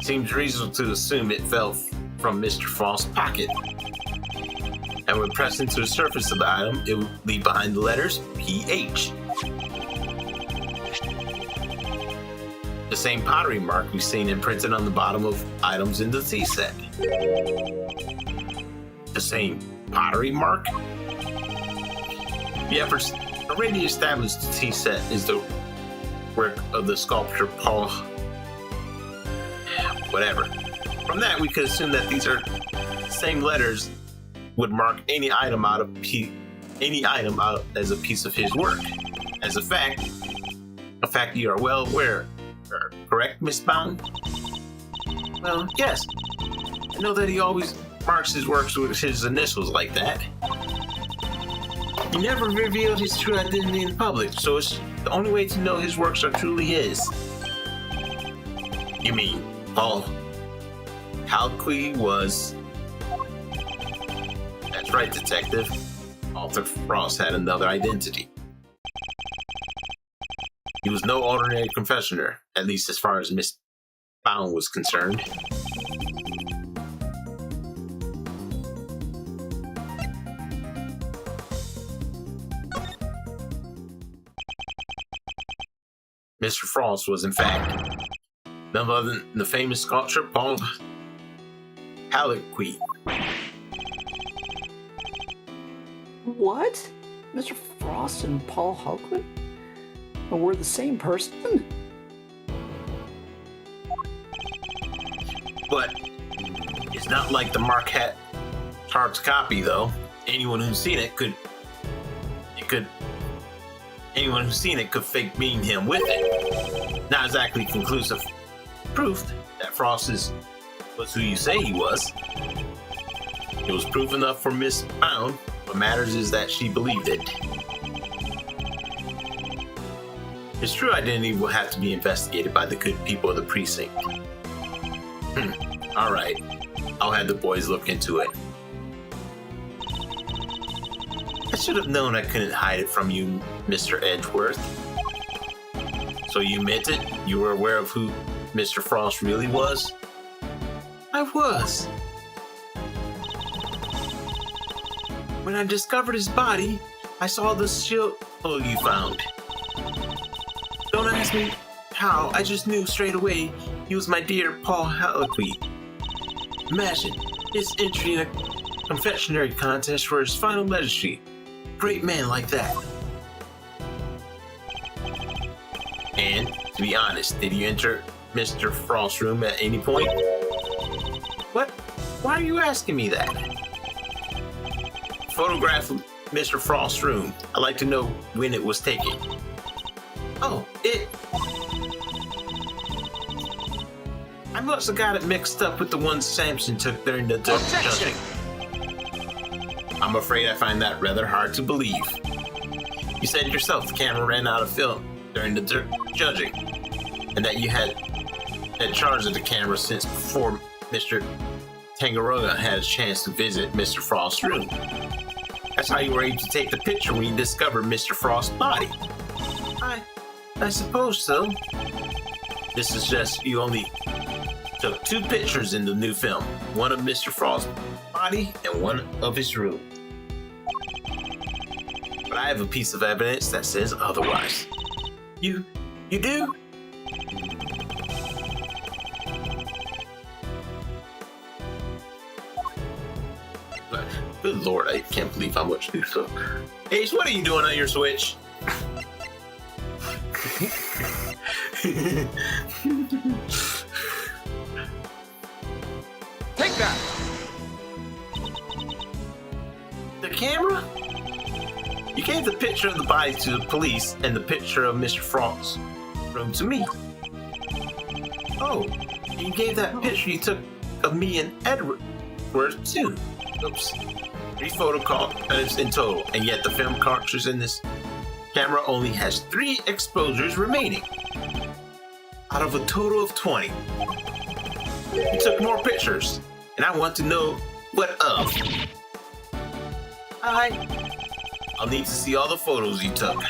Seems reasonable to assume it fell from Mr. Frost's pocket. And when pressed into the surface of the item, it would leave behind the letters PH. The same pottery mark we've seen imprinted on the bottom of items in the tea set. The same pottery mark? The efforts already established the tea set is the work of the sculptor Paul. Whatever. From that, we could assume that these are the same letters would mark any item out as a piece of his work. As a fact you are well aware. Correct, Miss Bound? Well, yes. I know that he always marks his works with his initials like that. He never revealed his true identity in public, so it's the only way to know his works are truly his. You mean Paul Halqui was... That's right, Detective. Arthur Frost had another identity. He was no ordinary confessioner, at least as far as Miss Bound was concerned. Mr. Frost was, in fact, none other than the famous sculptor Paul Halqui. What? Mr. Frost and Paul Halquin? Were the same person? But it's not like the mark had Tart's copy, though. Anyone who's seen it could fake being him with it. Not exactly conclusive proof that Frost is was who you say he was. It was proof enough for Miss Brown. What matters is that she believed it. It's true identity will have to be investigated by the good people of the precinct. Alright, I'll have the boys look into it. I should have known I couldn't hide it from you, Mr. Edgeworth. So you meant it? You were aware of who Mr. Frost really was? I was. When I discovered his body, I saw the shield you found. Don't ask me how, I just knew straight away he was my dear Paul Halliquy. Imagine his entry in a confectionery contest for his final letter sheet. Great man like that. And, to be honest, did you enter Mr. Frost's room at any point? What? Why are you asking me that? Photograph of Mr. Frost's room. I'd like to know when it was taken. Oh, I must have got it mixed up with the one Samson took during the judging. I'm afraid I find that rather hard to believe. You said yourself the camera ran out of film during the judging, and that you had charge of the camera since before Mr. Tangaroga had a chance to visit Mr. Frost's room. That's how you were able to take the picture when you discovered Mr. Frost's body. I suppose so. This suggests you only took 2 pictures in the new film. One of Mr. Frost's body and one of his room. But I have a piece of evidence that says otherwise. You do? Good lord, I can't believe how much new stuff. Ace, what are you doing on your Switch? Take that! The camera? You gave the picture of the body to the police and the picture of Mr. Frost's room to me. Oh, you gave that picture you took of me and Edward too. Oops. 3 photo cards in total, and yet the film cartridge in this camera only has 3 exposures remaining out of a total of 20. You took more pictures, and I want to know what of. I'll need to see all the photos you took.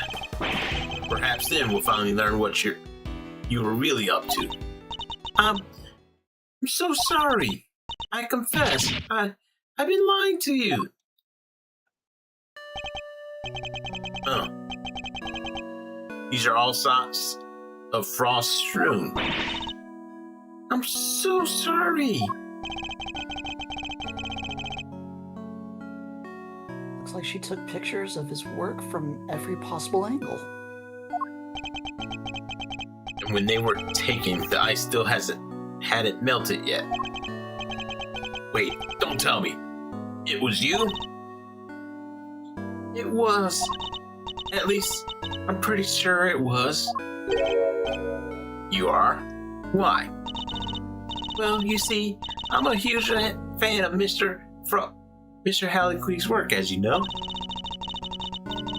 Perhaps then we'll finally learn what you were really up to. I'm so sorry. I confess, I've been lying to you. Oh. These are all shots of Frost's room. I'm so sorry. Looks like she took pictures of his work from every possible angle. And when they were taken, the ice still hadn't melted yet. Wait, don't tell me. It was you? It was. At least, I'm pretty sure it was. You are? Why? Well, you see, I'm a huge fan of Mr. Halliquay's work, as you know.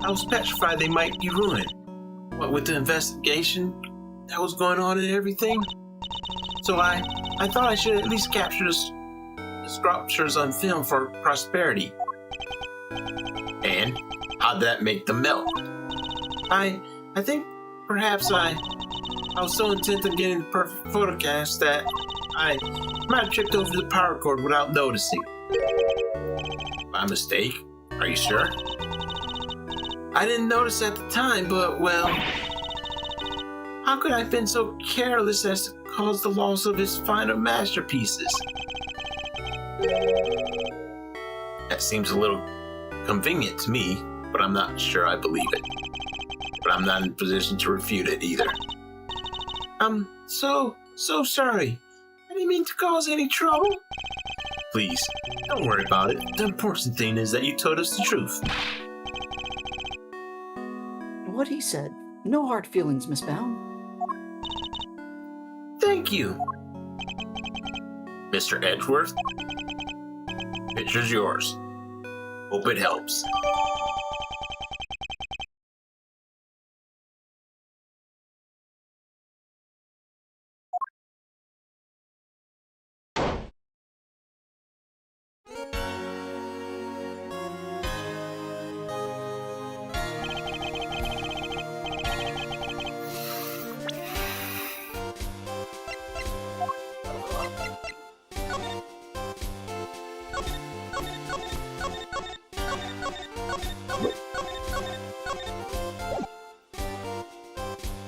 I was petrified they might be ruined. What with the investigation that was going on and everything? So I thought I should at least capture the sculptures on film for prosperity. And how'd that make them melt? I think perhaps I was so intent on getting the perfect photocast that I might have tripped over the power cord without noticing. My mistake? Are you sure? I didn't notice at the time, but well, how could I have been so careless as to cause the loss of his final masterpieces? That seems a little convenient to me, but I'm not sure I believe it. But I'm not in a position to refute it either. I'm so sorry. I didn't mean to cause any trouble. Please, don't worry about it. The important thing is that you told us the truth. What he said. No hard feelings, Miss Bound. Thank you. Mr. Edgeworth, picture's yours. Hope it helps.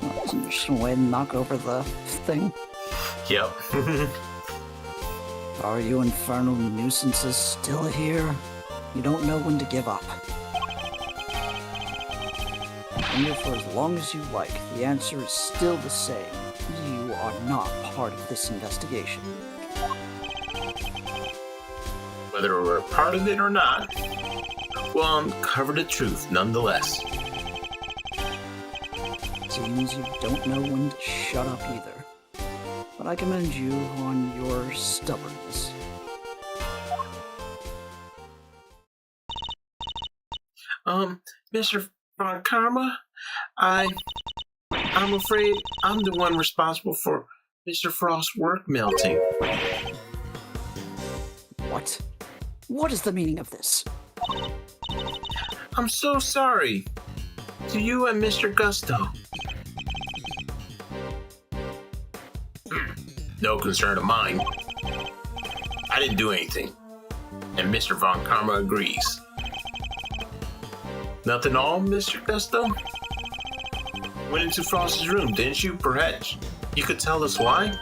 That's an interesting way to knock over the thing. Yep. Are you infernal nuisances still here? You don't know when to give up. Linger for as long as you like. The answer is still the same. You are not part of this investigation. Whether we're part of it or not, we'll uncover the truth nonetheless. Seems you don't know when to shut up either. But I commend you on your stubbornness. Mr. Von Karma, I'm afraid I'm the one responsible for Mr. Frost's work melting. What? What is the meaning of this? I'm so sorry. To you and Mr. Gusto. No concern of mine. I didn't do anything. And Mr. Von Karma agrees. Nothing all, Mr. Gusto? Went into Frost's room, didn't you? Perhaps you could tell us why?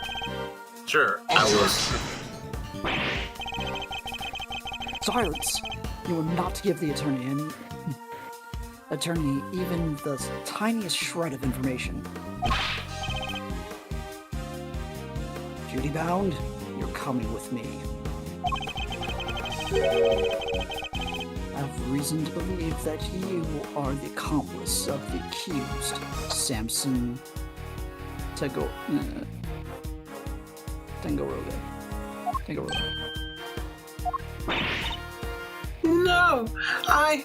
Sure, I was. Silence! You are not to give the attorney even the tiniest shred of information. Duty bound, you're coming with me. I have reason to believe that you are the accomplice of the accused, Samson Tangoroga. No, I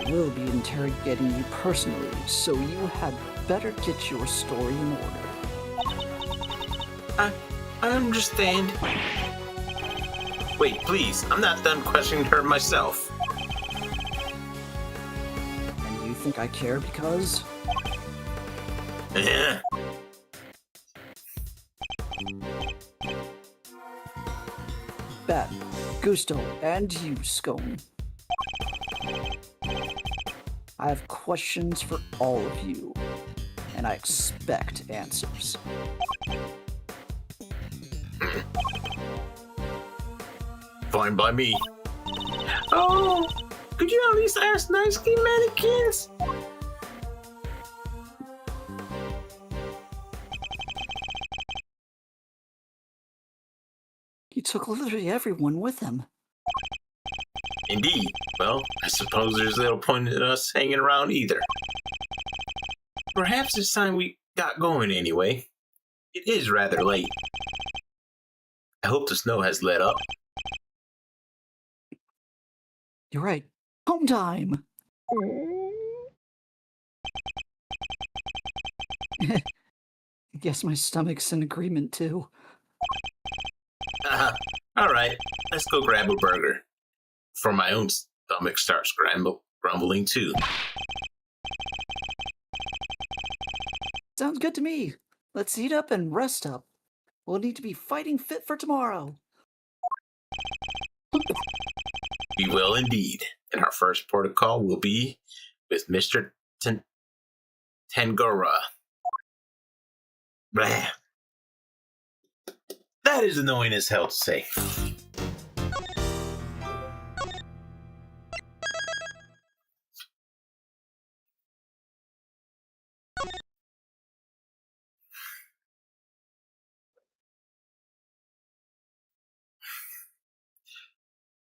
will be interrogating you personally, so you had better get your story in order. I understand. Wait, please, I'm not done questioning her myself. And you think I care because? Yeah. Bat, Gusto, and you, Scone. I have questions for all of you, and I expect answers. Fine by me. Oh, could you at least ask nicely, mannequins? He took literally everyone with him. Indeed. Well, I suppose there's little point in us hanging around either. Perhaps it's time we got going anyway. It is rather late. I hope the snow has let up. You're right. Home time! Guess my stomach's in agreement too. Alright, let's go grab a burger. For my own stomach starts grumbling too. Sounds good to me. Let's eat up and rest up. We'll need to be fighting fit for tomorrow. We will indeed. And our first port of call will be with Mr. Tangora. Blah. That is annoying as hell to say.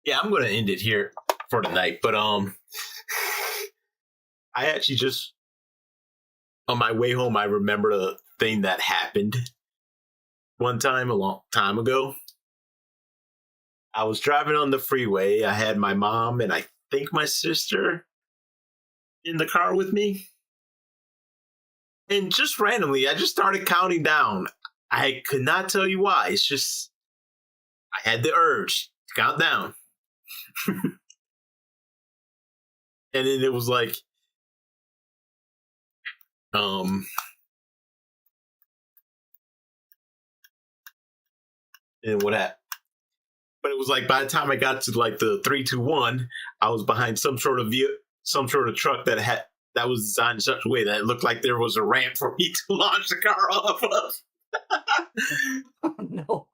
Yeah, I'm going to end it here for tonight. But I actually just on my way home, I remember the thing that happened one time a long time ago. I was driving on the freeway. I had my mom and I think my sister in the car with me. And just randomly, I just started counting down. I could not tell you why. It's just, I had the urge to count down. And then it was like, and what happened? But it was like by the time I got to like the 3, 2, 1, I was behind some sort of truck that was designed in such a way that it looked like there was a ramp for me to launch the car off of. Oh, no.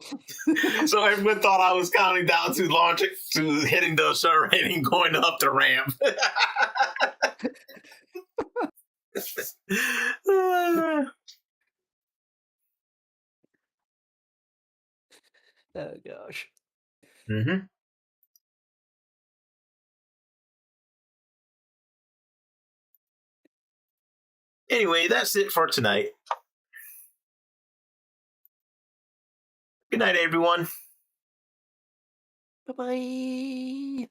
So everyone thought I was counting down to launching, to hitting the shutter rating, going up the ramp. Oh, gosh. Mm-hmm. Anyway, that's it for tonight. Good night, everyone. Bye-bye.